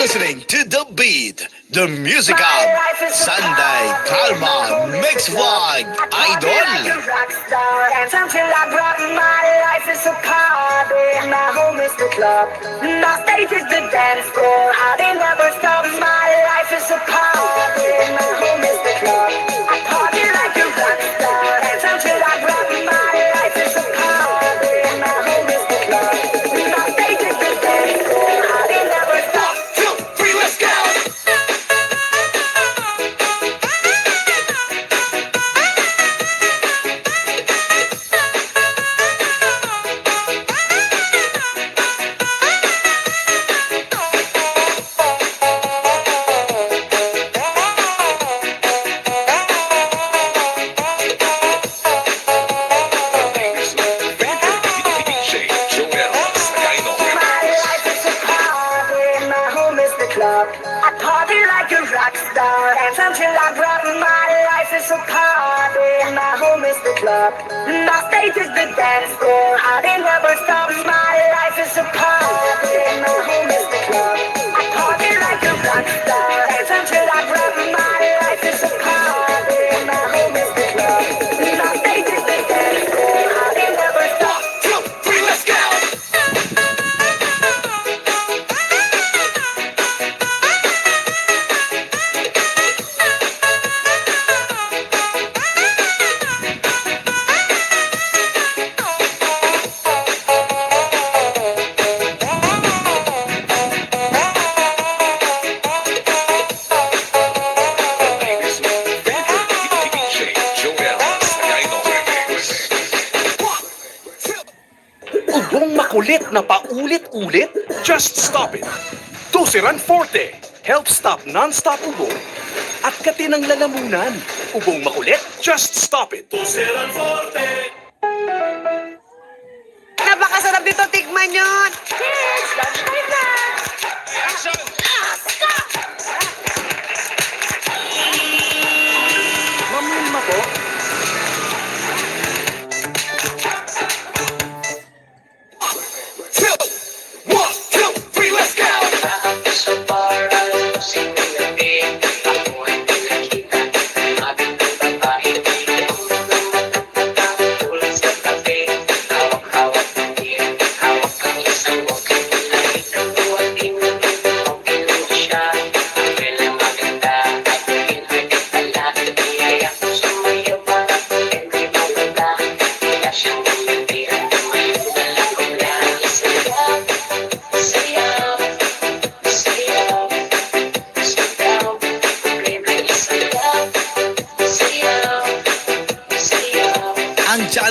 Listening to The Beat, the music of Sunday Kalma Mix Vlog Idol. Until I drop my life is a party, my home is the club, my stage is the dance floor. I never stop. My life is a party, my home is the club. I party like a rock star. Until I drop my life is a party, my home is the club, my stage is the dance floor. I never stop. 2, 3, let's go. I party like a rock star, dance until I drop. My life is a party, my home is the club, my stage is the dance floor. I never stop. My life is a party, my home is the club. I party like a rock star, dance until I drop. My life is a party, my home is the club, my stage is the dance floor. I never stop. 2, 3, let's go. Ubong makulit na paulit-ulit? Just stop it! Tusiran Forte helps stop non-stop ubong at katinang lalamunan. Ubong makulit? Just stop it! Tusiran Forte! Napakasarap dito, tikman yun! Mamilma po? Hawak ang isang bukid, ay ikaw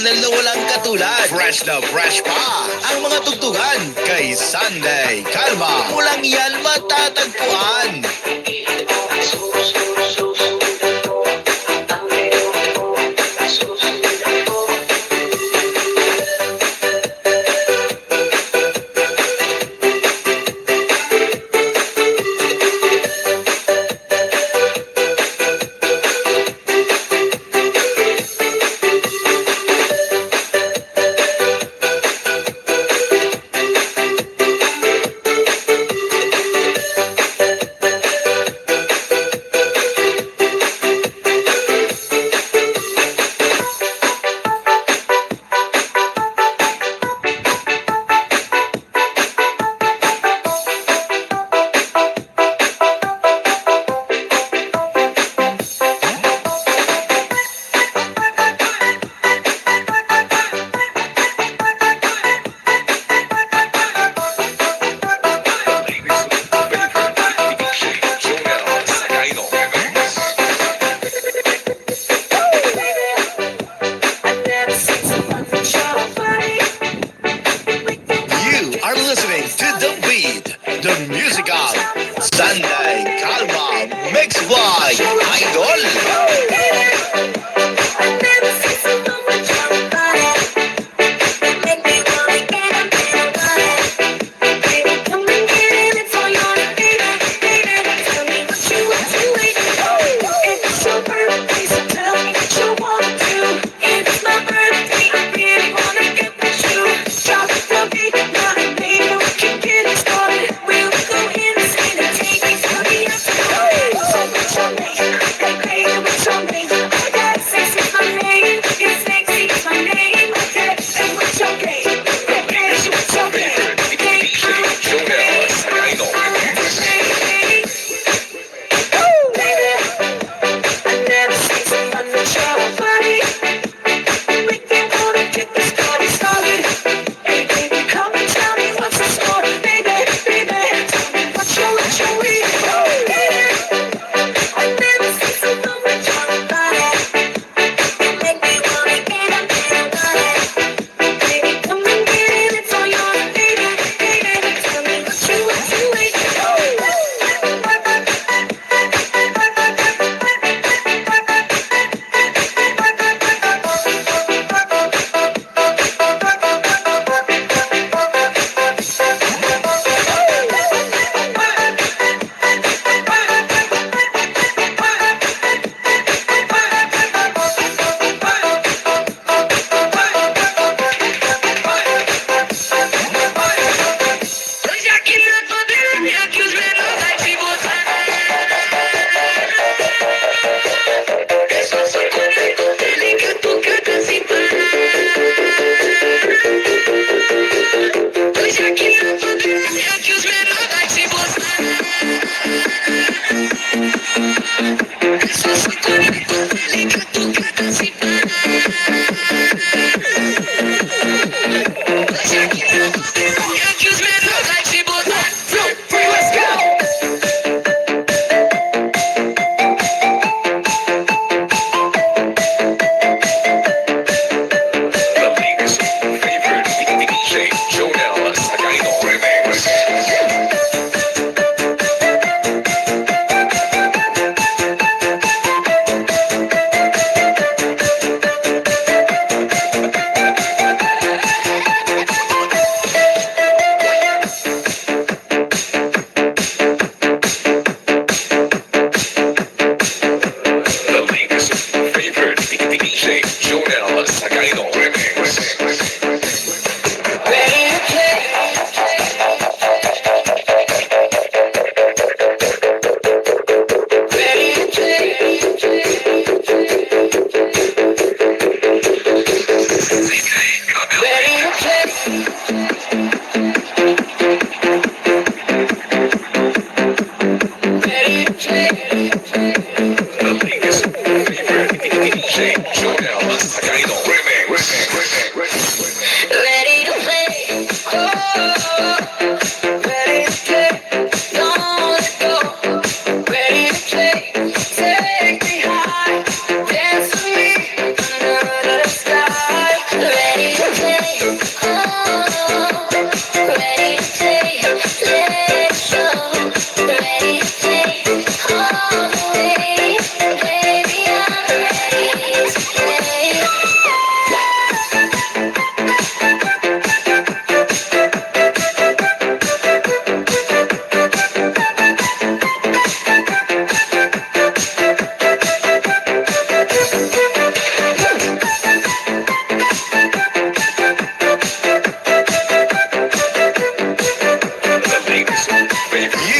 channel na walang katulad. Fresh na fresh pa ang mga tugtugan kay Sunday Kalma. Walang yan matatagpuan. Sunday Kalma mixed by Idol. We'll go insane and take it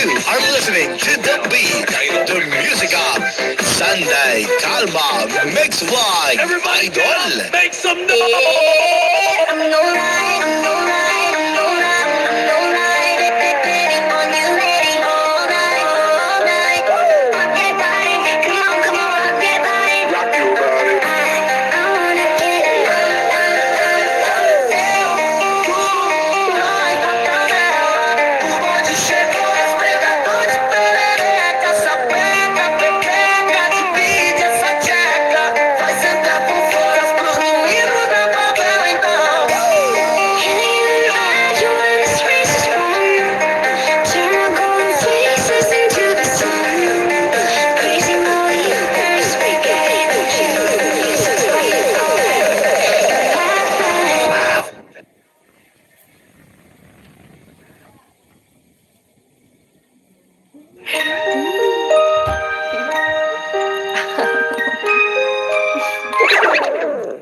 You are listening to The Beat, the music of Sunday Calma Mix Vlog. Everybody Idol. make some noise! Rock your body.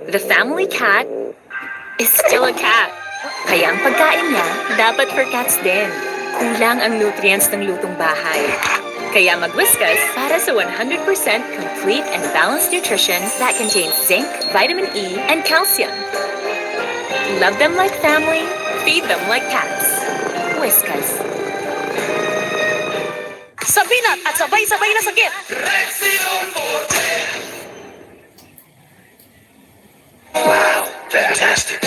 The family cat is still a cat. Kaya ang pagkain niya dapat for cats din. Kulang ang nutrients ng lutong bahay. Kaya mag-Whiskas para sa 100% complete and balanced nutrition that contains zinc, vitamin E, and calcium. Love them like family, feed them like cats. Whiskas. Sabinat at sabay-sabay na sakit. Wow, fantastic.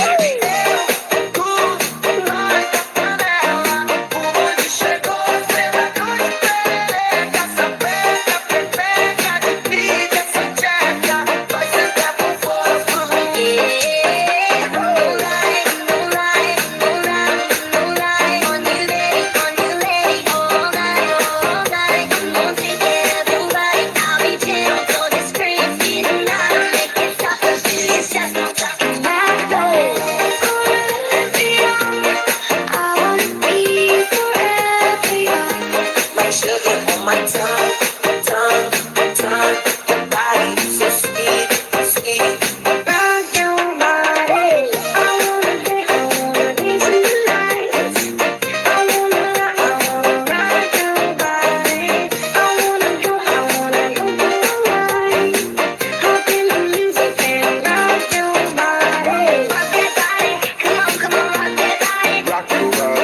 Rock your body.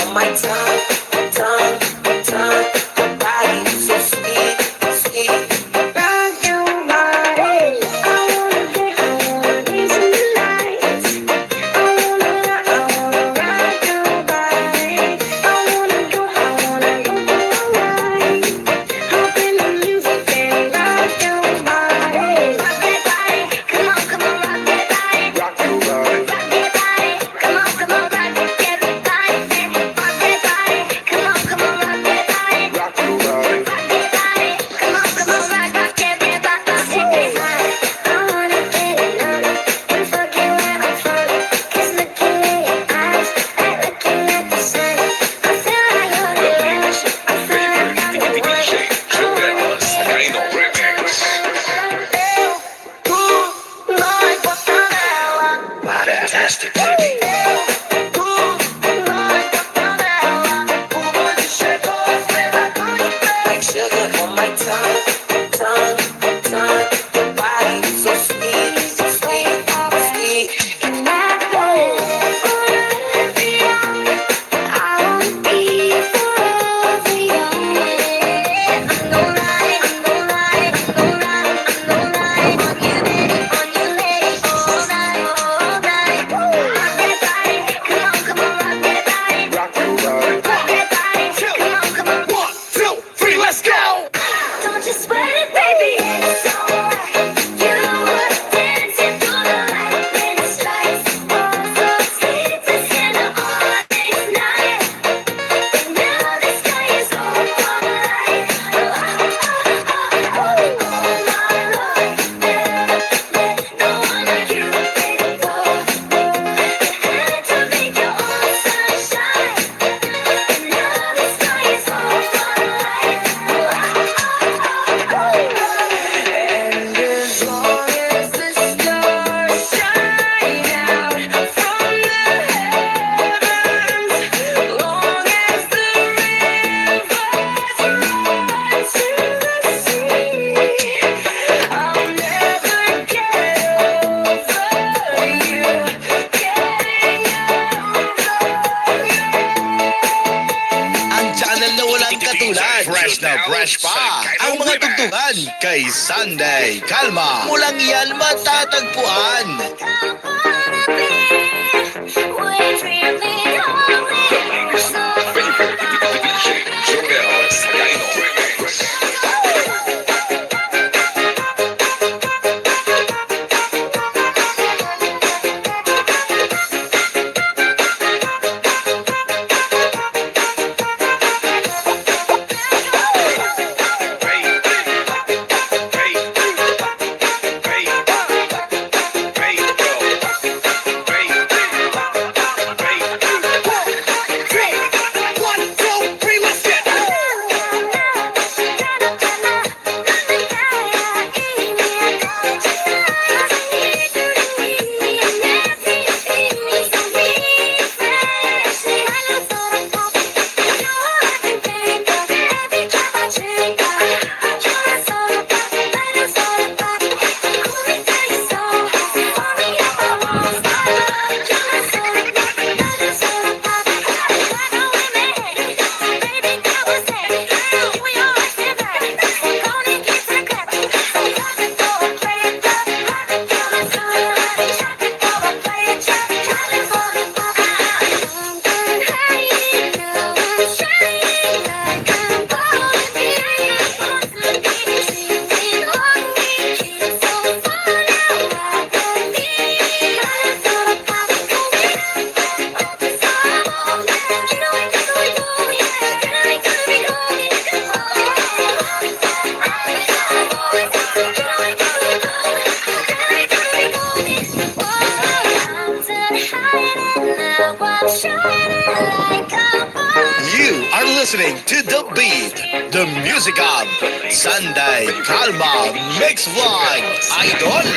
on my tongue, tongue, tongue. Your body is so sweet, sweet. Rock your body. I wanna dance in the lights. I wanna rock your body. I wanna go for a ride. Hop in the music and rock your body. Rock that body, come on, rock that body. Rock your body. Rock that body, come on, rock it, everybody. Rock that body, come on, rock that body. Rock your body. Rock that body, come on, rock everybody. I wanna get it on. We're fucking where I'm from. 'Cause looking in your eyes, like looking at the sun. I feel like you're the rush. I feel like I'm the one. Fantastic, baby. Like sugar on my tongue, tongue, tongue. Your body is so sweet, sweet, sweet. And I wanna be young. I wanna be forever young. I'm gonna ride, I'm gonna ride, I'm gonna ride, I'm gonna ride on you, on you, lady, all night, all night. Rock that body, come on, rock that body. Rock your body. Rock that body, come on. 1, 2, 3, let's go! Don't you sweat it, baby, it's alright. You were dancing through the lightning strikes. Oh, so sleepless in the all this night. But now the sky is all light. Oh, my Lord, no one like you before. You had to make your own sunshine. And now the sky is all light. And as long as the stars shine out from the heavens, long as the rivers run to the sea, I'll never get over you, getting Ang channel na walang katulad. Fresh na fresh pa. Ang mga tugtugan kay Sunday Kalma. Walang yan matatagpuan. You are listening to The Beat, the music of Sunday Kalma Mix Vlog Idol.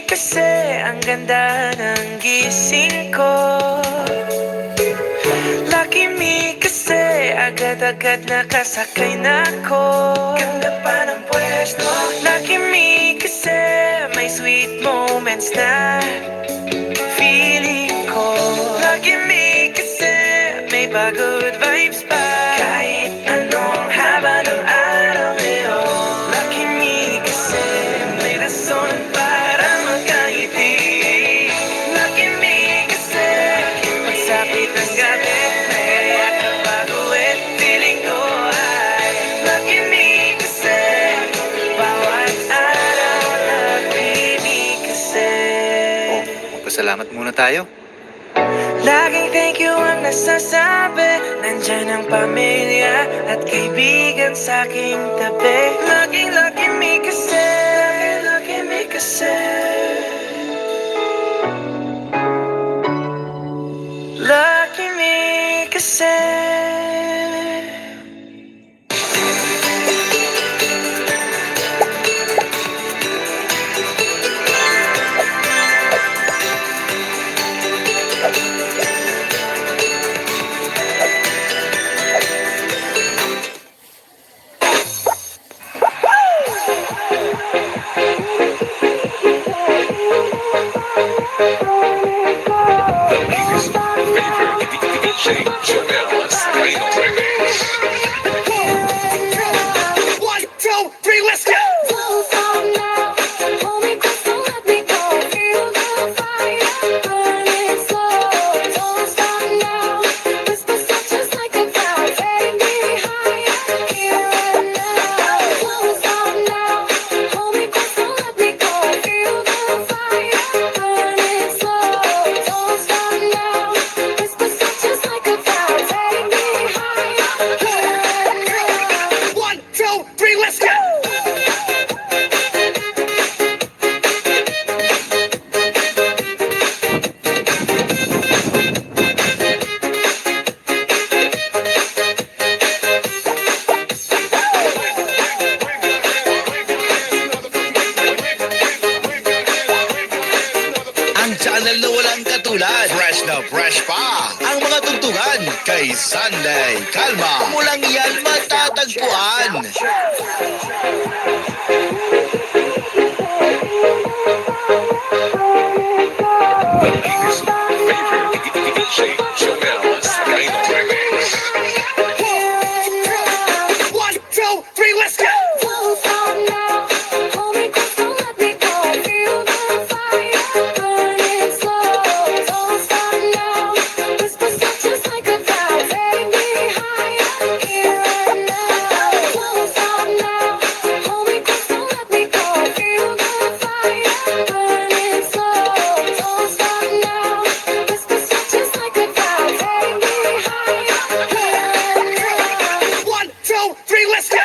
kasi ang ganda ng gising ko. Lucky me kasi agad-agad nakasakay na ako. Ganda pa ng pwesto. Lucky me kasi may sweet moments na feeling ko. Lucky me kasi may good vibes pa. Kahit anong haba ng araw ngayon. Lucky me kasi may rason para magkaiti. Lucky me kasi magsapit ng gabi. Salamat muna tayo. Laging thank you ang nasasabi. Nandyan ang pamilya at kaibigan sa aking tabi. Laging lucky me kasi. Lucky me kasi. Lucky me kasi. One, two, three, let's go! One, two, three, let's go! Ang channel na walang katulad. Fresh na fresh pa. Ang mga tugtugan kay Sunday Kalma. Walang yan matatagpuan. One, two, three, let's go! One, two, three, let's go!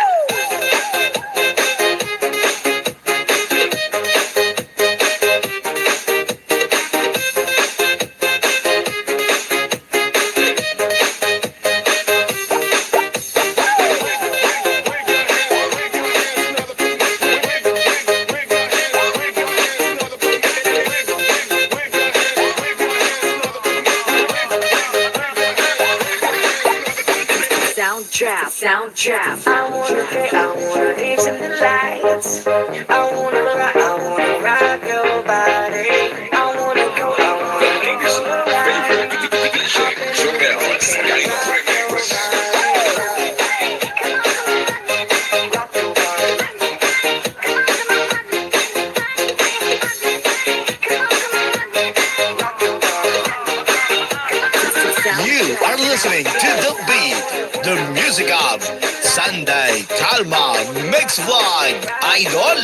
Sound trap. I wanna dance in the lights. I wanna rock your body. I wanna go You are listening to The Beat, the music of Sunday Kalma Mix Vlog Idol.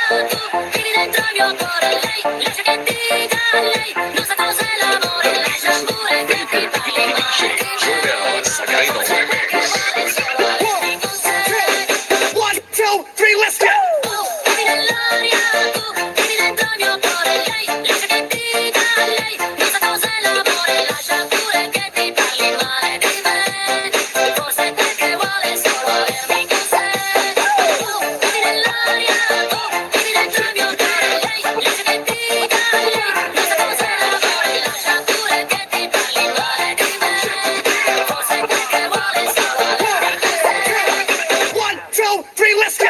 vivi dentro il mio cuore, lei, lascia che dica lei, non sa cos'è l'amore, lascia pure che ti parli male di me. One, two, three, let's go! Vivi nell'aria, tu, vivi dentro il mio cuore, lei, lascia che dica lei, non sa cos'è l'amore, lascia pure che ti parli male di me. Forse perché vuole solo avermi con sé. Vivi nell'aria, tu, vivi dentro il mio cuore, lei, lascia che dica lei, non sa cos'è l'amore, lascia pure che ti parli male di me. Forse perché vuole solo avermi con sé. One, two, three, let's go!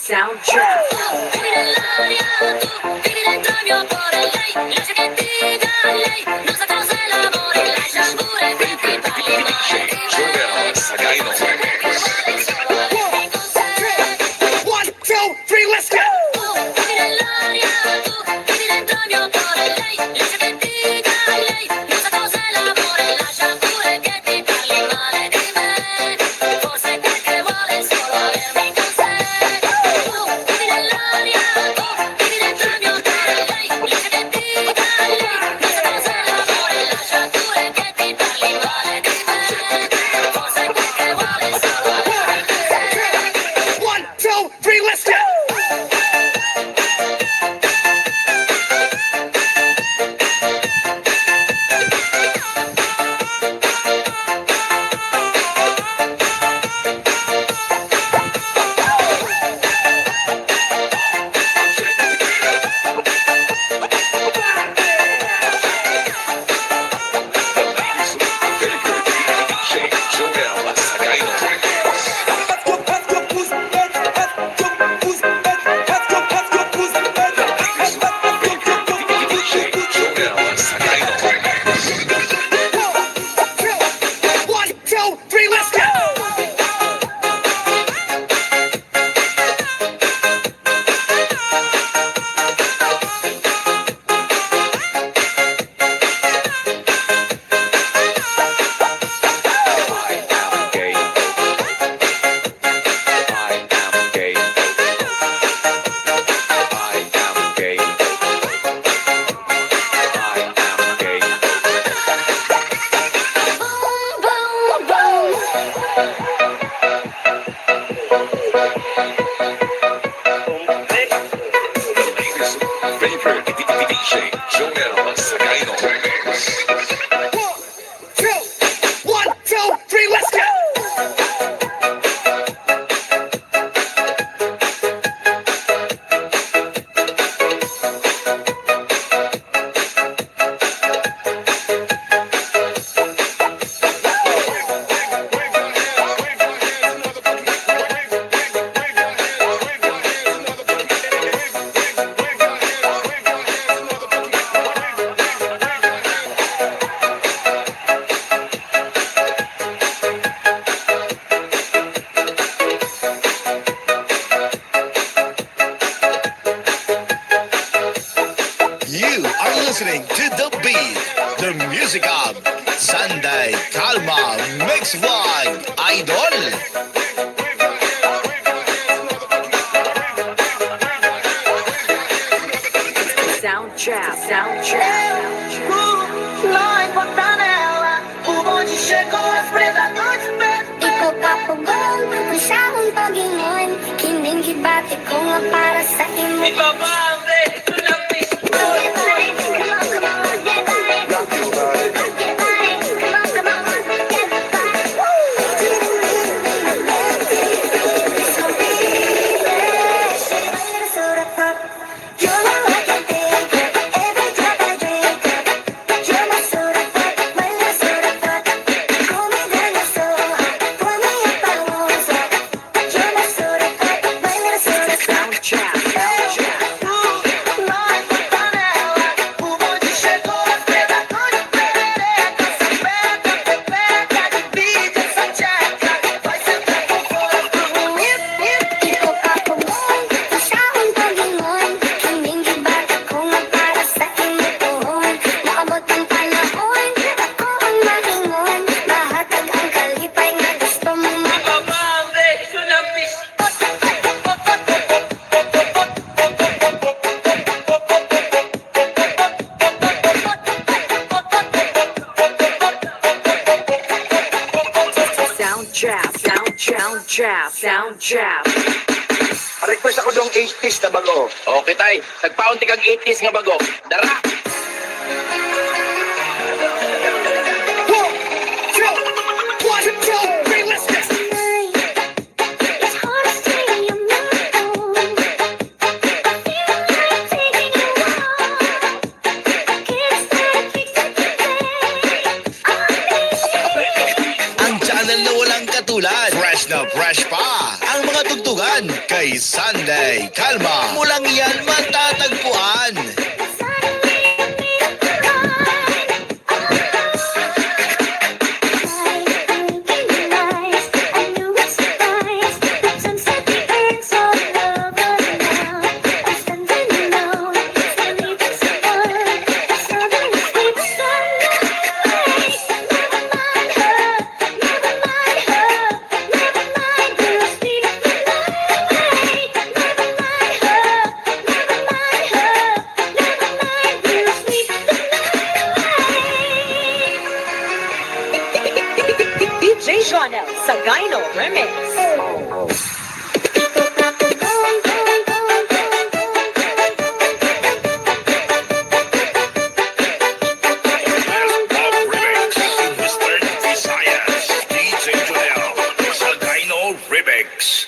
Sound trap. Vivi nell'aria, tu, vivi dentro il mio cuore, lei, lascia che dica lei, non sa cos'è l'amore, lascia pure che ti parli male di me. Forse perché vuole solo avermi con sé. One, two, three, let's go! Vivi nell'aria, tu, vivi dentro il mio cuore, lei, lascia che dica lei, non sa cos'è l'amore, lascia pure che ti parli male di me. Forse perché vuole solo avermi con sé. Vivi nell'aria, tu, vivi dentro il mio cuore, lei, lascia che dica lei, non sa cos'è l'amore, lascia pure che ti parli male di me. Forse perché vuole solo avermi con sé. One, two, three, let's go! One, two, three, let's go! Boom, boom, boom. One, two, three, let's go! You are listening to The Beat, the music of Sunday Kalma Mix One Idol. Sound trap. Ikaw kapugol, kusahong pag-ingon Kining-gibati ko nga para sa imo ako dong 80s na bago. Okay, tay. Nagpaunti kag 80s nga bago. Dara! Ang channel na walang katulad. Fresh na fresh pa. Ang mga tugtugan kay Sunday Calma. Mulang yan matatagpuan. DJ Jonel Sagayno Remix. Western Visayas. DJ Jonel Sagayno Remix.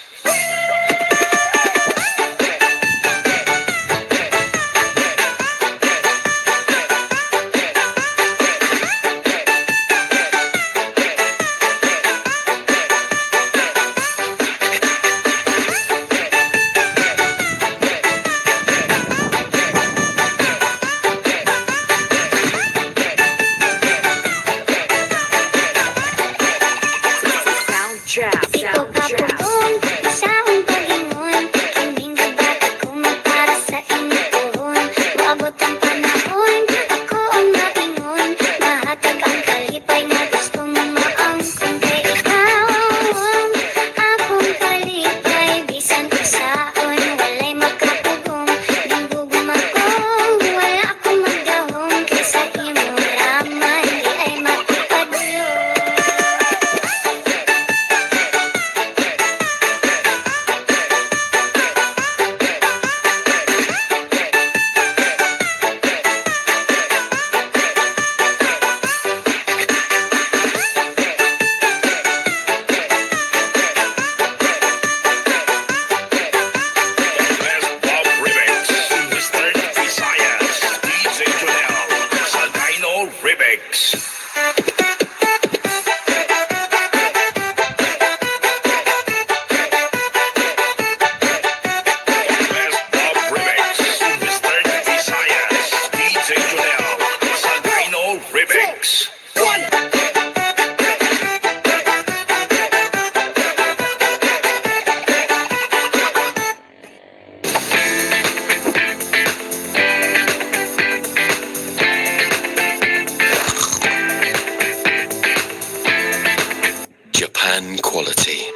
Japan quality.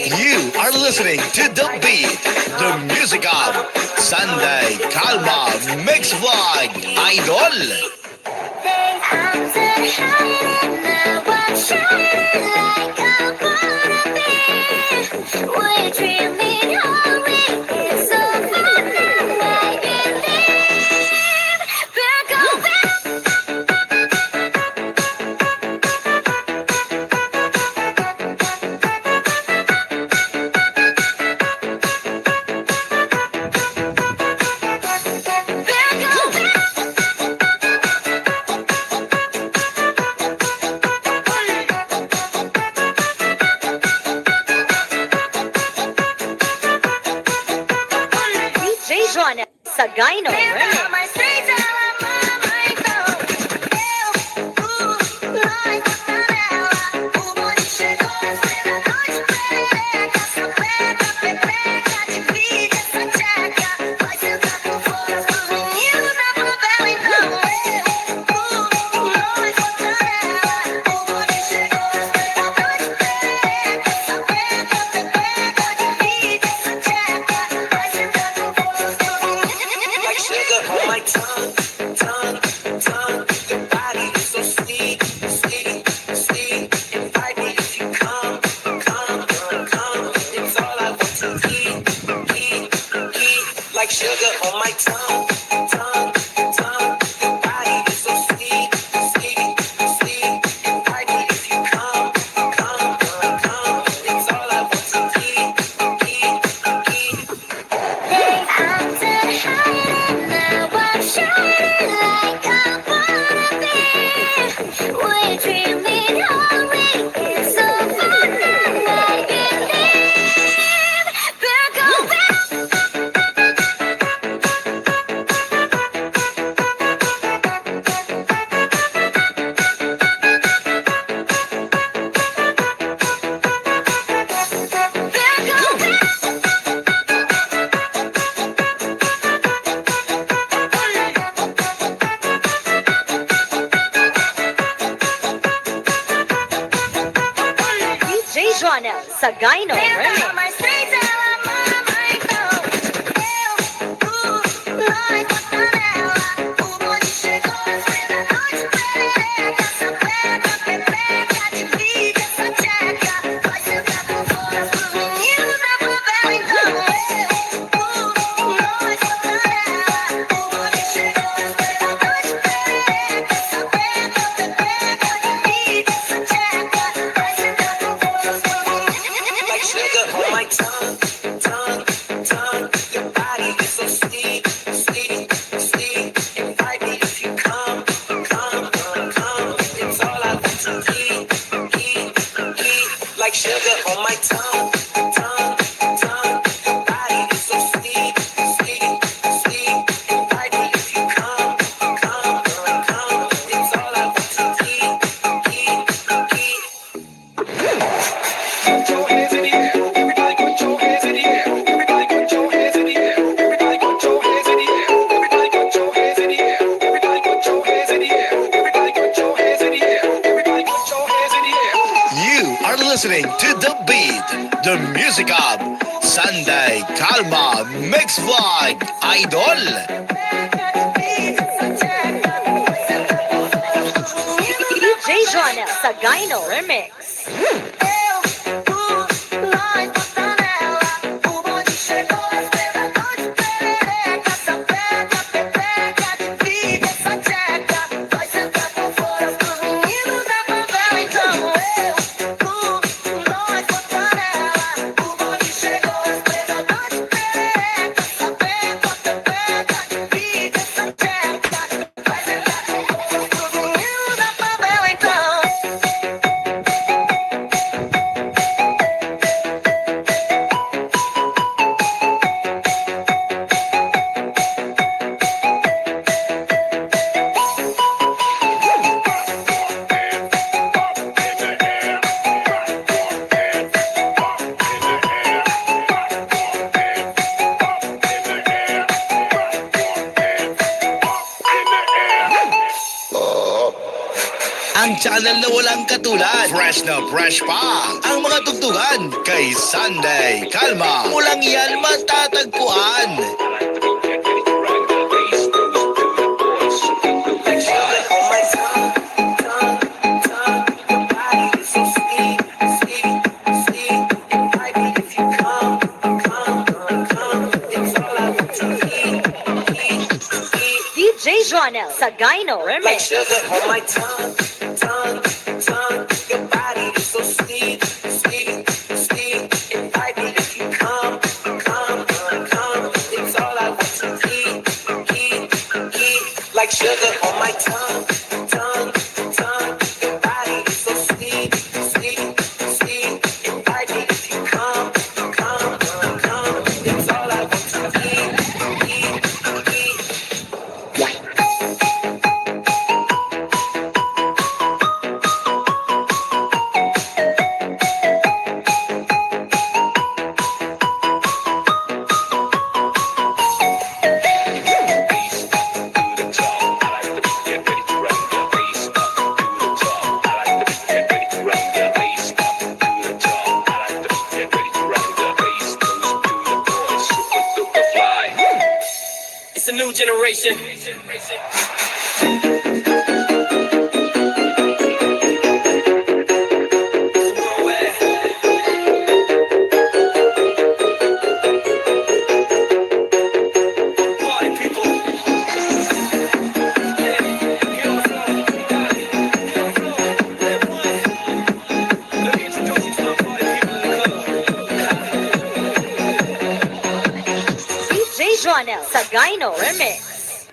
You are listening to The Beat, the music of Sunday Calma Mix Vlog Idol. Sagayno Remix. my tongue, tongue, tongue. Your body is so sweet, sweet, sweet. Invite me if you come, come, come. It's all I want to eat, eat, eat. Hey, I'm done hiding now. I'm shining like I wanna be. We're dreaming all week. It's so fun and I believe. Back on back. Back on back. DJ Joanel sa Gyno Remix. Like sugar on my tongue, tongue, tongue. Your body is so sweet, sweet, sweet. Invite me if you come, come, come. It's all I want to eat, eat, eat. Like sugar on my tongue, tongue, tongue. Your body is so sweet, sweet, sweet. Invite me if you come, come, come. It's all I want to eat, eat, eat. Put your hands in the air. Everybody put your hands in the air. Everybody put your hands in the air. Everybody put your hands in the air. Everybody put your hands in the air. Everybody put your hands in the air. Everybody put your hands in the air. Everybody put your hands in the air. You are listening to The Beat, the music of Sunday Kalma Mix Vlog Idol. DJ Joanel sa Gyno Remix. Ang channel na walang katulad. Fresh na fresh pa. Ang mga tugtugan kay Sunday Kalma. Walang yan matatagpuan. Like sugar on my tongue, tongue, tongue. Your body is so sweet, sweet, sweet. Invite me if you come, come, come. It's all I want to eat, eat, eat. DJ Joanel sa Gyno Like Remix. sugar on my tongue, tongue, tongue. Your body is so sweet, sweet, sweet. Invite me if you come, come, come. It's all I want to eat, eat, eat. Like sugar on my tongue, tongue, tongue. Your body is so sweet, sweet, sweet. Invite me if you come, come, come. It's all I want to eat, eat, eat. It's a new generation. Party Gyno Remix.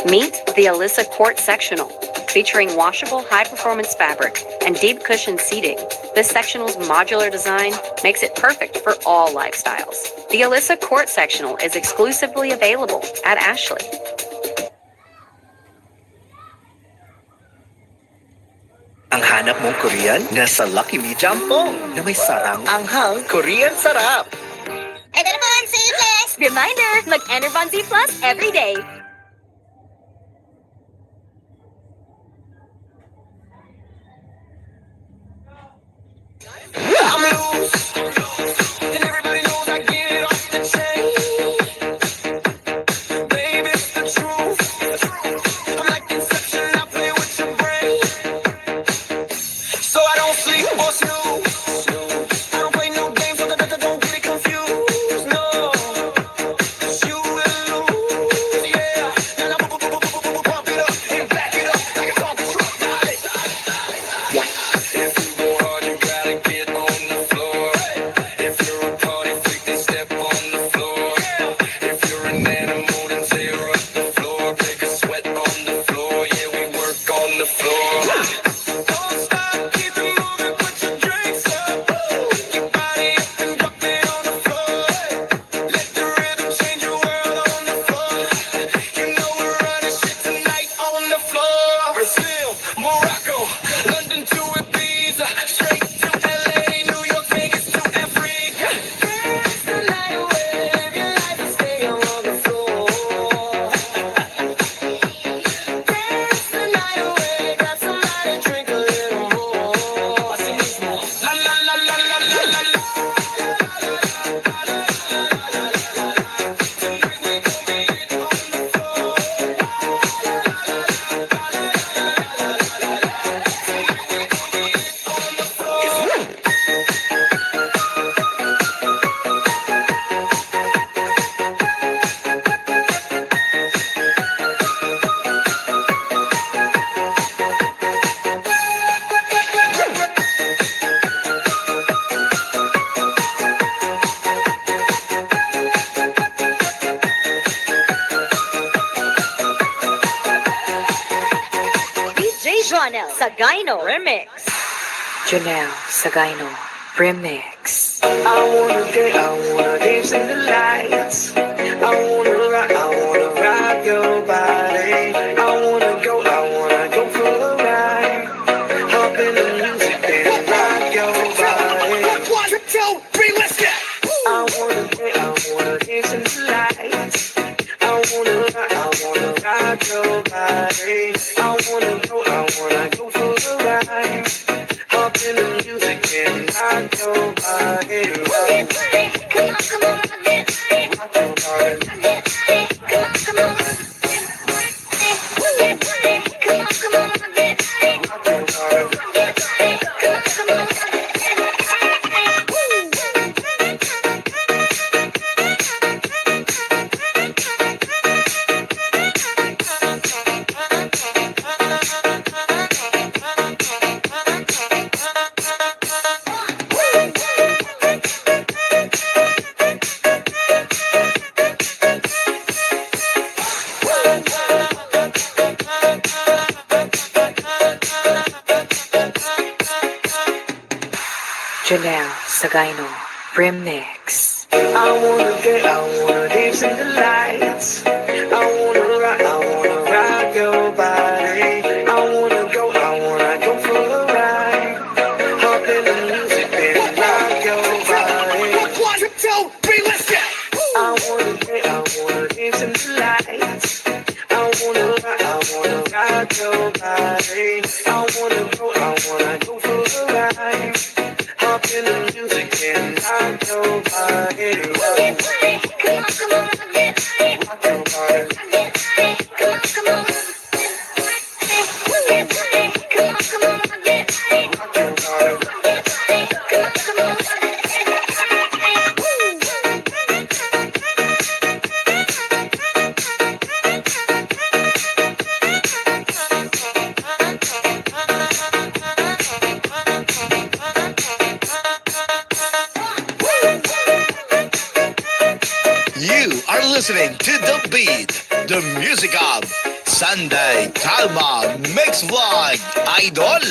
Meet the Alyssa Court Sectional, featuring washable high-performance fabric and deep cushion seating. This sectional's modular design makes it perfect for all lifestyles. The Alyssa Court Sectional is exclusively available at Ashley. Ang hanap mong Korean, nasa Lucky Me Jampong na may sarang anghang Korean sarap. Enervon C Plus! Reminder, mag-Enervon Z Plus every day. I'm loose, and everybody knows I get it off the chain. Baby, it's the truth. I'm like Inception, I play with your brain. So I don't sleep or snooze. I don't play no games, so don't get it confused. No, 'cause you will lose, yeah. Now pump it up and back it up like a talking truck. If you go hard, you gotta get on the floor. If you're a party freak, then step on the floor. If you're an animal, then tear up the floor. Take a sweat on the floor, yeah, we work on the floor. Don't stop, keep it moving, put your drinks up. Your body up and drop it on the floor. Let the rhythm change your world on the floor. You know we're running shit tonight on the floor. Brazil, Morocco, London to Ibiza, straight to LA, New York, Vegas to Africa. Dance the night away, live your life and stay on the floor. Dance the night away, grab somebody, drink a little more. I sing this more. La la la la la la la la. Tonight we gon' be it on the floor. DJ Jonel sa Gyno Remix. Janelle Sagayno Remix. I wanna dance in the lights. I wanna rock your body. I wanna go for a ride. Hop in the music and rock your body. 1, 2, 3, let's get. I wanna dance in the lights. I wanna rock your body. I wanna go for a ride. Hop in the music and rock your body. Come on, come on, Rock your body. come on, come on. Janelle Sagayno Remix. I wanna dance in the lights. I wanna rock your body. I wanna go for a ride. Hop in the music and rock your body. 1, 2, 3, let's get. I wanna dance in the lights. I wanna rock your body. I wanna go for a ride. Hop in the music and rock your body. Come on, come on, Rock your body. come on, come on. listening to The Beat, the music of Sunday Kalma Mix Vlog Idol.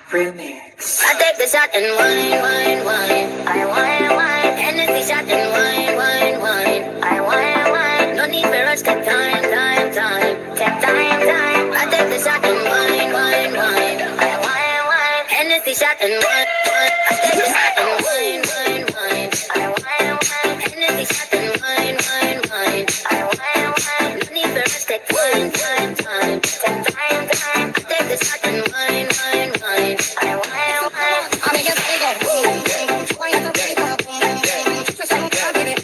Remix. I take the shot and wine, wine, wine. I wine, wine. Energy shot and wine, wine, wine. I wine, wine. No need for rush, take time, time, time. Take time, time. I take the shot and wine, wine, wine. I wine, wine. Energy shot and wine, wine. I take the shot and wine, wine, wine. I wine, wine. Energy shot and wine, wine, wine. I wine, wine. No need for rush, take time, time, time. Take time, time. I take the shot and wine, wine, wine. I wine, wine. I make it bigger. Wine up, big up. Twist up, give it.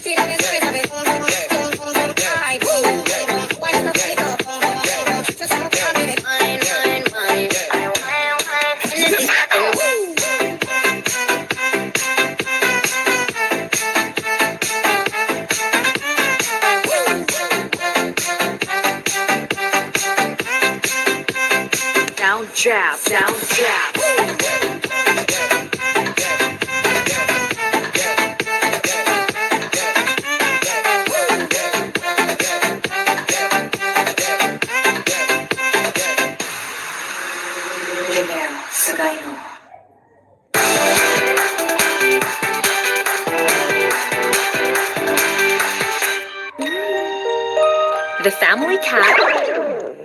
Feel it, twist of it. I wine up, big up. Twist up, give it. Wine, wine, wine. I wine, wine. Energy shot and down jab, down jab. The family cat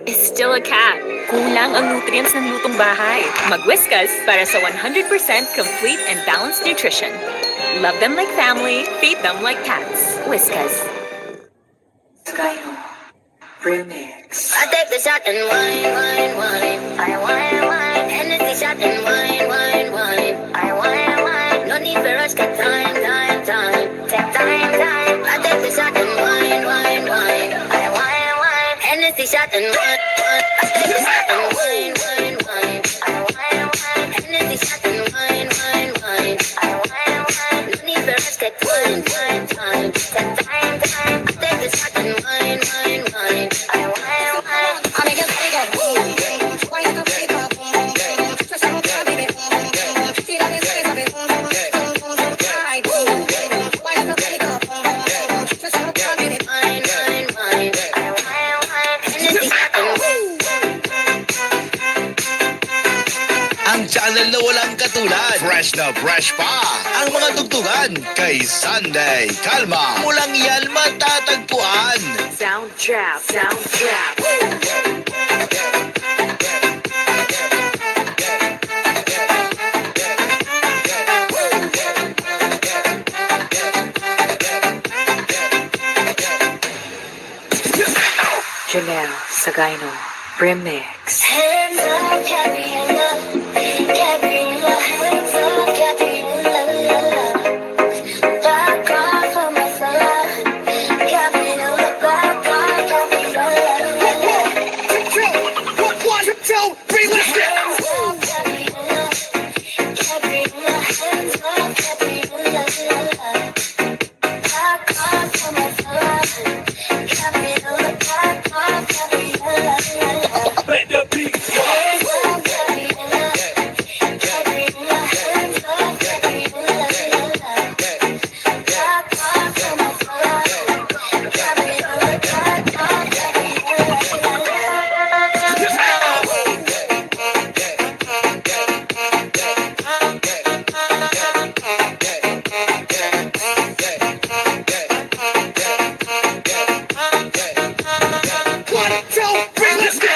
is still a cat. Kulang ang nutrients ng lutong bahay. Mag-Whiskas para sa 100% complete and balanced nutrition. Love them like family, feed them like cats. Whiskas. Remix. I take the shot and wine, wine, wine. I wine, wine. Energy shot and wine, wine, wine. I wine, wine. No need for rush, get time, time, time. Take time, time. I take the shot and wine, wine, wine. I wine, wine. Energy shot and wine, wine. I take the shot and wine, wine, wine. I wine, wine. Energy shot and wine, wine, wine. I wine, wine. No need for rush, get time, time, time. Take time, time. I take the shot and wine, wine, wine. I wine, wine. I make it bigger. Wine up, big up. Twist up, give it. Feel it, twist of it. I wine up, big up. Twist up, give it. Wine, wine, wine. I wine, wine. Energy shot and Ang channel na walang katulad. Fresh na fresh pa. Ang mga tugtugan kay Sunday Kalma. Walang yan matatagpuan. sound jab, sound jab. Janelle Sagayno Remix. Hands up, Gabriella. Gabriella, hands up, Gabriella. Back off of my side. Gabriella, back off, Gabriella. One, two, three, let's go. Hands up, Gabriella. Gabriella, hands up, Gabriella. Back off of my side. Gabriella, back off, Gabriella. Let the beat Hands up, Gabriella. Gabriella, hands up, Gabriella. Back off of my side. Gabriella, back off, Gabriella. One, two, three, let's go.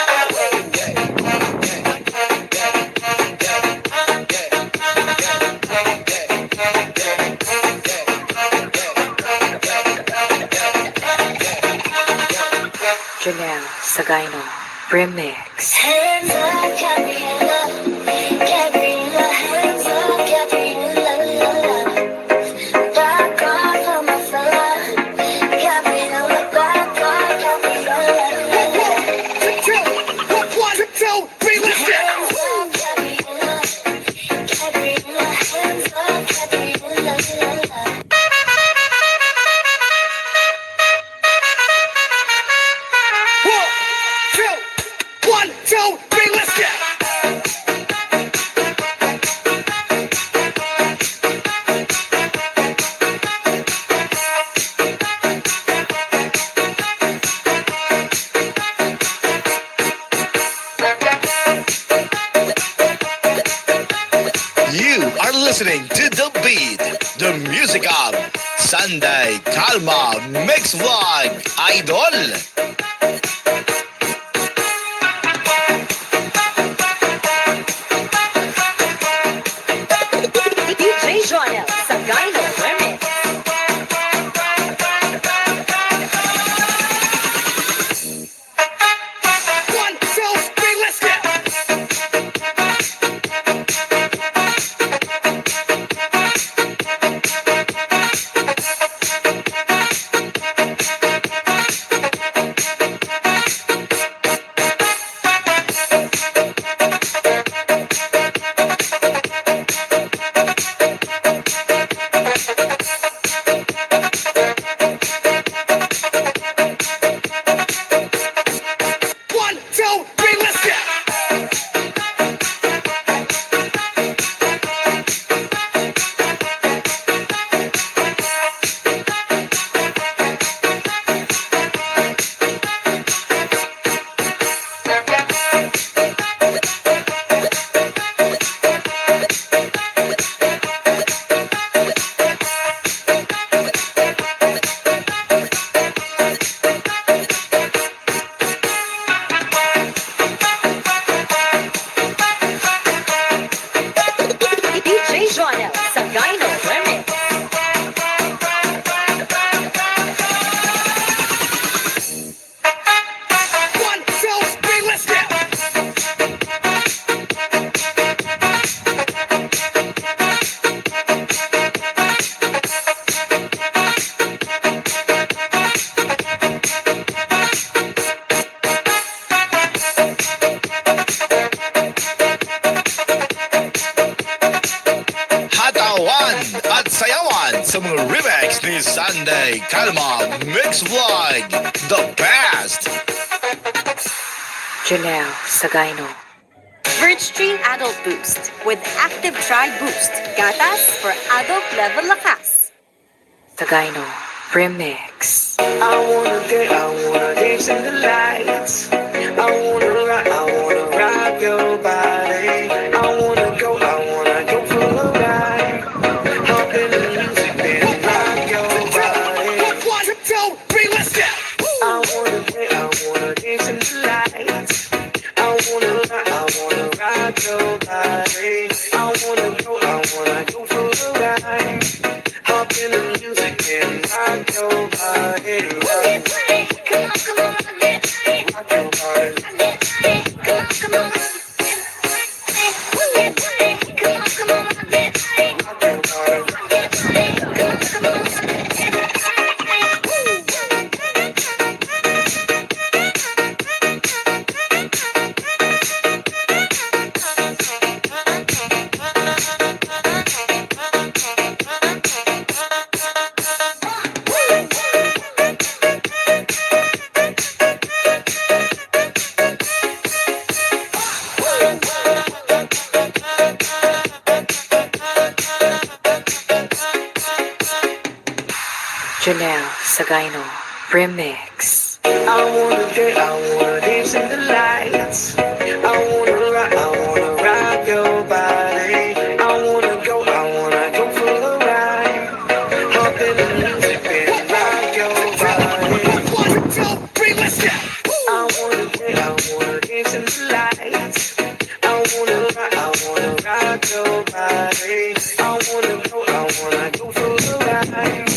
Janelle Sagayno Remix. Hands up, Gabriella. Gabriella, hands up, Gabriella. Back off of my side. Gabriella, back off, Gabriella. One, two, three, let's go. Hands up, Gabriella. Gabriella, hands up, Gabriella. One, two, three, let's go. listening to The Beat, the music of Sunday Kalma Mix Vlog Idol. DJ Jonel Sagayno Remix. One, two, three, let's go. One, two, three, let's go. DJ Jonel Sagayno Remix. One, two, three, let's go. Hatawan at sayawan sa mga remix ni Sunday Kalma Mix Vlog, the best. Janelle Sagayno. Virtstream Adult Boost with Active Tri Boost. Gatas for adult level lakas. Sagayno Remix. I wanna dance in the lights. I wanna rock your body. I wanna go for a ride. Hop in the music and rock your body. One, two, three, let's go. I wanna dance in the lights. I wanna rock your body. I wanna go for a ride. Hop in the music and rock your body. Rock your body. Janelle Sagayno Remix. I wanna dance in the lights. I wanna rock your body. I wanna go for a ride. Hop in the music and rock your body. One, two, three, let's go. I wanna dance in the lights. I wanna rock your body. I wanna go for a ride.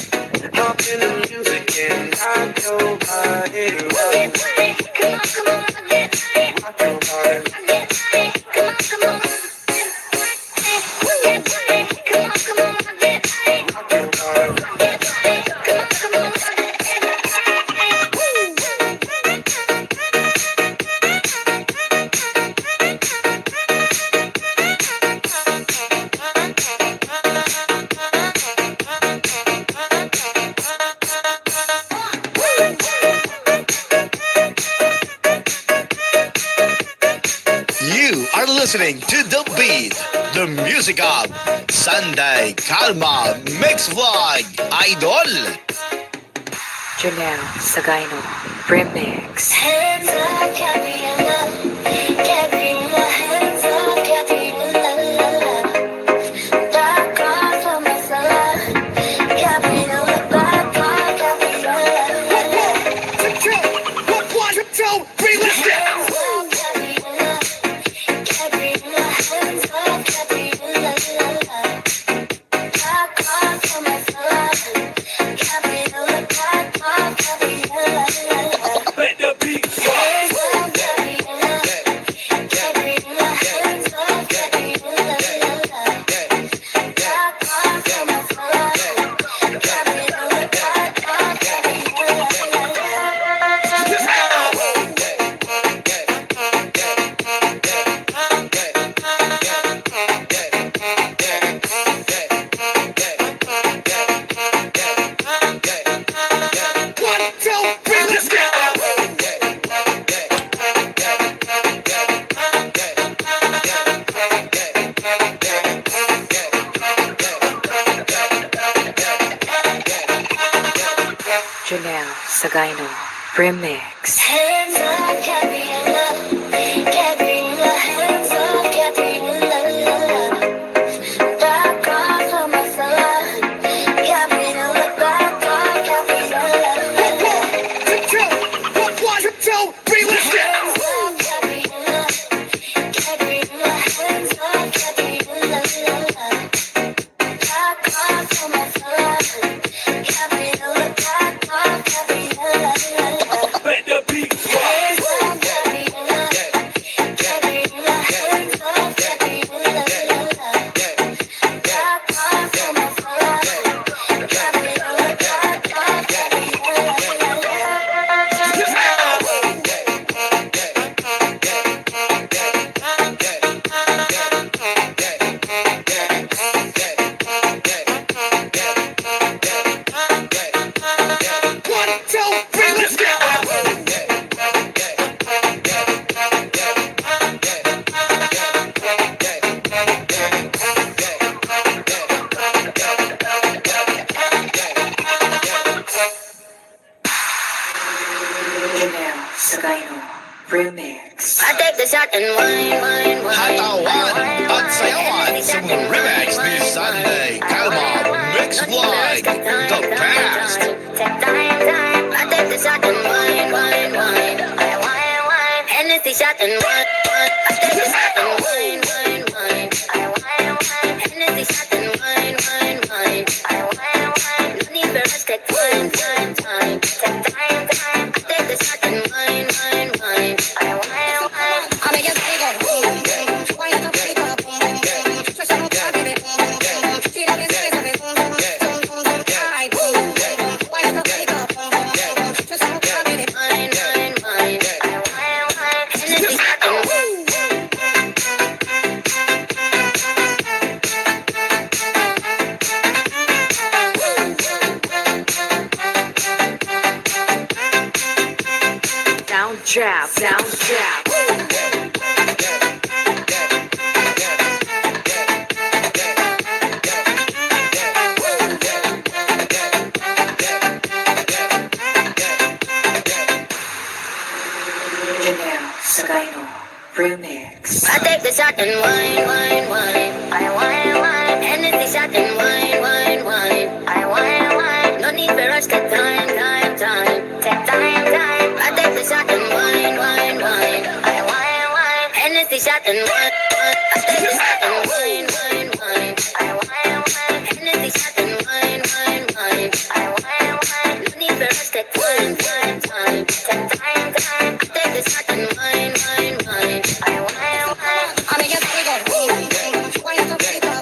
Hop in the music and rock your body. Rock your body. Rock your body. You are listening to The Beat, the music of Sunday Kalma Mix Vlog Idol. Janelle Sagayno Remix. Hands up, Gabriella. Gabriella, hands up, Gabriella. Sagayno Remix. Hands up, Gabriella. Gabriella, hands up, Gabriella. Back off of my son. Gabriella, back off, Gabriella. Hands up, Gabriella. Gabriella, hands up, Gabriella. Back off of my son. Gabriella, back off, Gabriella. Let the beat Hands up, Gabriella. Gabriella, hands up, Gabriella. Back off of my son. Gabriella, back off, Gabriella. Janelle Sagayno Remix. I take the shot and wine. Hatawan at sayawan sa mga remix ni Sunday Calma Mix Vlog, the best. I take the shot and wine. Hennessy shot and wine. I take the shot and wine. Hennessy shot and wine. No need for us, take time. Take time. I take the shot and wine. I make it bigger. Why not bigger? Sound jab. Janelle Sagayno Remix. I take the shot and wine. I wine. Hennessy shot and wine. I wine. No need for us to time. Take time. I take the shot and wine. I wine. Hennessy shot and wine. I take the shot and wine. I wine. Hennessy shot and wine. I wine. No need for us to time. Take time. I take the shot and wine. I wine. I make it bigger. Why not bigger?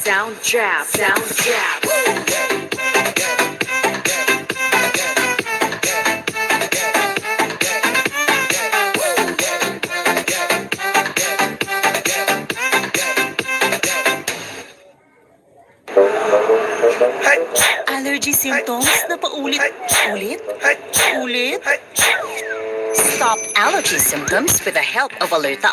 Sound jab. Allergy symptoms na paulit-ulit? Stop allergy symptoms with the help of Alerta.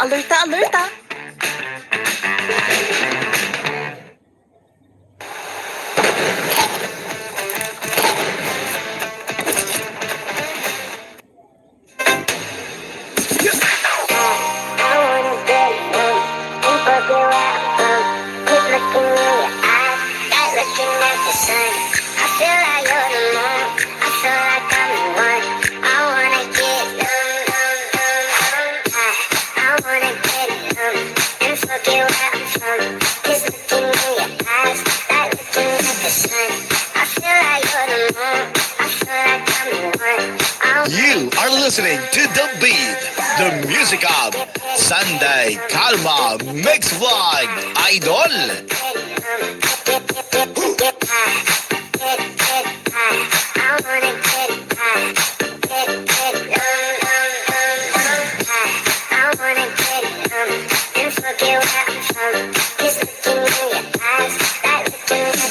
You are listening to The Beat, the music of Sunday Calma Mix Vlog, Idol.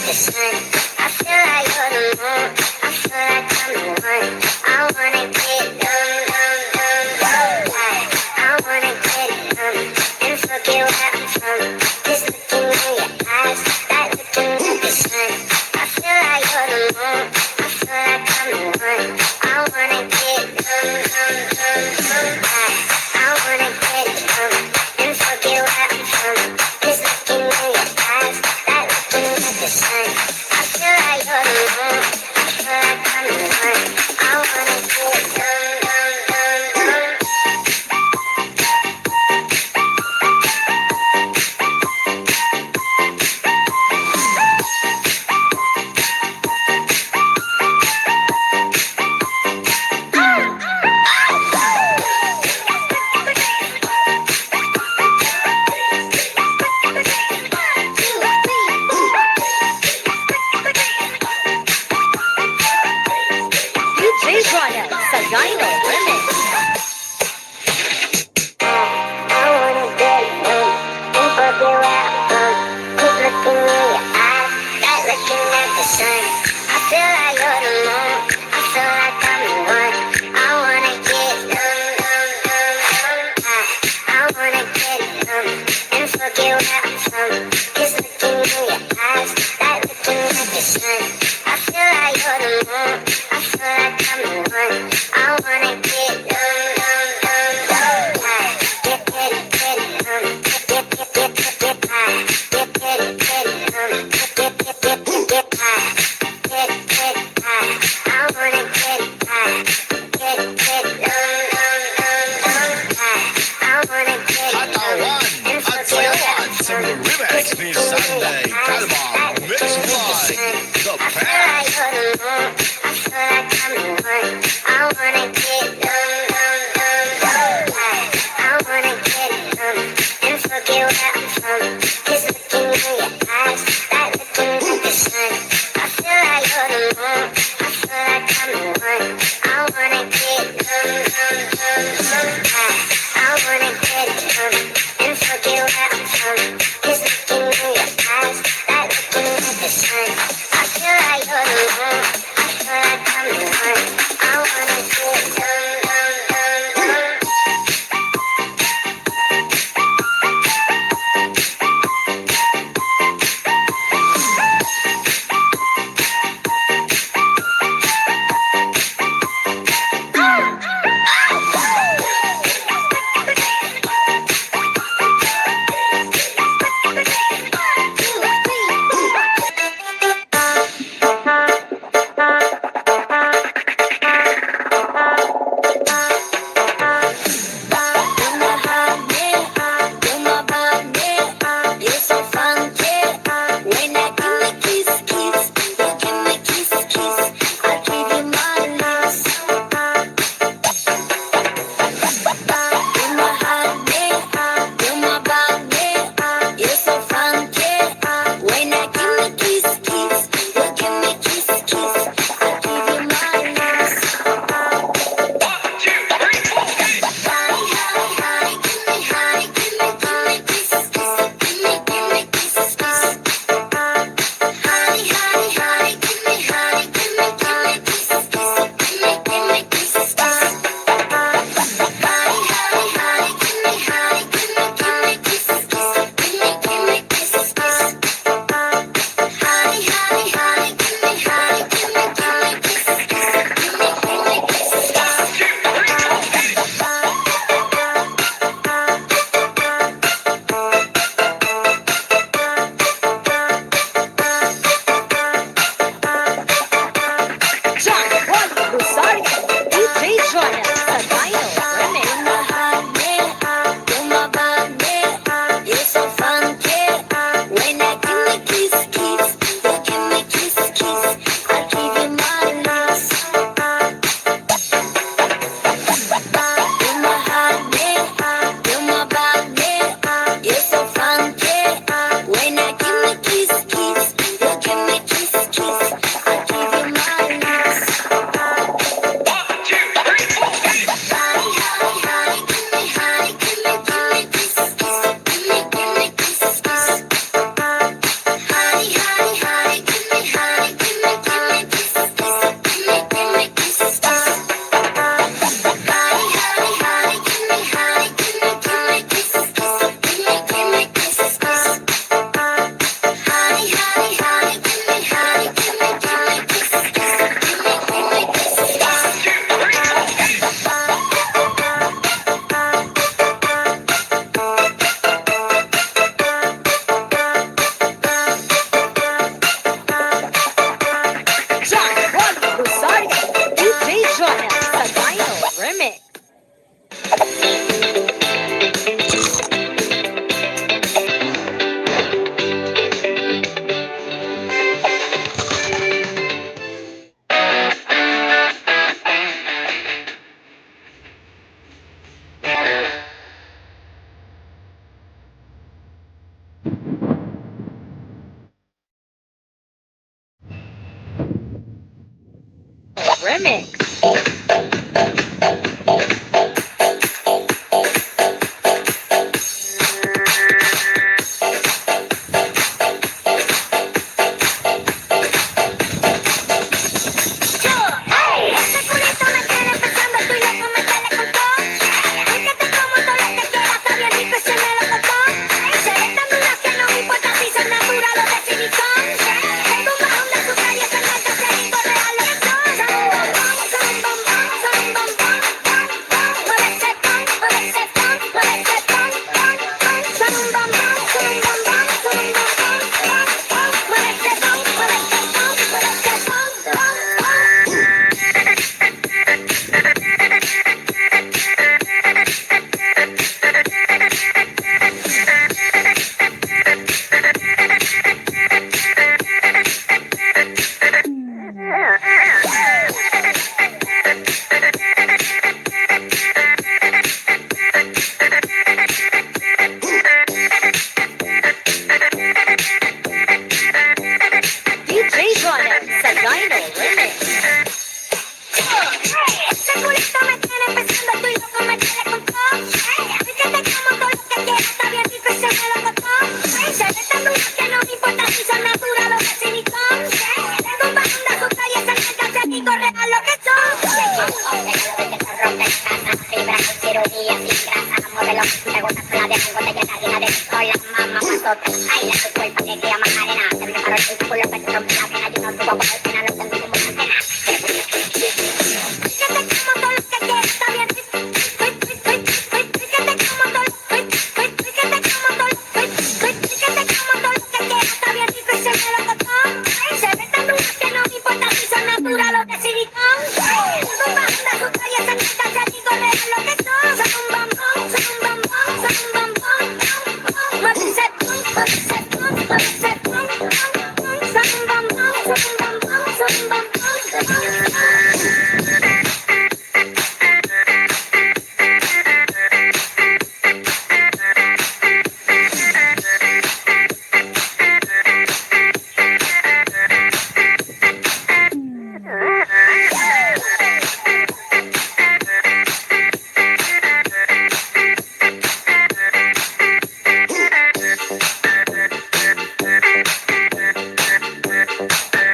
the sun. I feel like you're the moon. I feel like I'm the one. I wanna get dumb, dumb, dumb, dumb. I wanna get dumb and forget where I'm from. Just looking in your eyes, like looking at the sun. I feel like you're the moon. I feel like I'm the one. I wanna get dumb, dumb, dumb, dumb. I wanna get dumb and forget where I'm from. Just looking in your eyes, like looking at the sun. I feel like you're the moon. I feel like I'm the one. I wanna get dumb, dumb, dumb, dumb. DJ Rana sa Gyno Remix. I wanna get dumb and forget where I'm from. Keep looking in your eyes, like looking at the sun. I feel like you're the moon. I feel like I'm the one. I wanna get dumb, dumb, dumb, dumb. I wanna get dumb and forget where I'm from. Just looking in your eyes, like looking at the sun. I feel like you're the moon. I feel like I'm the one. I wanna get dumb, dumb, dumb, dumb. Get dumb, get high. Get high. I wanna get high. Get dumb, dumb, dumb, dumb. I wanna get Katawan and at forget where sayawan I'm sa from. remix ni Sunday Calma Mix by The I feel Best. like you're the moon. I feel like I'm the one. I wanna get dumb, dumb, dumb, dumb. I wanna get dumb and forget where I'm from. Just looking in your eyes, like looking at the sun. I feel like you're the moon. I feel like I'm the one. I wanna get dumb, dumb, dumb, dumb. I wanna get dumb and forget where I'm from. Just looking in your eyes, like looking at the sun. I feel like you're the moon. I Remix. DJ Jonel sa Dino Remix.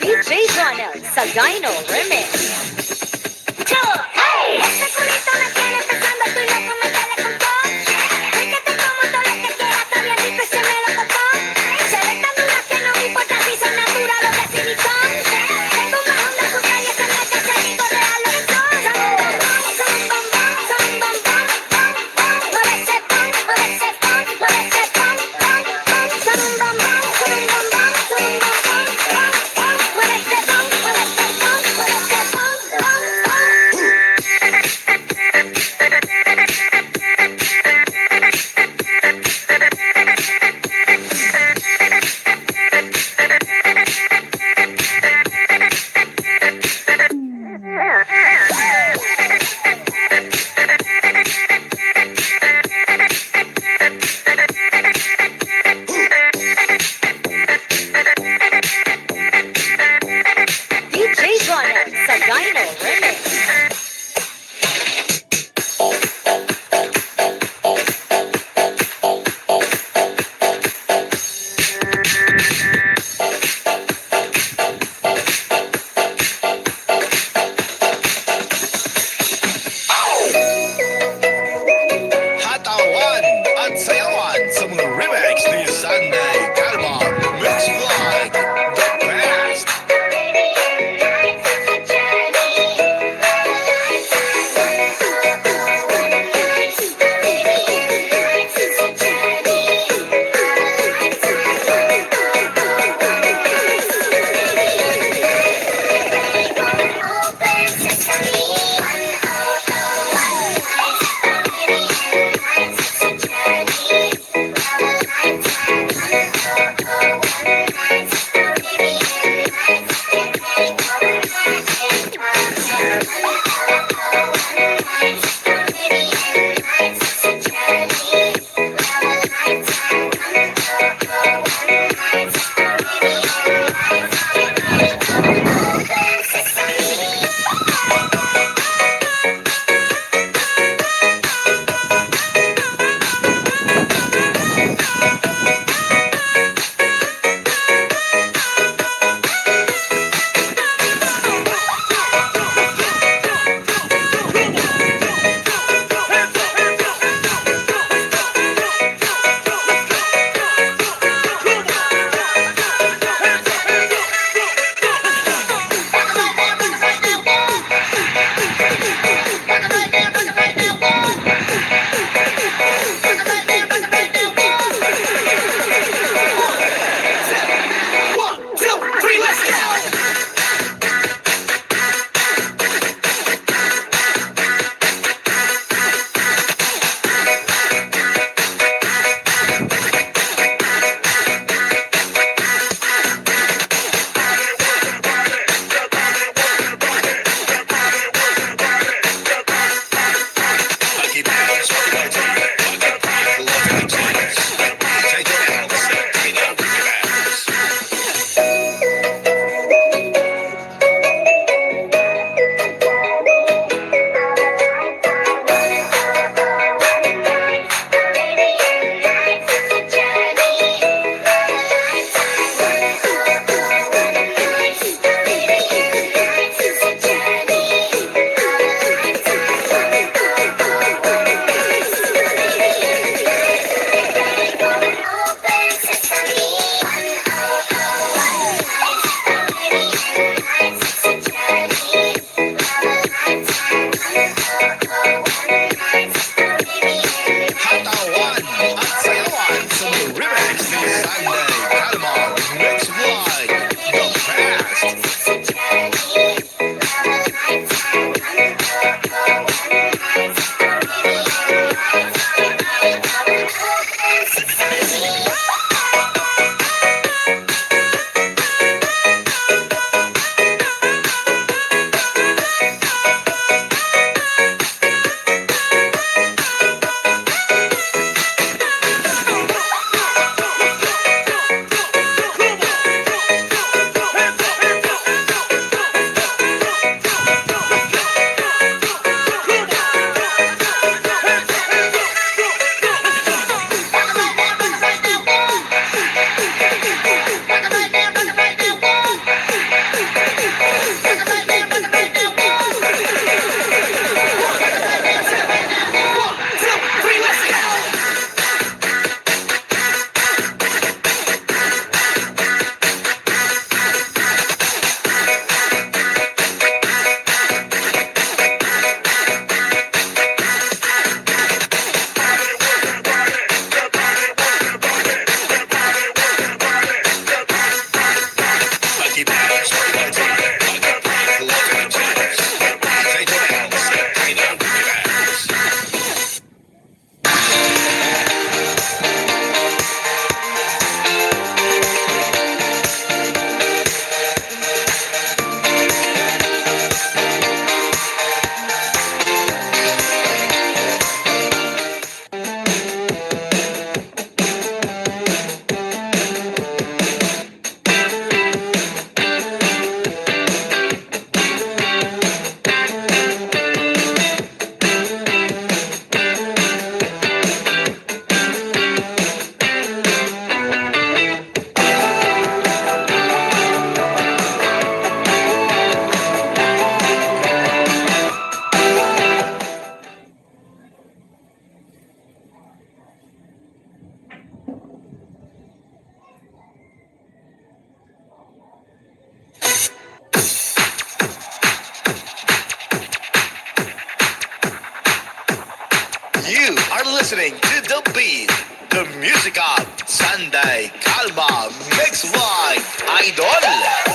DJ Jonel sa Dino Remix. listening to The Beat, the music of Sunday Kalma Mix by Idol.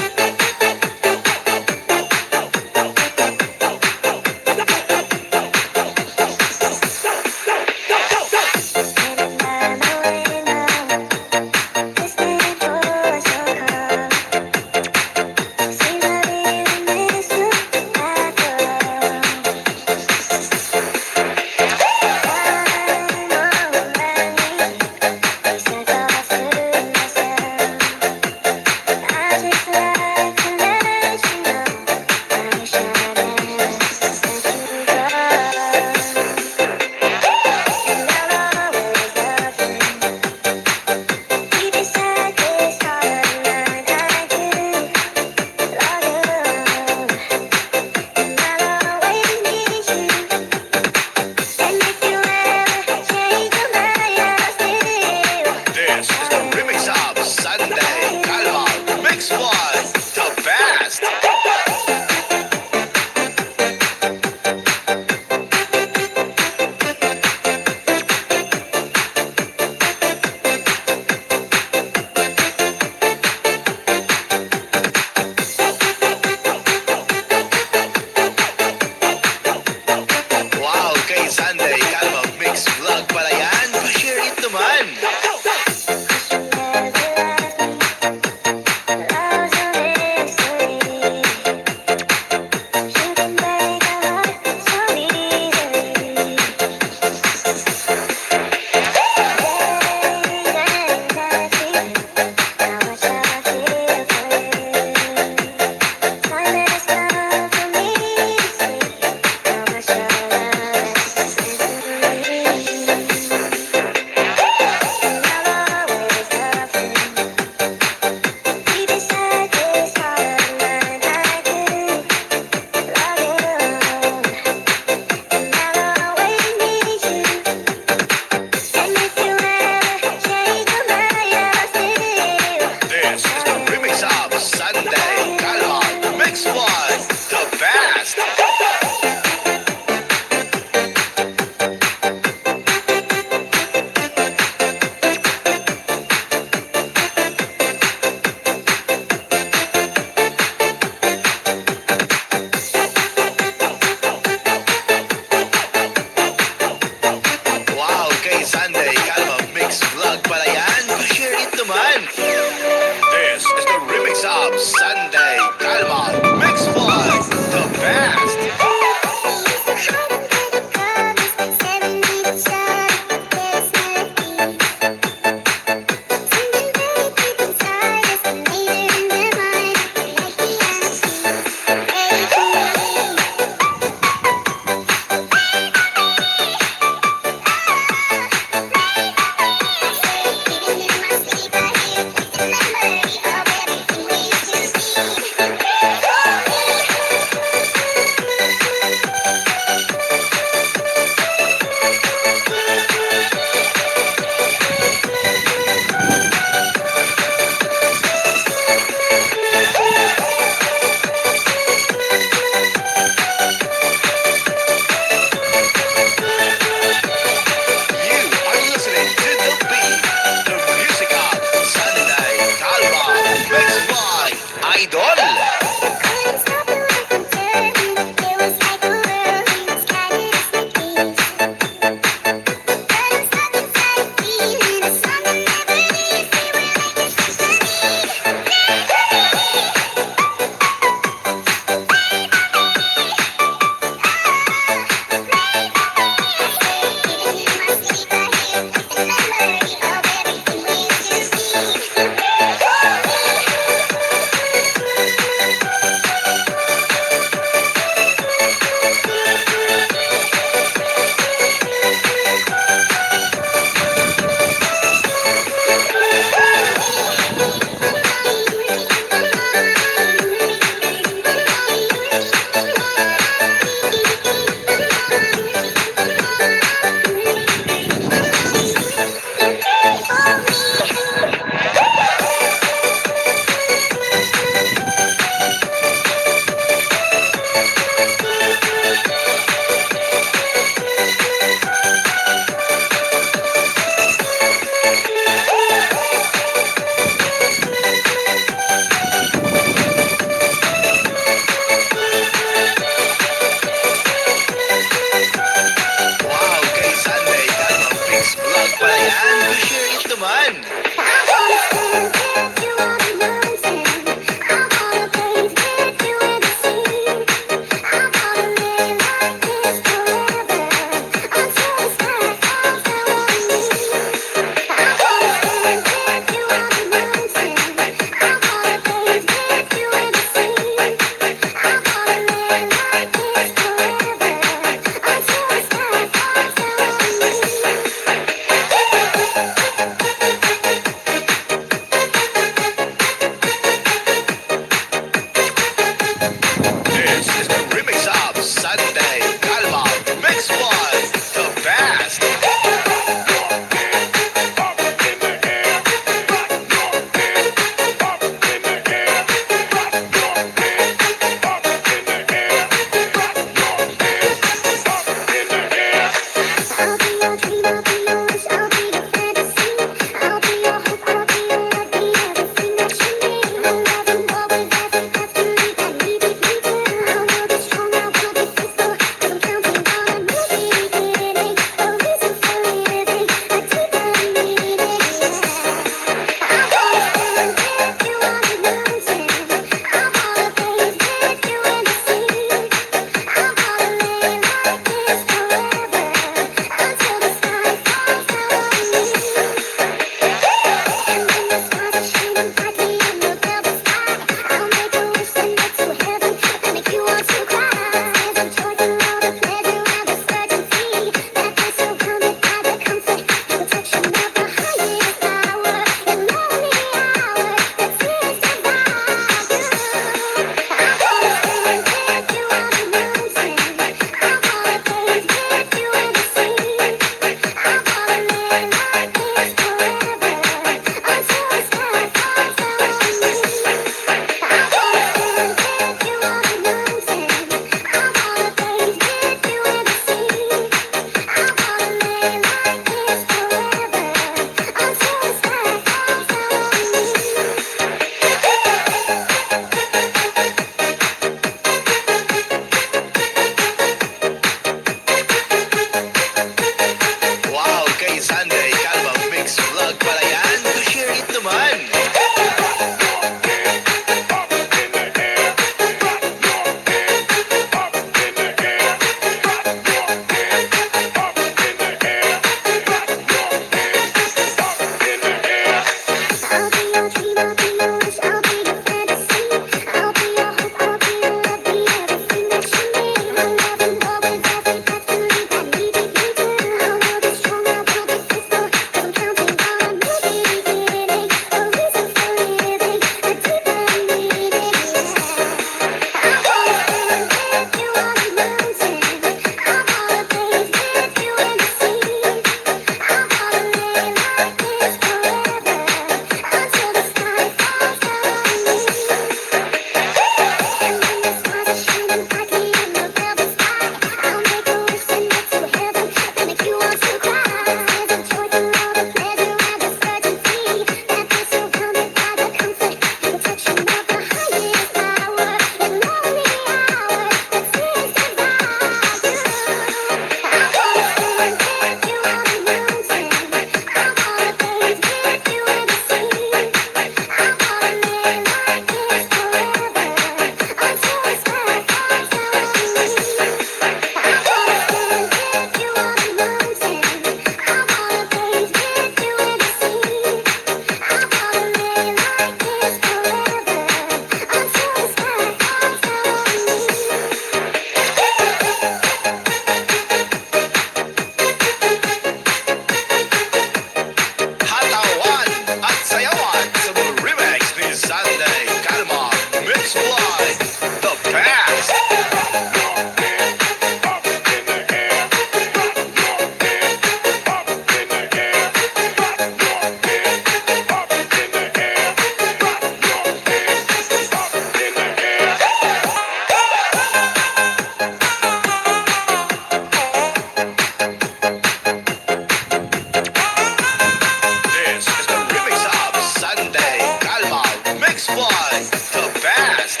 Boy, the best.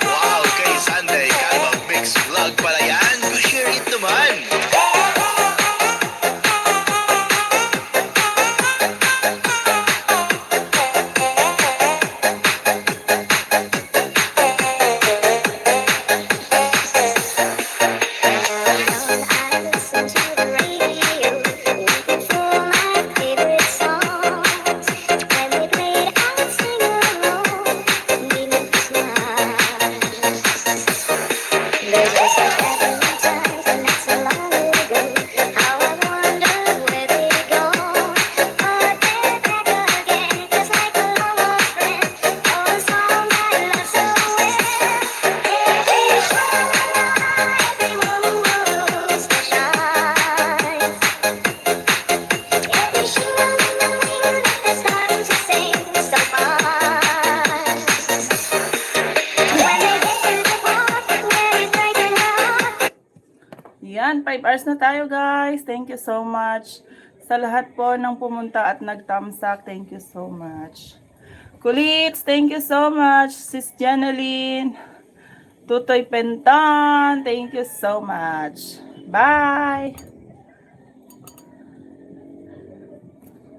Wow, kay Sunday Calma Mix Vlog pala yan. Share it naman. Yan, 5 hours na tayo guys. Thank you so much. Sa lahat po ng pumunta at nag-thumbs-up, thank you so much. Kulits, thank you so much. Sis Janeline, Tutoy Pentan, thank you so much. Bye!